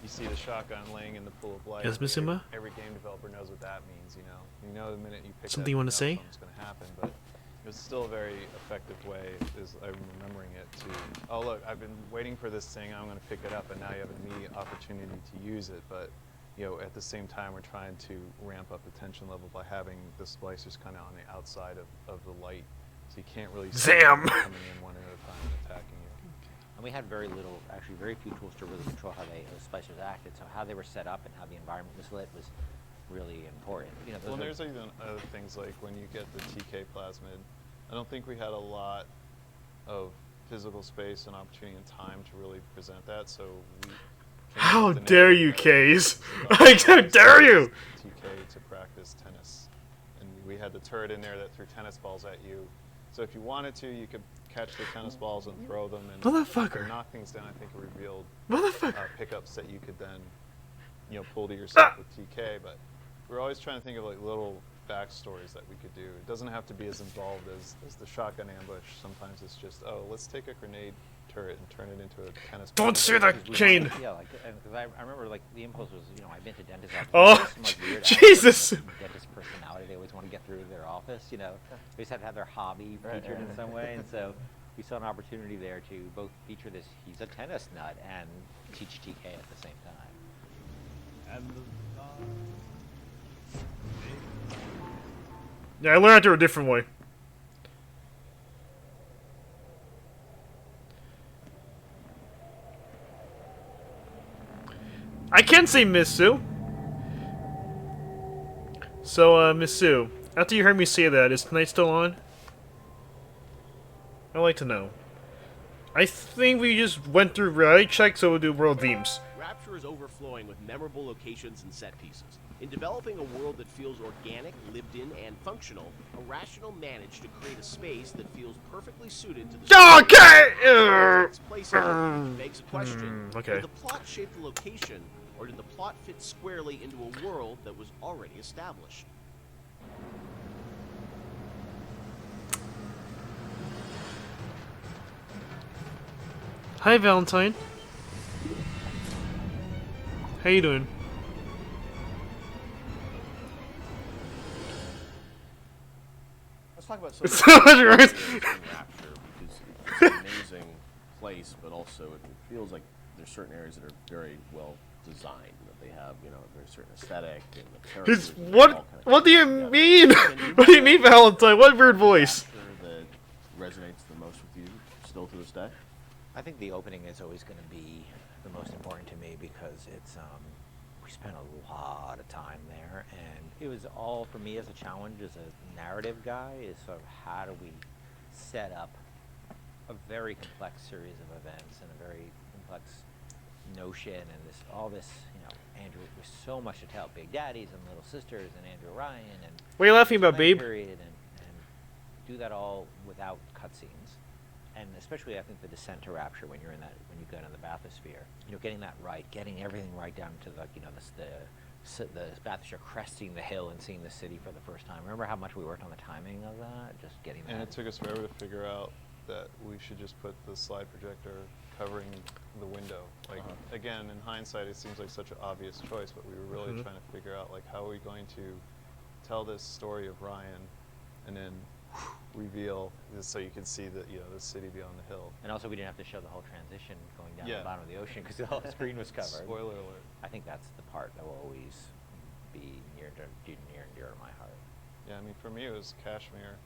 you see the shotgun laying in the pool of light. Yes, Miss Uma? Every game developer knows what that means. You know the minute you pick something you want to say? Something's going to happen, but it was still a very effective way. Is I'm remembering it to. Oh look, I've been waiting for this thing. I'm going to pick it up, and now you have an immediate opportunity to use it, but. At the same time, we're trying to ramp up the tension level by having the splicers kind of on the outside of the light, so you can't really see them coming in one at a time and attacking you. And we had very few tools to really control how those splicers acted. So how they were set up and how the environment was lit was really important. Well, there's even other things like when you get the TK plasmid. I don't think we had a lot of physical space and opportunity and time to really present that, so we. How dare you, Kays? How dare you? TK to practice tennis. And we had the turret in there that threw tennis balls at you. So if you wanted to, you could catch the tennis balls and throw them and Motherfucker. knock things down. I think it revealed pickups that you could then pull to yourself with TK. But we're always trying to think of like little backstories that we could do. It doesn't have to be as involved as the shotgun ambush. Sometimes it's just, let's take a grenade turret and turn it into a tennis ball. Don't say that, Shane. Yeah, because I remember the impulse was, I've been to dentists. Oh, Jesus! Dentist personality, they always want to get through their office. They just have to have their hobby featured in some way, and so we saw an opportunity there to both feature this. He's a tennis nut and teach TK at the same time. Yeah, I learned how to do it a different way. I can say Miss Sue. So, Miss Sue, after you heard me say that, is tonight still on? I'd like to know. I think we just went through reality check, so we'll do world themes. Rapture is overflowing with memorable locations and set pieces. In developing a world that feels organic, lived in, and functional, Irrational managed to create a space that feels perfectly suited to the its place in it. Begs a question. Okay. Did the plot shape the location, or did the plot fit squarely into a world that was already established? Hi, Valentine. How you doing? Let's talk about some Rapture because it's an amazing place, but also it feels like there's certain areas that are very well designed. That they have, a very certain aesthetic and the characters. What do you mean? What do you mean, Valentine? What weird voice? That resonates the most with you still to this day? I think the opening is always going to be the most important to me because it's we spent a lot of time there, and it was all for me as a challenge as a narrative guy is sort of how do we set up a very complex series of events and a very complex notion and all this Andrew, there's so much to tell, Big Daddies and Little Sisters and Andrew Ryan and what are you laughing about, babe? Period and do that all without cutscenes. And especially, I think the descent to Rapture when you go in the bathysphere, getting that right, getting everything right down to the bathysphere cresting the hill and seeing the city for the first time. Remember how much we worked on the timing of that, just getting that. And it took us forever to figure out that we should just put the slide projector covering the window. Like again, in hindsight, it seems like such an obvious choice, but we were really trying to figure out how are we going to tell this story of Ryan, and then reveal this so you can see the city beyond the hill. And also, we didn't have to show the whole transition going down the bottom of the ocean because the whole screen was covered. Spoiler alert. I think that's the part that will always be near and dear to my heart. Yeah, I mean, for me, it was Kashmir.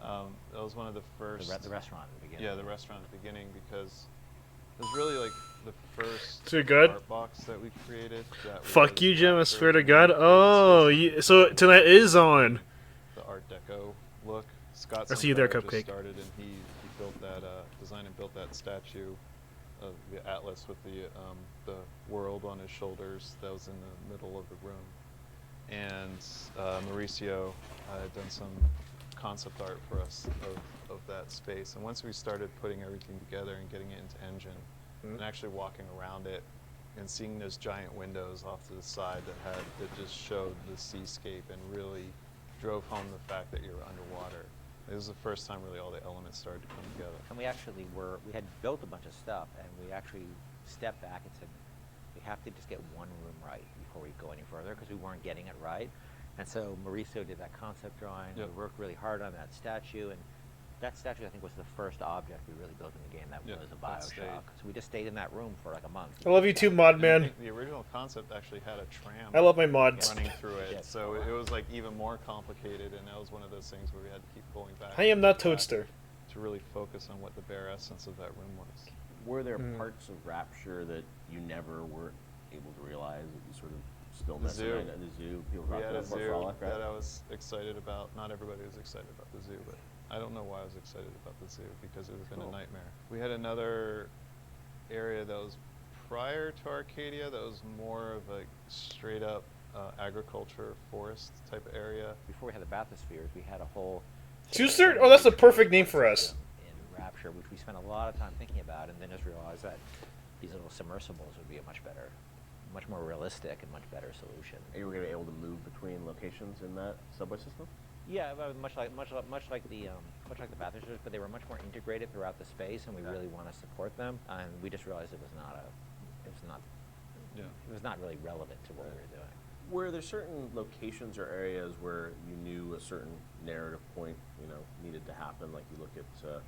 That was one of the first. The restaurant at the beginning. Yeah, the restaurant at the beginning because it was really like the first Too good? art box that we created. Fuck you, Jim! I swear to God. Oh, so tonight is on. The Art Deco look. Scott I see you there, Sinclair Cupcake. just started, and he built that, designed and built that statue of the Atlas with the world on his shoulders that was in the middle of the room. And Mauricio had done some concept art for us of that space. And once we started putting everything together and getting it into engine, and actually walking around it and seeing those giant windows off to the side that just showed the seascape and really drove home the fact that you were underwater. It was the first time really all the elements started to come together. And we actually we had built a bunch of stuff, and we actually stepped back and said, we have to just get one room right before we go any further, because we weren't getting it right. And so Mauricio did that concept drawing. Yep. We worked really hard on that statue, and that statue, I think, was the first object we really built in the game that was a Bioshock. So we just stayed in that room for like a month. I love you too, mod man. The original concept actually had a tram. I love my mods. Running through it, Yes. so it was like even more complicated, and that was one of those things where we had to keep going back. I am not Toadster. To really focus on what the bare essence of that room was. Were there parts of Rapture that you never were able to realize that you sort of still The missing? zoo. Right? The zoo. People We talk had a about zoo Frolic, right? that I was excited about. Not everybody was excited about the zoo, but I don't know why I was excited about the zoo, because it would have been a nightmare. We had another area that was prior to Arcadia that was more of a straight up agriculture, forest type of area. Before we had the bathyspheres, we had a whole... Suster? Oh, that's the perfect name for us. In Rapture, which we spent a lot of time thinking about, and then just realized that these little submersibles would be a much more realistic and much better solution. And you were going to be able to move between locations in that subway system? Yeah, much like the bathyspheres, but they were much more integrated throughout the space, and we really want to support them. And we just realized it was not really relevant to what we were doing. Were there certain locations or areas where you knew a certain narrative point, needed to happen? Like you look at, the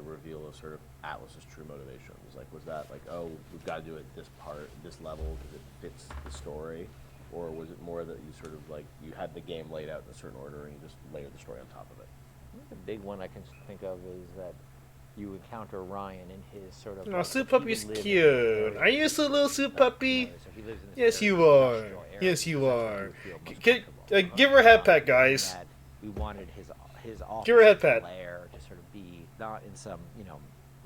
reveal of sort of Atlas's true motivations. Like, was that like, oh, we've got to do it this part, this level, because it fits the story? Or was it more that you sort of like, you had the game laid out in a certain order and you just layered the story on top of it? I think the big one I can think of is that you encounter Ryan in his sort of... Oh, Soup Puppy's cute. Are you a little Soup Puppy? So he lives in this Yes, very you are. industrial area, Yes, you so that's are. where you feel most comfortable. Give her a head pat, guys. We wanted his office Give her a head pat. lair to sort of be not in some,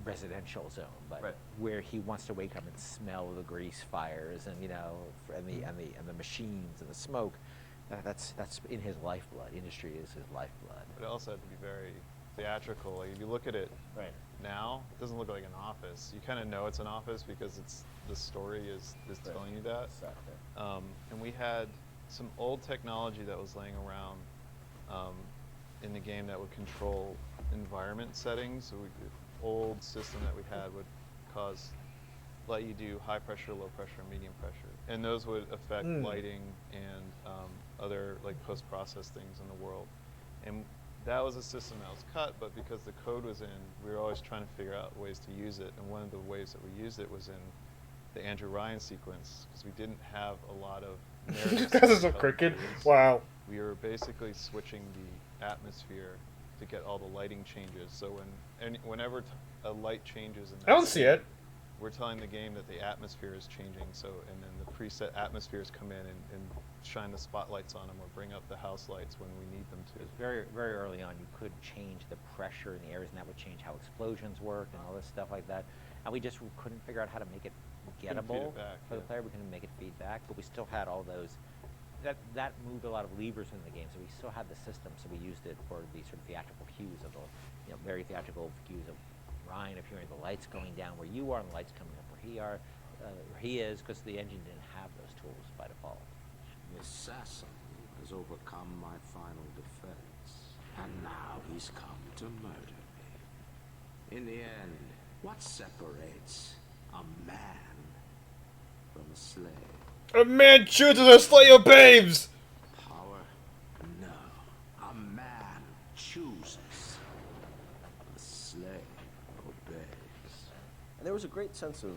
residential zone, but where he wants to wake up and smell the grease fires and, and the machines and the smoke. That's in his lifeblood. Industry is his lifeblood. But it also had to be very theatrical. Like if you look at it now, it doesn't look like an office. You kind of know it's an office because the story is telling you that. And we had some old technology that was laying around in the game that would control environment settings. So old system that we had would let you do high pressure, low pressure, medium pressure, and those would affect lighting and other like post-process things in the world. And that was a system that was cut, but because the code was in, we were always trying to figure out ways to use it. And one of the ways that we used it was in the Andrew Ryan sequence, because we didn't have a lot of narrative. This is so crooked. Wow. We were basically switching the atmosphere to get all the lighting changes. So whenever a light changes in that I don't see it. we're telling the game that the atmosphere is changing. So, and then the preset atmospheres come in and shine the spotlights on them or bring up the house lights when we need them to. Very, very early on, you could change the pressure in the areas, and that would change how explosions worked and all this stuff like that. And we just couldn't figure out how to make it gettable for the player. We couldn't make it feedback, but we still had all those. That moved a lot of levers in the game, so we still had the system. So we used it for the sort of theatrical cues of the, very theatrical cues of Ryan appearing, the lights going down where you are, and the lights coming up where he is, because the engine didn't have those tools by default. The assassin has overcome my final defense, and now he's come to murder me. In the end, what separates a man from a slave? A man chooses to slay your babes! Power? No. A man chooses. A slave obeys. And there was a great sense of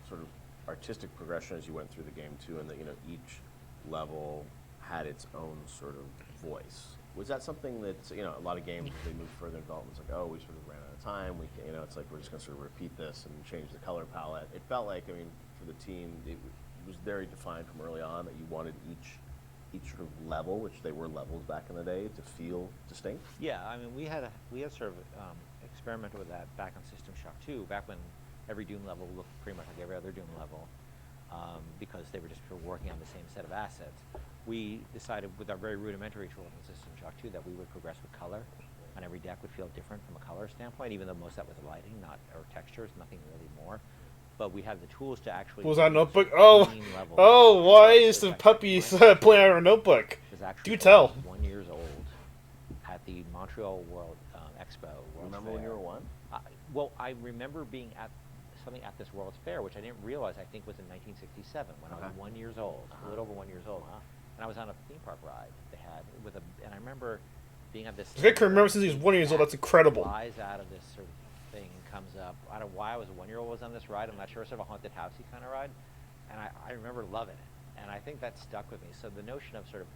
sort of artistic progression as you went through the game too, and that each level had its own sort of voice. Was that something that a lot of games as they move further in development, it's like, oh, we sort of ran out of time. We can, it's like we're just going to sort of repeat this and change the color palette. It felt like, for the team, it was very defined from early on that you wanted each sort of level, which they were levels back in the day, to feel distinct. Yeah, we had sort of experimented with that back on System Shock 2, back when every Doom level looked pretty much like every other Doom level, because they were just working on the same set of assets. We decided with our very rudimentary tools in System Shock 2 that we would progress with color, and every deck would feel different from a color standpoint, even though most of that was lighting, not or textures, nothing really more. But we have the tools to actually. What was that notebook? Oh, why is the puppy playing on a notebook? Do tell. 1 year old at the Montreal World Expo. Remember when you were 1? Well, I remember being at something at this World's Fair, which I didn't realize I think was in 1967 when I was 1 year old, a little over 1 year old. Wow. And I was on a theme park ride they had and I remember being at this. I can remember since he was 1 year old. That's incredible. Flies out of this sort of thing, comes up. I don't know why I was 1 year old was on this ride. I'm not sure. It's sort of a haunted housey kind of ride, and I remember loving it. And I think that stuck with me. So the notion of sort of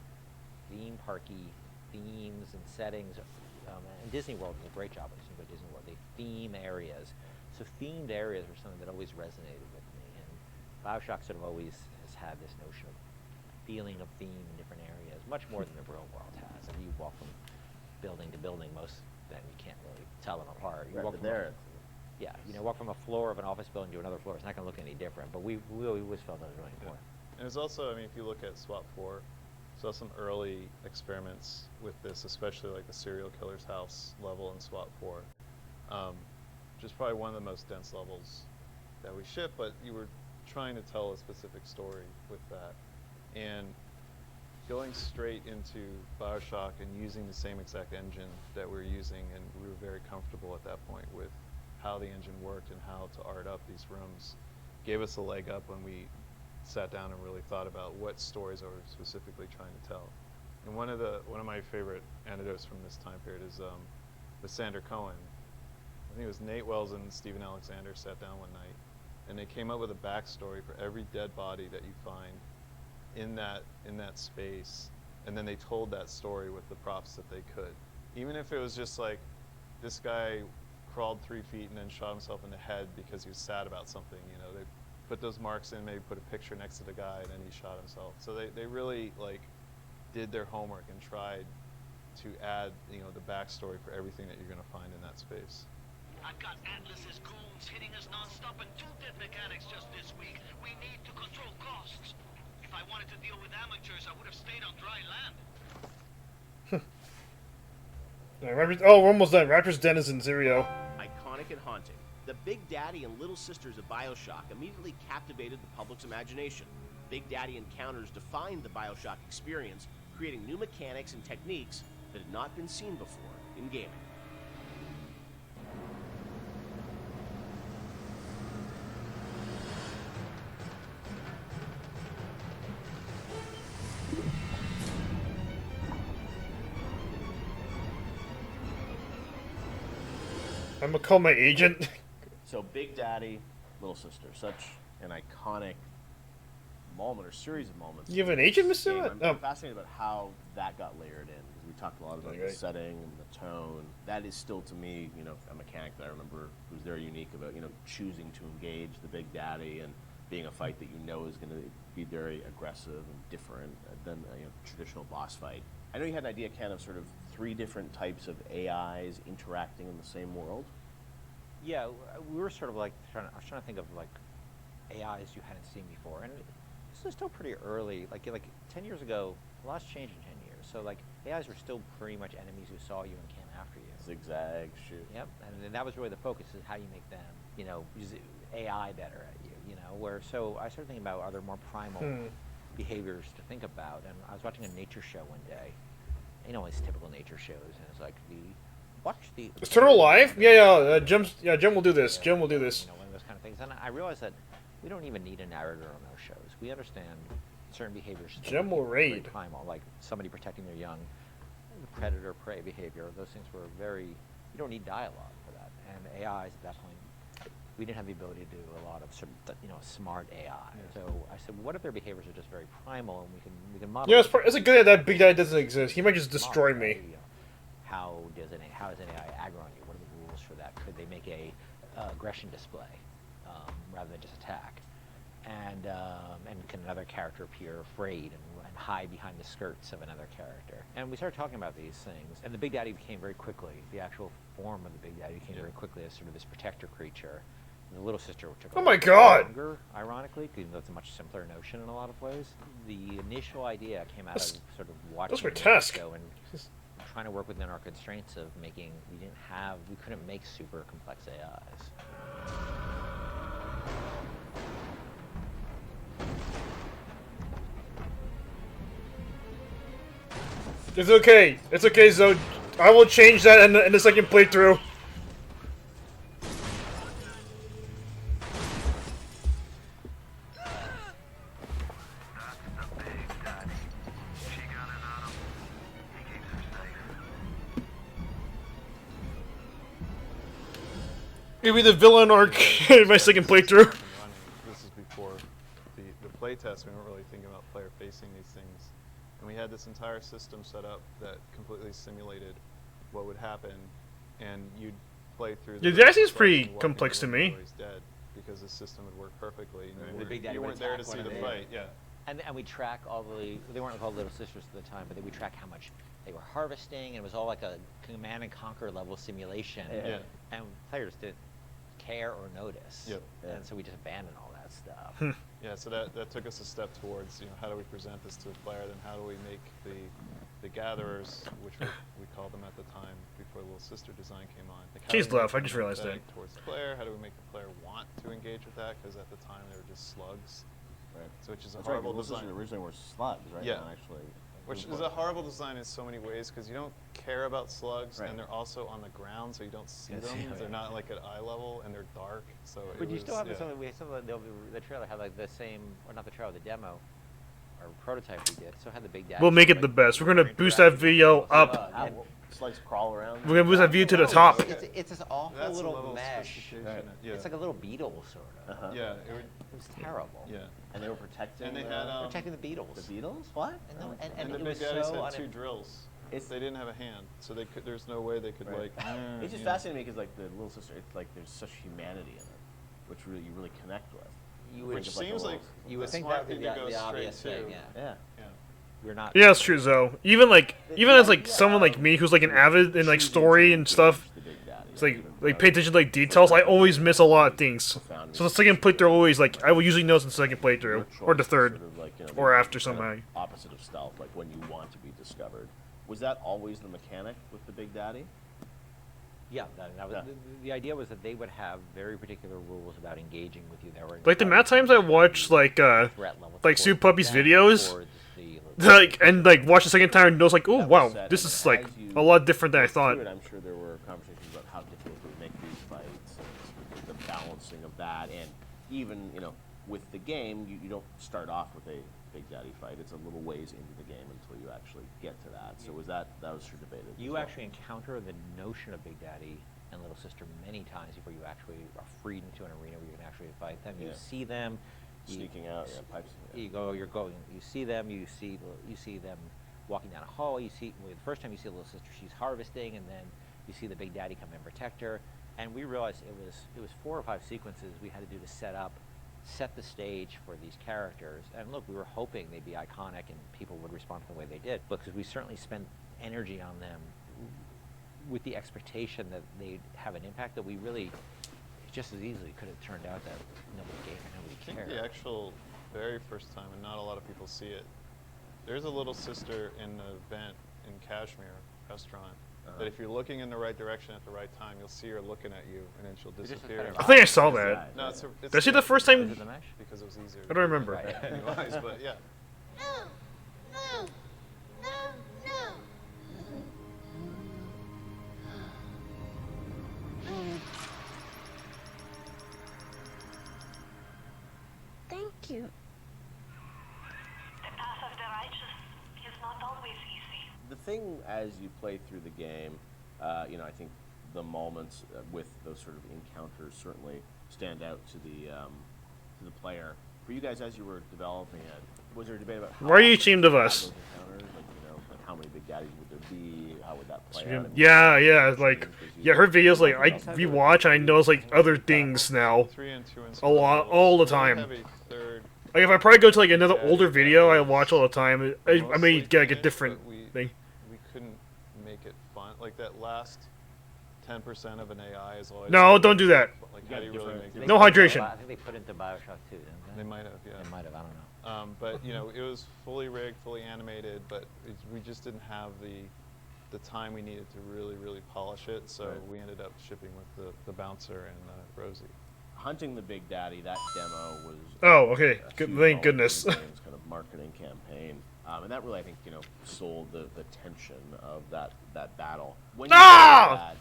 theme parky themes and settings, and Disney World did a great job with Disney World. They theme areas. So themed areas were something that always resonated with me. And Bioshock sort of always has had this notion of feeling of theme in different areas, much more than the real world has. If you walk from building to building, then you can't really tell them apart. You walk from walk from a floor of an office building to another floor. It's not going to look any different. But we always felt that was really important. And it's also, I mean, if you look at SWAT 4, saw some early experiments with this, especially like the serial killer's house level in SWAT 4. Just probably one of the most dense levels that we ship, but you were trying to tell a specific story with that. And going straight into Bioshock and using the same exact engine that we're using, and we were very comfortable at that point with how the engine worked and how to art up these rooms, gave us a leg up when we sat down and really thought about what stories are we specifically trying to tell. And one of my favorite anecdotes from this time period is with Sander Cohen. I think it was Nate Wells and Stephen Alexander sat down one night, and they came up with a backstory for every dead body that you find in that space, and then they told that story with the props that they could. Even if it was just like, this guy crawled 3 feet and then shot himself in the head because he was sad about something, they put those marks in, maybe put a picture next to the guy, and then he shot himself. So they really did their homework and tried to add the backstory for everything that you're going to find in that space. I've got Atlas's goons hitting us non-stop and 2 dead mechanics just this week. We need to control costs. If I wanted to deal with amateurs, I would have stayed on dry land. Oh, we're almost done. Raptors Den is in Zero. Iconic and haunting, the Big Daddy and Little Sisters of Bioshock immediately captivated the public's imagination. Big Daddy encounters defined the Bioshock experience, creating new mechanics and techniques that had not been seen before in gaming. I'm gonna call my agent. So Big Daddy, Little Sister, such an iconic moment or series of moments. You have an agent, Mr. I'm fascinated about how that got layered in, because we talked a lot about the setting and the tone. That is still, to me, a mechanic that I remember was very unique about, choosing to engage the Big Daddy and being a fight that is going to be very aggressive and different than a traditional boss fight. I know you had an idea, Ken, of sort of 3 different types of AIs interacting in the same world. Yeah, we were sort of I was trying to think of AIs you hadn't seen before, and this is still pretty early. Like 10 years ago, a lot's changed in 10 years. So AIs were still pretty much enemies who saw you and came after you. Zigzag, shoot. Yep, and then that was really the focus, is how you make them, use AI better at you. So I started thinking about, are there more primal behaviors to think about? And I was watching a nature show one day. It's typical nature shows, and it's like Is Turtle live? Yeah. Jim will do this. Jim will do this. One of those kind of things. And I realized that we don't even need a narrator on those shows. We understand certain behaviors. Jim will raid. Primal, like somebody protecting their young, predator-prey behavior. Those things were you don't need dialogue for that. And AIs at that point, we didn't have the ability to do a lot of sort of, smart AI. Yeah. So I said, what if their behaviors are just very primal, and we can model? Yeah, it's a good idea that Big Daddy doesn't exist. He might just destroy me. How is an AI aggro on you? What are the rules for that? Could they make a aggression display rather than just attack? And can another character appear afraid? And hide behind the skirts of another character. And we started talking about these things, and the Big Daddy became very quickly, the actual form of the Big Daddy became very quickly as sort of this protector creature. The little sister took Oh my God! longer, ironically, even though it's a much simpler notion in a lot of ways. The initial idea came out of sort of watching the grotesque. show and trying to work within our constraints of making, we couldn't make super complex AIs. It's okay. It's okay, Zoe. I will change that in the second playthrough. It'll be the villain arc in my second playthrough. This is before the playtest. We weren't really thinking about player facing these things. And we had this entire system set up that completely simulated what would happen, and you'd play through. Yeah, that seems pretty complex to me. He's dead because the system would work perfectly. The Big Daddy You would weren't there to attack see one the of fight. Yeah. And we track all they weren't called Little Sisters at the time, but we track how much they were harvesting, and it was all like a Command and Conquer level simulation. Yeah. And players didn't care or notice. Yep. And so we just abandoned all that stuff. Yeah, so that took us a step towards, how do we present this to the player, then how do we make the gatherers, which we called them at the time before Little Sister design came on. Like, how do She's we make left, I them just realized empathetic that. towards the player, how do we make the player want to engage with that, because at the time they were just slugs. Right. So which is a That's right, horrible 'cause design. originally were slugs, right? Yeah. Not actually. Which is a horrible design in so many ways, because you don't care about slugs, Right. and they're also on the ground, so you don't see Yes, them. yeah. They're not like at eye level, and they're dark. So it But you was, still have yeah. some of the trailer had like the same, or not the trailer, the demo, or prototype we did. So it had the Big Daddy. We'll make it the best. We're gonna boost that video up. Slugs crawl around. We're gonna boost that view to the top. It's this awful That's a little level of mesh. sophistication, Right. yeah. It's like a little beetle, sort of. Yeah, It was terrible. yeah. And they were protecting. And they had Protecting the beetles. the beetles. What? And the it Big was Daddies so had two drills. It's- They didn't have a hand, so they could. There's no way they could Right. It's just fascinating because like the Little Sister, it's like there's such humanity in it, which really you really connect with. You would, Which seems like you would the think smart that would be thing to go the straight obvious thing. to. Yeah. Yeah. Yeah. We're not. Yeah, it's true, Zoe. Even as like someone like me who's like an avid in like story and stuff, The Big Daddy. it's like pay attention to like details. I always miss a lot of things. So the second playthrough always like I will usually notice in the second playthrough or the third Sort of like, or the after kind of somehow. Opposite of stealth, like when you want to be discovered. Was that always the mechanic with the Big Daddy? Yeah, that was, Yeah. the idea was that they would have very particular rules about engaging with you. There were Like the amount of times I watched like threat level like towards Soup Puppy's them, videos, towards the- like watch the second time and notice like, oh That was wow, set, this and is like as you a lot different than I went through thought. it, I'm sure there were conversations about how difficult it would make these fights and the balancing of that, and even with the game, you don't start off with a Big Daddy fight. It's a little ways into the game until you actually get to that. So that was sure debated. You as well. actually encounter the notion of Big Daddy and Little Sister many times before you actually are freed into an arena where you can actually fight them. You Yeah. see them. Sneaking out, pipes. Yeah. You see them. You see them walking down a hall. You see the first time you see Little Sister, she's harvesting, and then you see the Big Daddy come and protect her. And we realized it was 4 or 5 sequences we had to do to set the stage for these characters. And look, we were hoping they'd be iconic and people would respond to the way they did, because we certainly spent energy on them with the expectation that they'd have an impact that we really just as easily could have turned out that nobody gave or I nobody think cared. the actual very first time, and not a lot of people see it, there's a Little Sister in the vent in Kashmir restaurant. That if you're looking in the right direction at the right time, you'll see her looking at you, and then she'll just disappear. I think I saw that. No, it's Did I see the first time? Is it the mesh? because it was easier. I don't remember. Anyways, but yeah. No! No! No! No! Thank you. The path of the righteous is not always easy. The thing as you play through the game, I think the moments with those sort of encounters certainly stand out to the player. For you guys, as you were developing it, was there a debate about how Why are you often ashamed you of had us? those encounters? Like how many Big Daddies would there be? How would that play out? I mean, Yeah, like her videos like I rewatch and I notice like other things now. 3 and 2 and A lot, all the So we time. have a third Like if I probably go to like another Yeah, older that video I was watch all the time, I may mostly get like a finished, different but thing. we couldn't make it fun. Like that last 10% of an AI is always. No, like, don't do that. Like You how got do you really different- make it? No hydration. I think they put it into Bioshock 2, didn't they? They might have, yeah. They might have. I don't know. But you know, it was fully rigged, fully animated, but we just didn't have the time we needed to really polish it. So Right. we ended up shipping with the bouncer and Rosie. Hunting the Big Daddy, that demo was. Oh, okay. a Good. huge Thank element goodness. of the game's kind of marketing campaign, and that really, I think, sold the tension of that battle. When you Ah! played that,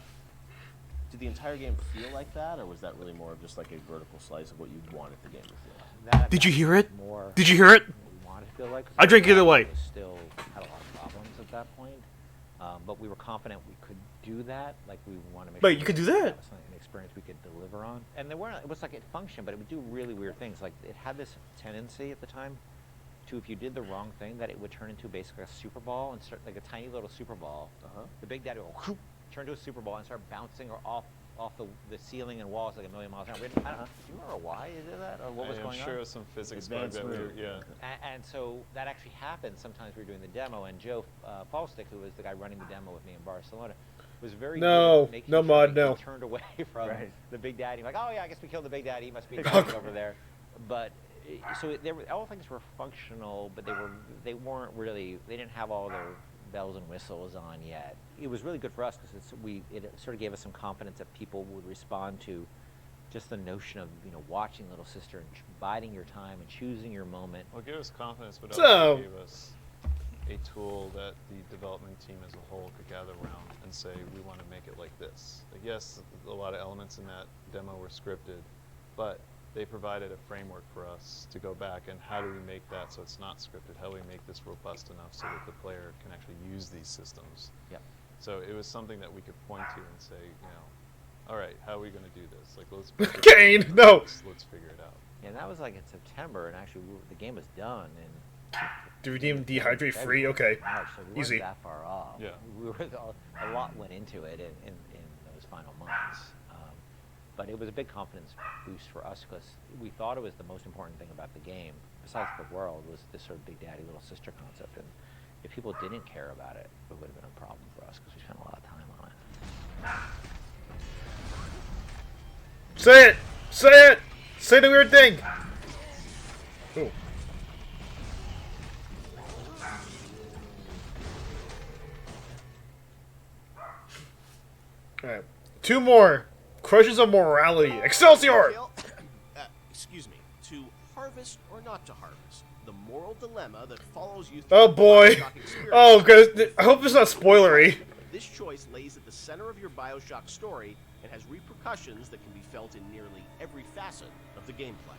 did the entire game feel like that, or was that really more of just like a vertical slice of what you wanted the game to feel like? That Did you hear it? More Did you hear it? what we wanted to feel like. 'cause I drink either Bioshock way. was still had a lot of problems at that point, but we were confident we could do that. Like we want to make. Wait, sure you could do that? was an experience we could deliver on, and there weren't. It was like it functioned, but it would do really weird things. Like it had this tendency at the time to, if you did the wrong thing, that it would turn into basically a super ball and start like a tiny little super ball. The Big Daddy will whoop, turn to a super ball and start bouncing or off the ceiling and walls like a million miles an hour. I don't know. Do you remember why you did that or what was I'm going sure on? it was some physics bug Advanced that we were, move. yeah. And so that actually happened. Sometimes we were doing the demo, and Joe Paulstick, who was the guy running the demo with me in Barcelona, was very No, good at making no sure mod, we no. turned away from Right. the Big Daddy. Like, oh yeah, I guess we killed the Big Daddy. He must be dying over there. But so all things were functional, but they weren't really. They didn't have all their bells and whistles on yet. It was really good for us because it sort of gave us some confidence that people would respond to just the notion of watching Little Sister and biding your time and choosing your moment. Well, it gave us confidence, but So- also gave us a tool that the development team as a whole could gather around and say, we want to make it like this. Like, yes, a lot of elements in that demo were scripted, but they provided a framework for us to go back and how do we make that so it's not scripted? How do we make this robust enough so that the player can actually use these systems? Yep. So it was something that we could point to and say, all right, how are we going to do this? Like, let's Kane, no. let's figure it out. Yeah, and that was like in September, and actually the game was done in Do redeem dehydrate free? Okay. March, so we Easy. weren't that far off. Yeah. We were a lot went into it in those final months, but it was a big confidence boost for us because we thought it was the most important thing about the game, besides the world, was this sort of Big Daddy Little Sister concept. And if people didn't care about it, it would have been a problem for us because we spent a lot of time on it. Say it! Say it! Say the weird thing! Ooh. Alright. Two more. Questions of morality. Excelsior! Excuse me. To harvest or not to harvest? The moral dilemma that follows you through Oh the boy. Bioshock experience. Oh, guys, I hope it's not spoilery. This choice lays at the center of your Bioshock story and has repercussions that can be felt in nearly every facet of the gameplay.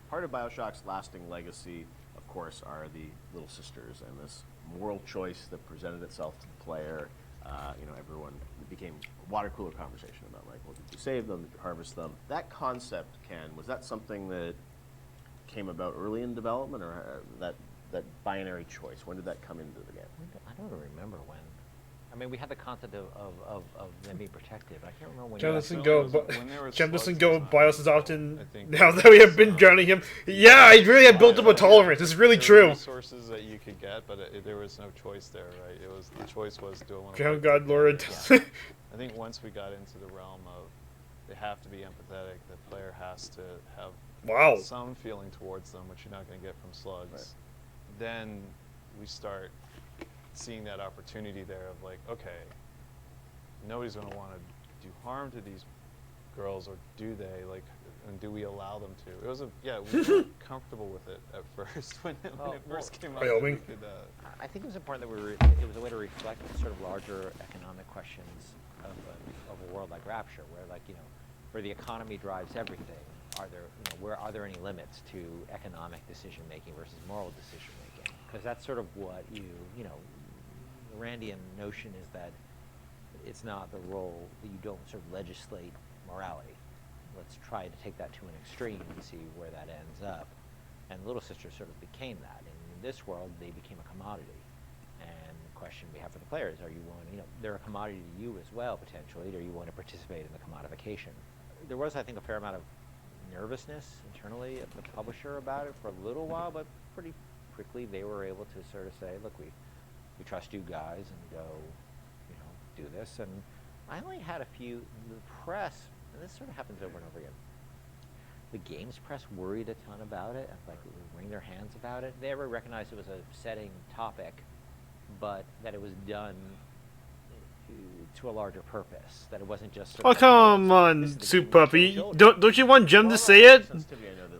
Part of Bioshock's lasting legacy, of course, are the Little Sisters and this moral choice that presented itself to the player. Everyone, it became a water cooler conversation about, like, well, did you save them, did you harvest them? That concept, Ken, was that something that came about early in development, or that binary choice? When did that come into the game? I don't remember when. I mean, we had the concept of them being protected, but I can't remember when. John you doesn't actually- go. when there was John doesn't slugs go design, BIOS as often I think now that we have been drowning him. Yeah, I really have built up a tolerance. It's really There were true. resources that you could get, but there was no choice there, right? It was the choice was, do I want to? Drown God Lord. I think once we got into the realm of they have to be empathetic, the player has to have Wow. some feeling towards them, which you're not going to get from slugs. Then we start seeing that opportunity there of like, okay, nobody's going to want to do harm to these girls, or do they? Like, and do we allow them to? It was we weren't comfortable with it at first when it first came out. that we Wyoming. could, I think it was important that it was a way to reflect sort of larger economic questions of a world like Rapture, where where the economy drives everything. Are there any limits to economic decision making versus moral decision making? Because that's sort of what the Randian notion is that it's not the role that you don't sort of legislate morality, let's try to take that to an extreme and see where that ends up. And Little Sister sort of became that. And in this world, they became a commodity. And the question we have for the players, are you willing, you know, they're a commodity to you as well, potentially. Are you willing to participate in the commodification? There was, I think, a fair amount of nervousness internally at the publisher about it for a little while, but pretty quickly they were able to sort of say, look, we trust you guys, and go, you know, do this. And I only had a few, the press, and this sort of happens over and over again. The games press worried a ton about it, and like wring their hands about it. They ever recognized it was a setting topic, but that it was done to a larger purpose. That it wasn't just. Sort Oh, of come on, Soup Puppy. Don't you want Jem to say it?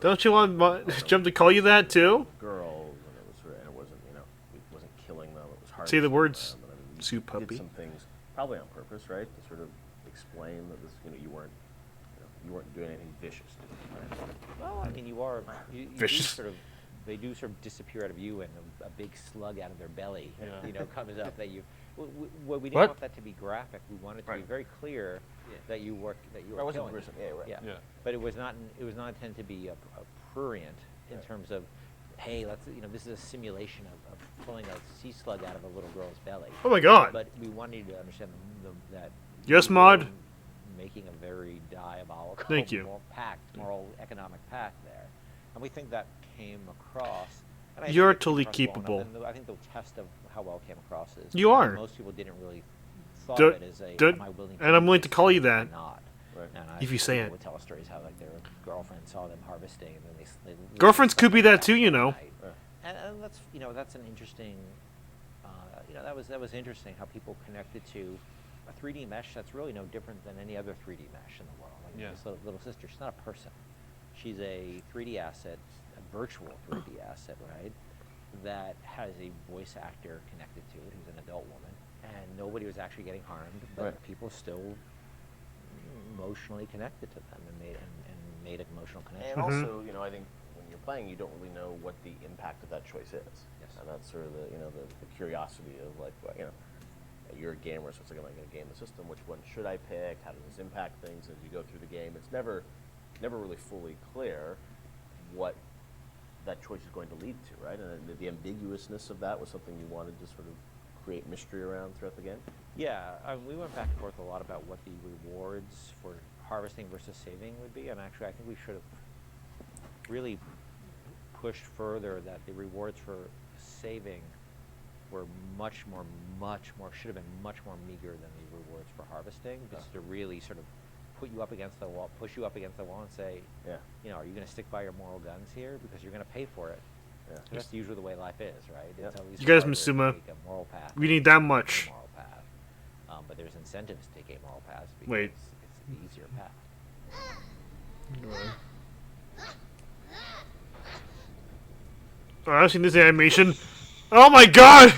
Don't you want Jem to call you that too? Girls, and it was sort of, and it wasn't, you know, it wasn't killing them. It was hard. Say the words, them, and I mean, Soup Puppy. Did some things probably on purpose, right, to sort of explain that this, you know, you weren't doing anything vicious. Right? Well, I mean, you vicious. Do sort of, they do sort of disappear out of you, and a big slug out of their belly, you know, comes up that you. Well, we didn't want that to be graphic. We wanted to be very clear that you were killing. Yeah. But it was not intended to be a prurient in terms of, hey, this is a simulation of pulling a sea slug out of a little girl's belly. Oh my God! But we wanted you to understand that. Yes, Mod. Making a very diabolical, thank you, moral, economic pact there, and we think that came across. And you're totally capable. And I think the test of how well it came across is you are. Most people didn't really thought of it as a. Am I willing to and I'm willing to call you that. Not. Right. And if you say it. Would tell stories how like their girlfriend saw them harvesting, and then they girlfriends could be that too, you know. And that's that's an interesting. That was interesting how people connected to a 3D mesh that's really no different than any other 3D mesh in the world. Like this little sister, she's not a person. She's a 3D asset, a virtual 3D asset, right? That has a voice actor connected to it, who's an adult woman, and nobody was actually getting harmed, but people still emotionally connected to them and made an emotional connection. And also, you know, I think when you're playing, you don't really know what the impact of that choice is. Yes. And that's sort of the curiosity of like, well, you know, you're a gamer, so it's like, am I going to game the system? Which one should I pick? How does this impact things as you go through the game? It's never really fully clear what that choice is going to lead to, right? And the ambiguousness of that was something you wanted to sort of create mystery around throughout the game? Yeah, we went back and forth a lot about what the rewards for harvesting versus saving would be, and actually I think we should have really pushed further that the rewards for saving were much more, should have been much more meager than the rewards for harvesting, just to really sort of put you up against the wall, push you up against the wall and say, you know, are you going to stick by your moral guns here? Because you're going to pay for it. Yeah. That's usually the way life is, right? It's always you guys, Misuma, moral path. we need that much. Moral path. But there's incentives to take a moral path because Wait. It's the easier path. Oh, I've seen this animation. Oh my God!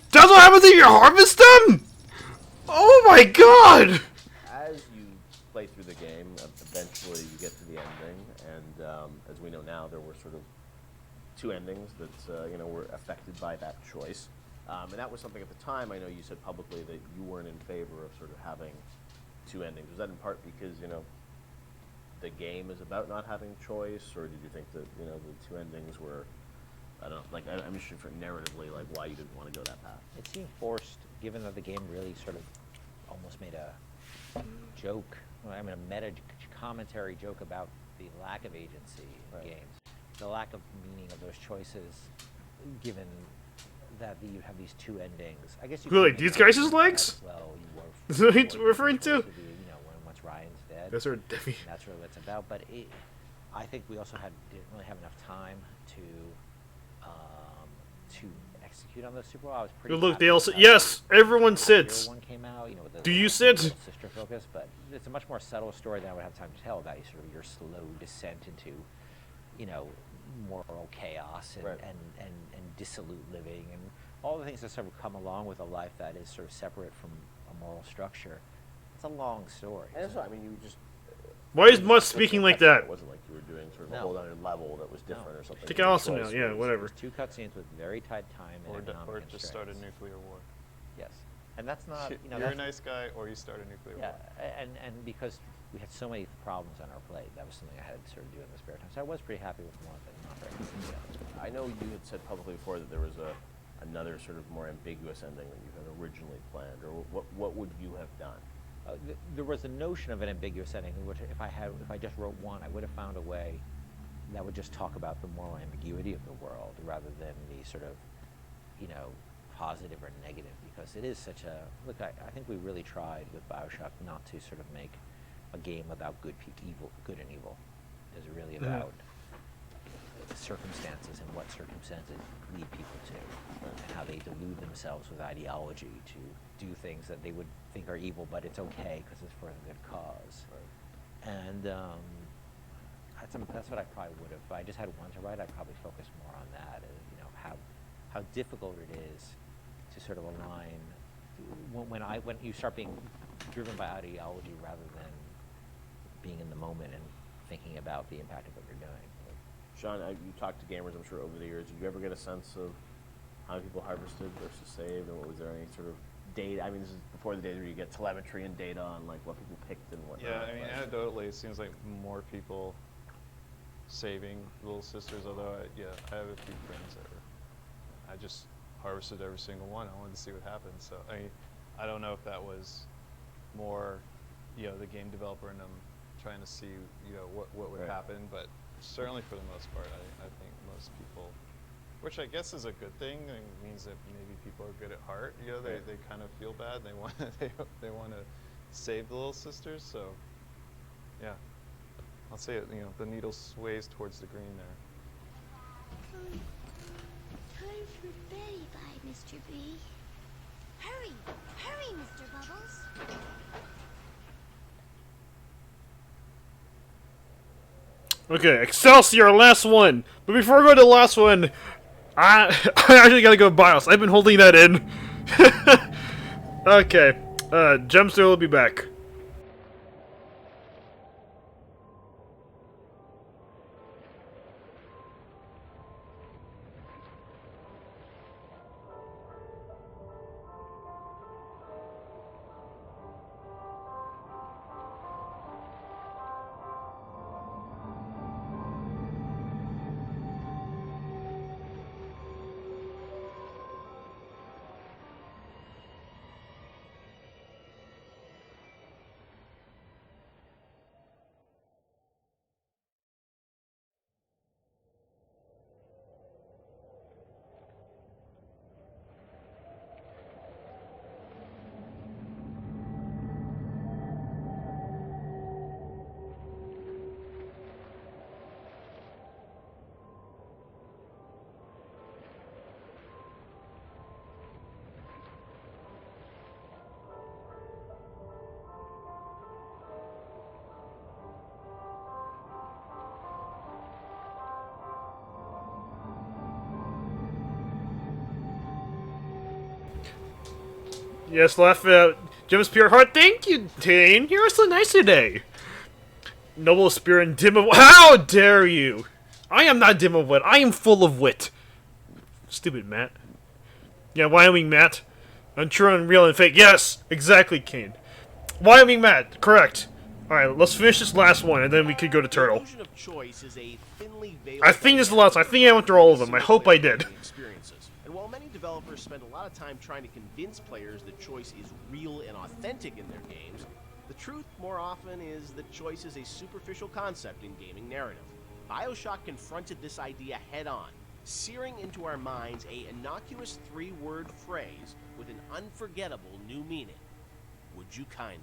That's what happens if you harvest them? Oh my God! As you play through the game, eventually you get to the ending, and as we know now, there were sort of two endings that were affected by that choice. And that was something at the time, I know you said publicly that you weren't in favor of sort of having two endings. Was that in part because, the game is about not having choice, or did you think that, the two endings were, I don't know, like, I'm interested for narratively, like, why you didn't want to go that path? It seemed forced, given that the game really sort of almost made a joke, a meta commentary joke about the lack of agency in games, the lack of meaning of those choices, given that you have these two endings. I guess you could, like, these guys' legs? Well, is that what you're referring to? Once Ryan's dead. That's really Debbie. That's really what it's about. But I think we also didn't really have enough time to execute on those super well. I was pretty. Look, they all sit. Yes, everyone sits. One came out, with the, do you sit? Sister focus, but it's a much more subtle story than I would have time to tell about sort of your slow descent into, moral chaos and dissolute living and all the things that sort of come along with a life that is sort of separate from a moral structure. It's a long story. And so, you just. Why is Mutt speaking like that? It wasn't like you were doing sort of a whole other level that was different or something. Take it also now, whatever. Two cutscenes with very tight time and or just start a nuclear war. Yes. And that's not, you know, You're a that's, nice guy, or you start a nuclear yeah, war. and because we had so many problems on our plate, that was something I had to sort of do in the spare time. So I was pretty happy with one, but not very happy with the other. I know you had said publicly before that there was another sort of more ambiguous ending that you had originally planned, or what would you have done? There was a notion of an ambiguous ending, which if I just wrote one, I would have found a way that would just talk about the moral ambiguity of the world rather than the sort of, you know, positive or negative, because it is such a look. I think we really tried with Bioshock not to sort of make a game about good and evil. It's really about the circumstances and what circumstances lead people to, and how they delude themselves with ideology to do things that they would think are evil, but it's okay because it's for a good cause. Right. And that's what I probably would have. If I just had one to write, I'd probably focus more on that. You know, how difficult it is to sort of align when you start being driven by ideology rather than being in the moment and thinking about the impact of what you're doing. Sean, you talked to gamers, I'm sure, over the years. Did you ever get a sense of how many people harvested versus saved, and was there any sort of data? I mean, this is before the days where you get telemetry and data on like what people picked and whatnot. Yeah, I mean, anecdotally, it seems like more people saving Little Sisters, although I have a few friends that I just harvested every single one. I wanted to see what happened. So I mean, I don't know if that was more, you know, the game developer and them trying to see, you know, what would happen, but certainly for the most part, I think most people, which I guess is a good thing. It means that maybe people are good at heart. You know, they kind of feel bad. They want they want to save the Little Sisters. So yeah, I'll say it. You know, the needle sways towards the green there. Time for bed, Mr. B. Hurry! Hurry, Mr. Bubbles! Okay, Excelsior, last one. But before I go to the last one, I actually gotta go to BIOS. I've been holding that in. Okay, Gemster will be back. Yes, laugh out. Gem's pure heart. Thank you, Tane. You're so nice today. Noble spirit and dim of. How dare you! I am not dim of wit. I am full of wit. Stupid Matt. Yeah, Wyoming Matt. Untrue, unreal, and fake. Yes, exactly, Kane. Wyoming Matt. Correct. All right, let's finish this last one, and then we could go to Turtle. The illusion of choice is a thinly veiled I think this is the last. I think I went through all of them. I hope I did. Experiences. And while many developers spend a lot of time trying to convince players that choice is real and authentic in their games, the truth more often is that choice is a superficial concept in gaming narrative. Bioshock confronted this idea head-on, searing into our minds a innocuous three-word phrase with an unforgettable new meaning. Would you kindly?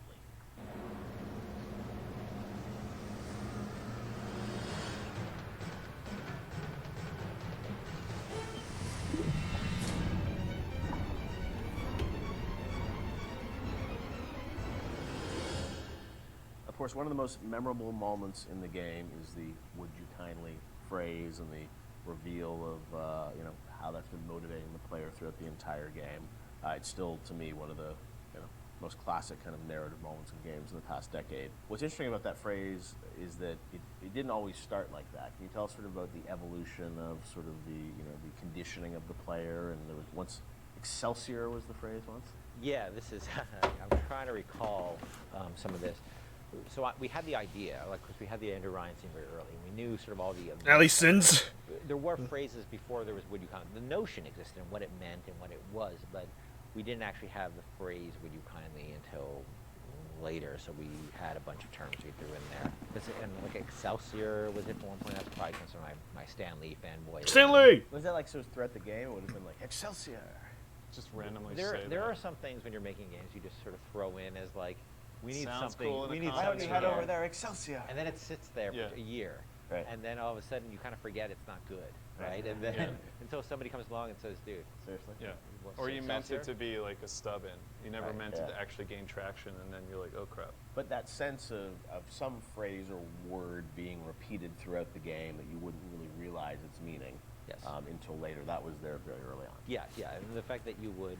Of course, one of the most memorable moments in the game is the "would you kindly" phrase and the reveal of you know, how that's been motivating the player throughout the entire game. It's still, to me, one of the most classic kind of narrative moments in games in the past decade. What's interesting about that phrase is that it didn't always start like that. Can you tell us sort of about the evolution of sort of the the conditioning of the player, and there was once Excelsior was the phrase once. Yeah, this is. I'm trying to recall some of this. So we had the idea, like, because we had the Andrew Ryan scene very early. We knew sort of all the. Alley sins. There were phrases before there was "would you kindly." The notion existed and what it meant and what it was, but we didn't actually have the phrase "would you kindly" until later. So we had a bunch of terms we threw in there. And like Excelsior was it at one point? That's probably because of my Stan Lee fanboy. Stan Lee! Was that like so throughout the game? It would have been like Excelsior. Just randomly There say are that. some things when you're making games you just sort of throw in as like, we need Sounds something. cool in We a need Why don't you something head here. over there, Excelsior? And then it sits there Yeah. for a year. Right. And then all of a sudden you kind of forget it's not good, right? And then Yeah. until somebody comes along and says, dude, Seriously? Yeah. what's Or you meant it Excelsior? to be like a stub in. You never Right. meant it Yeah. to actually gain traction, and then you're like, oh crap. But that sense of some phrase or word being repeated throughout the game that you wouldn't really realize its meaning Yes. until later, that was there very early on. Yeah, yeah. And the fact that you would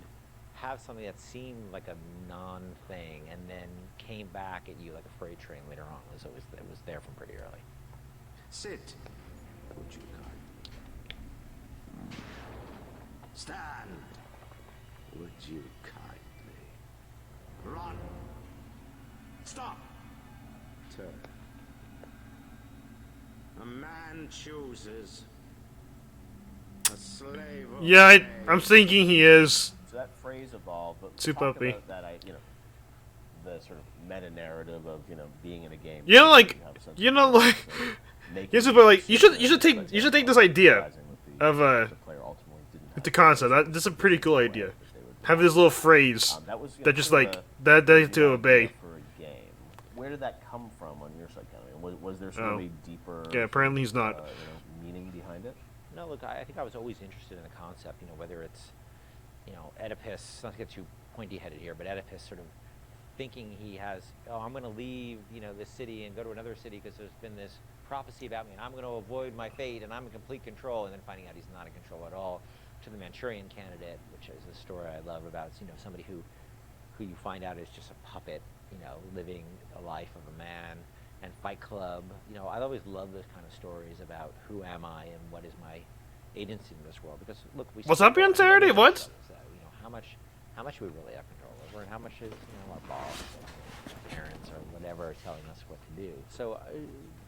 have something that seemed like a non-thing and then came back at you like a freight train later on it was there from pretty early. Sit. Would you kindly? Stand. Would you kindly? Run. Stop. Turn. A man chooses. A slave Yeah, obeys. I'm thinking he is. So that phrase evolved, but Too talk puppy. about that, the sort of meta-narrative of, being in a game. You know, like, have a sense you of know, like, purpose and making here's the, but like, you should decisions, take this idea realizing that the- of the player ultimately didn't have the concept. That's a pretty cool idea. that they would Have this little phrase That was that just sort like of that the to obey. idea for a game. Where did that come from on your side, Kelly? Was there sort of Oh. a deeper Yeah, apparently he's not. meaning behind it? No, look, I think I was always interested in the concept, whether it's, Oedipus, not to get too pointy-headed here, but Oedipus sort of thinking he has, I'm going to leave, this city and go to another city because there's been this prophecy about me and I'm going to avoid my fate and I'm in complete control, and then finding out he's not in control at all, to the Manchurian Candidate, which is a story I love about, somebody who you find out is just a puppet, living a life of a man, and Fight Club. I always love those kind of stories about who am I and what is my agency in this world, because look, we What's up on Saturday? What? How much do we really have control over, and how much is our boss, or our parents, or whatever telling us what to do. So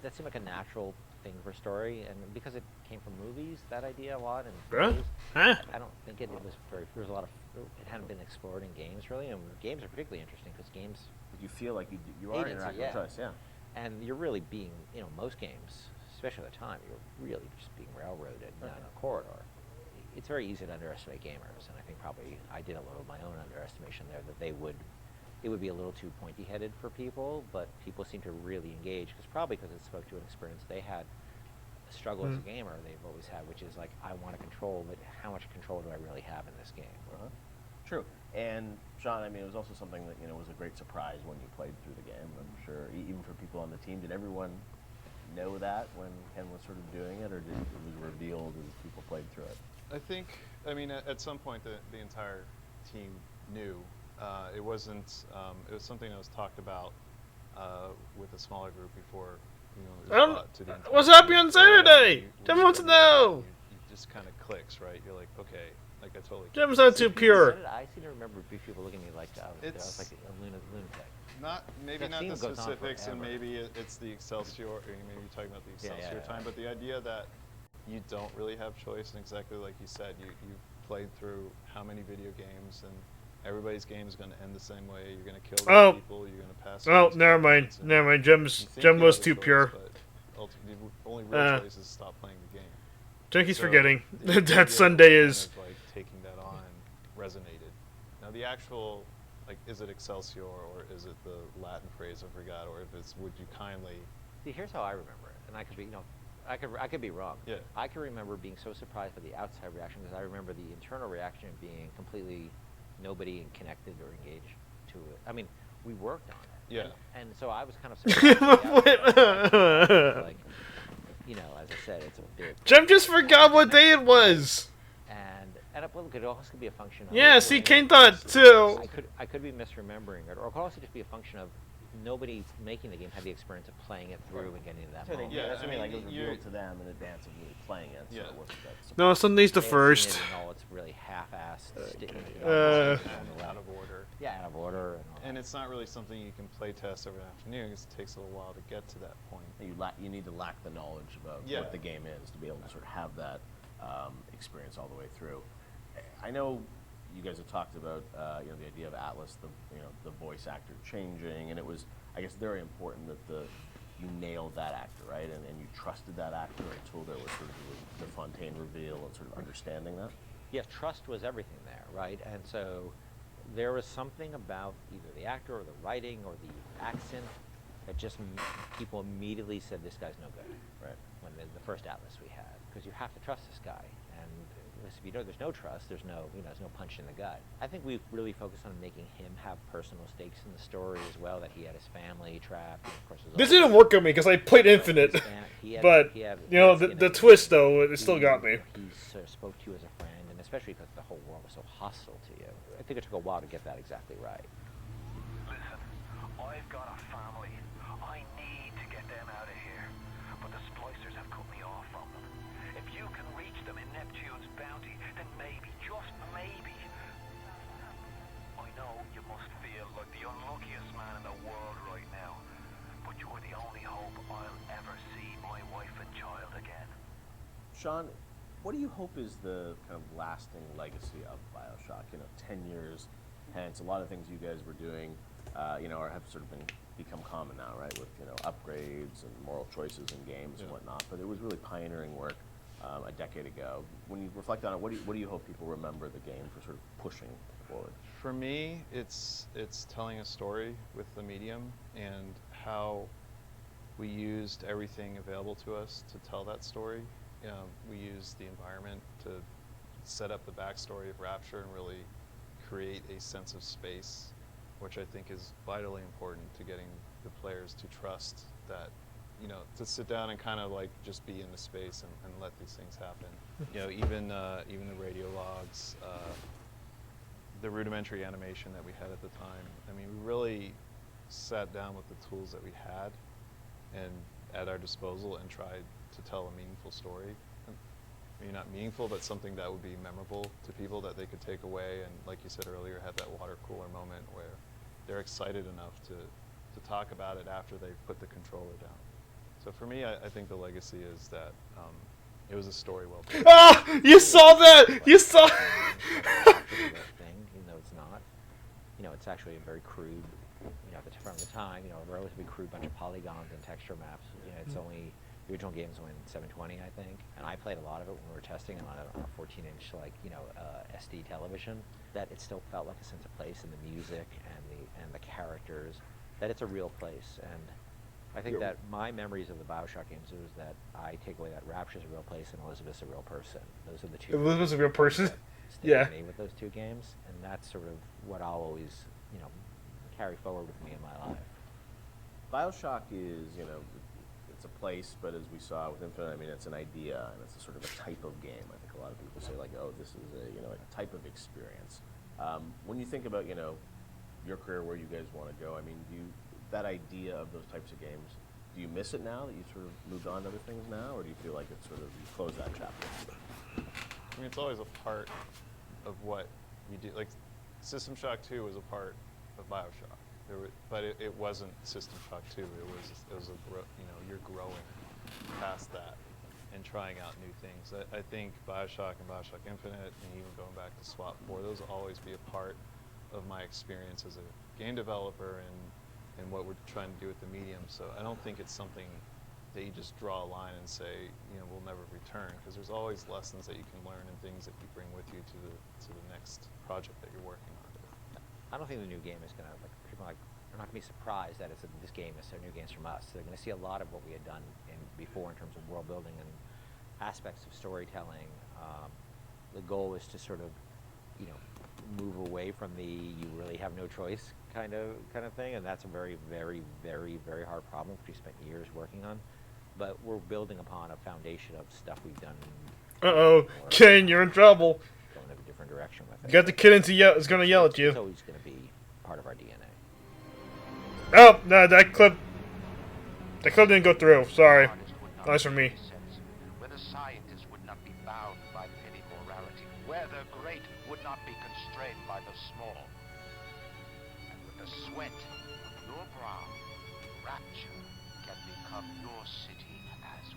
that seemed like a natural thing for a story, and because it came from movies, that idea a lot, and Bruh? shows, Huh? I don't think it was very. There was a lot of. It hadn't been explored in games really, and games are particularly interesting because games. You feel like you are Agency, interacting yeah. with us, yeah. And you're really being, most games, especially at the time, you're really just being railroaded down a corridor. It's very easy to underestimate gamers, and I think probably I did a little of my own underestimation there, that it would be a little too pointy-headed for people, but people seem to really engage, because it spoke to an experience they had, a struggle as a gamer they've always had, which is like, I want to control, but how much control do I really have in this game? True. And Sean, it was also something that was a great surprise when you played through the game. I'm sure, even for people on the team, did everyone know that when Ken was sort of doing it, or did it was revealed as people played through it? I think, at some point the entire team knew. It wasn't, it was something that was talked about with a smaller group before, it was brought to the entire What's up team. on Saturday? You Jim wants to start know. it just kind of clicks, right? You're like, okay, like I totally. Jim's not too pure. I seem to remember people looking at me like I was like a lunatic. Maybe That not theme the goes on specifics, and forever. maybe it's the Excelsior, or maybe you're talking about the Yeah, Excelsior yeah. time, but the idea that you don't really have choice, and exactly like you said, you played through how many video games, and everybody's game is going to end the same way. You're going to kill these people. You're going to pass. Oh, these never mind. points, and Never mind. you Jim think was you have a too choice, pure. But ultimately, the only real choice is to stop playing the game. Junky's So forgetting the idea that was Sunday kind is. of like taking that on resonated. Now the actual, like, is it Excelsior, or is it the Latin phrase I forgot, or if it's would you kindly? See, here's how I remember it, and I could be, I could be wrong. Yeah. I can remember being so surprised by the outside reaction, because I remember the internal reaction being completely nobody connected or engaged to it. I mean, we worked on it. Yeah. And so I was kind of surprised. by the outside. Like, as I said, it's a big. Jim just forgot what day it was. And well, it could also be a function of. Yeah, see, Kane thought too. I could be misremembering it, or it could also just be a function of nobody making the game had the experience of playing it through and getting to that That's what I moment. mean. That's what I mean. Like, it was you're- revealed to them in advance of really playing it. So it wasn't that No, Sunday's the They had first. seen it and all it's really half-assed. Out of order. Yeah, out of order. And all And it's not really something you can play test over an afternoon because it takes a little while to get to that point. you need to lack the knowledge about Yeah. what the game is to be able to sort of have that experience all the way through. I know you guys have talked about the idea of Atlas, the voice actor changing, and it was, I guess, very important that you nailed that actor, right? And you trusted that actor until there was sort of the Fontaine reveal and sort of understanding that. Yeah, trust was everything there, right? And so there was something about either the actor or the writing or the accent that just people immediately said, this guy's no good. Right. When the first Atlas we had, because you have to trust this guy. And if you know there's no trust, there's no punch in the gut. I think we really focused on making him have personal stakes in the story as well, that he had his family trapped. And of course, This didn't work on me because I played Infinite. But, the twist, though, it still got me. He sort of spoke to you as a friend, and especially because the whole world was so hostile to you. I think it took a while to get that exactly right. Listen, I've got a family. I need to get them out of here. But the splicers have cut me off from them. If you can reach them in Neptune's bounty, then maybe, just maybe. I know you must feel like the unluckiest man in the world right now. But you're the only hope I'll ever see my wife and child again. Sean, what do you hope is the kind of lasting legacy of Bioshock? 10 years hence, a lot of things you guys were doing, have sort of become common now, right? With upgrades and moral choices in games and whatnot. But it was really pioneering work a decade ago. When you reflect on it, what do you hope people remember the game for sort of pushing forward? For me, it's telling a story with the medium and how we used everything available to us to tell that story. We used the environment to set up the backstory of Rapture and really create a sense of space, which I think is vitally important to getting the players to trust that, to sit down and kind of like just be in the space and let these things happen. Even the radio logs, the rudimentary animation that we had at the time. I mean, we really sat down with the tools that we had and at our disposal and tried to tell a meaningful story. Maybe not meaningful, but something that would be memorable to people that they could take away and, like you said earlier, have that water cooler moment where they're excited enough to talk about it after they've put the controller down. So for me, I think the legacy is that it was a story well told. Ah! You saw that! You saw thing, even though it's not. It's actually a very crude, from the time, a relatively crude bunch of polygons and texture maps. It's only, the original game is only in 720, I think. And I played a lot of it when we were testing it on a 14-inch, SD television. That it still felt like a sense of place in the music and the characters. That it's a real place. And I think that my memories of the Bioshock games is that I take away that Rapture's a real place and Elizabeth's a real person. Those are the two. Elizabeth's a real person? Yeah. Me with those two games, and that's sort of what I'll always, carry forward with me in my life. Bioshock is, it's a place, but as we saw with Infinite, I mean, it's an idea, and it's a sort of a type of game. I think a lot of people say, like, oh, this is a type of experience. When you think about, your career, where you guys want to go, I mean, that idea of those types of games, do you miss it now that you've sort of moved on to other things now, or do you feel like it's sort of, you close that chapter? I mean, it's always a part of what you do. Like, System Shock 2 was a part of Bioshock, but it wasn't System Shock 2. It was you're growing past that and trying out new things. I think Bioshock and Bioshock Infinite, and even going back to SWAT 4, those will always be a part of my experience as a game developer and what we're trying to do with the medium. So I don't think it's something that you just draw a line and say, we'll never return, because there's always lessons that you can learn and things that you bring with you to the next project that you're working on. I don't think the new game is going to, people are not going to be surprised that this game is new games from us. They're going to see a lot of what we had done before in terms of world building and aspects of storytelling. The goal is to sort of, move away from the you really have no choice kind of thing, and that's a very, very, very, very hard problem which we spent years working on. But we're building upon a foundation of stuff we've done. Uh-oh, Ken, you're in trouble. Going in a different direction with it. You got the kid is going to yell at you. It's always going to be part of our DNA. Oh, no, that clip didn't go through. Sorry. Nice for me. Where the scientists would not be bound by petty morality, where the great would not be constrained by the small. And with the sweat of your brow, rapture can become your city as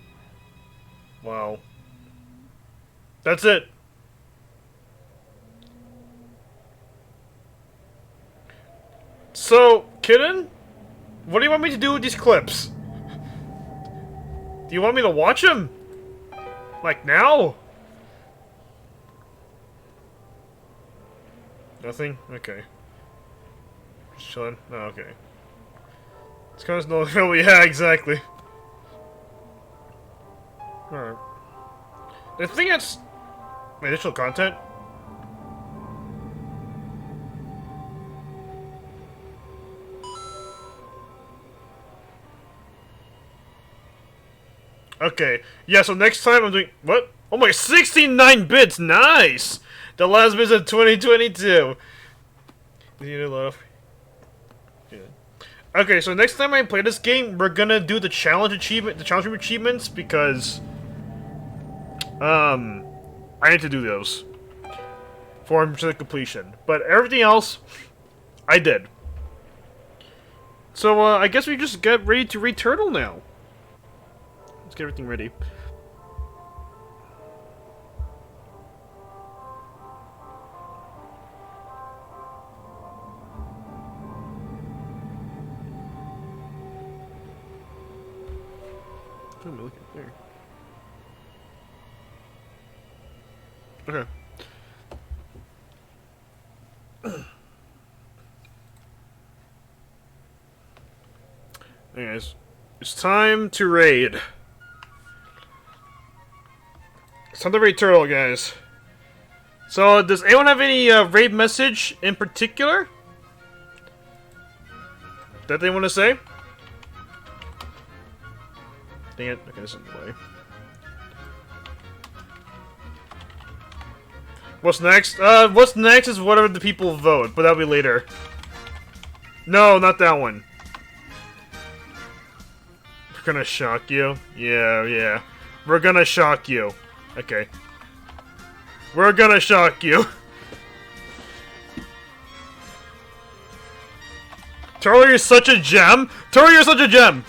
well. Wow. That's it. So, Kitten, what do you want me to do with these clips? Do you want me to watch them? Like now? Nothing? Okay. Just chilling? Oh, okay. It's kind of no, yeah, exactly. Alright. I think that's additional content. Okay, yeah, so next time I'm doing... What? Oh my, 69 bits! Nice! The last bits of 2022! You love... Yeah. Okay, so next time I play this game, we're gonna do the challenge achievements, because... I need to do those. For the completion. But everything else, I did. So, I guess we just get ready to read Turtle now. Let's get everything ready. What am I looking at there? Okay. Anyways, it's time to raid. It's time to raid Turtle, guys. So, does anyone have any raid message in particular that they want to say? Dang it. Okay, this is the way. What's next? What's next is whatever the people vote, but that'll be later. No, not that one. We're gonna shock you. Yeah. We're gonna shock you. Okay. We're gonna shock you. Turtle, you're such a gem! Turtle, you're such a gem!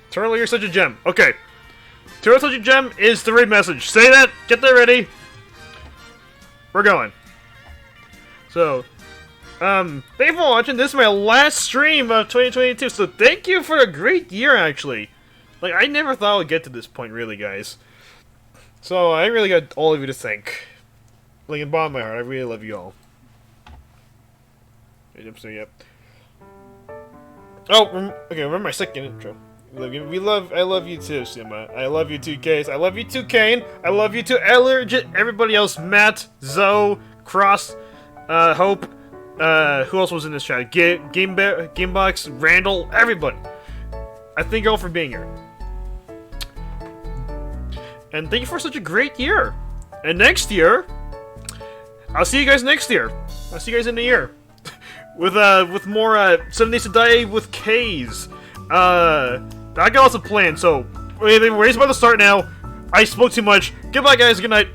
Turtle, you're such a gem. Okay. Turtle, such a gem is the raid message. Say that! Get that ready! We're going. So, thank you for watching. This is my last stream of 2022, so thank you for a great year, actually. Like, I never thought I would get to this point, really, guys. So, I really got all of you to thank. Like, in the bottom of my heart, I really love you all. Yep. Oh, okay, remember my second intro. I love you too, Sima. I love you too, Case. I love you too, Kane. I love you too, Allergit, everybody else, Matt, Zoe, Cross, Hope, who else was in this chat? Gamebox, Randall, everybody. I thank you all for being here. And thank you for such a great year. And next year, I'll see you guys next year. I'll see you guys in a year. with more 7 Days to Die with K's. I got lots of plans, so we're about to start now. I spoke too much. Goodbye, guys. Good night.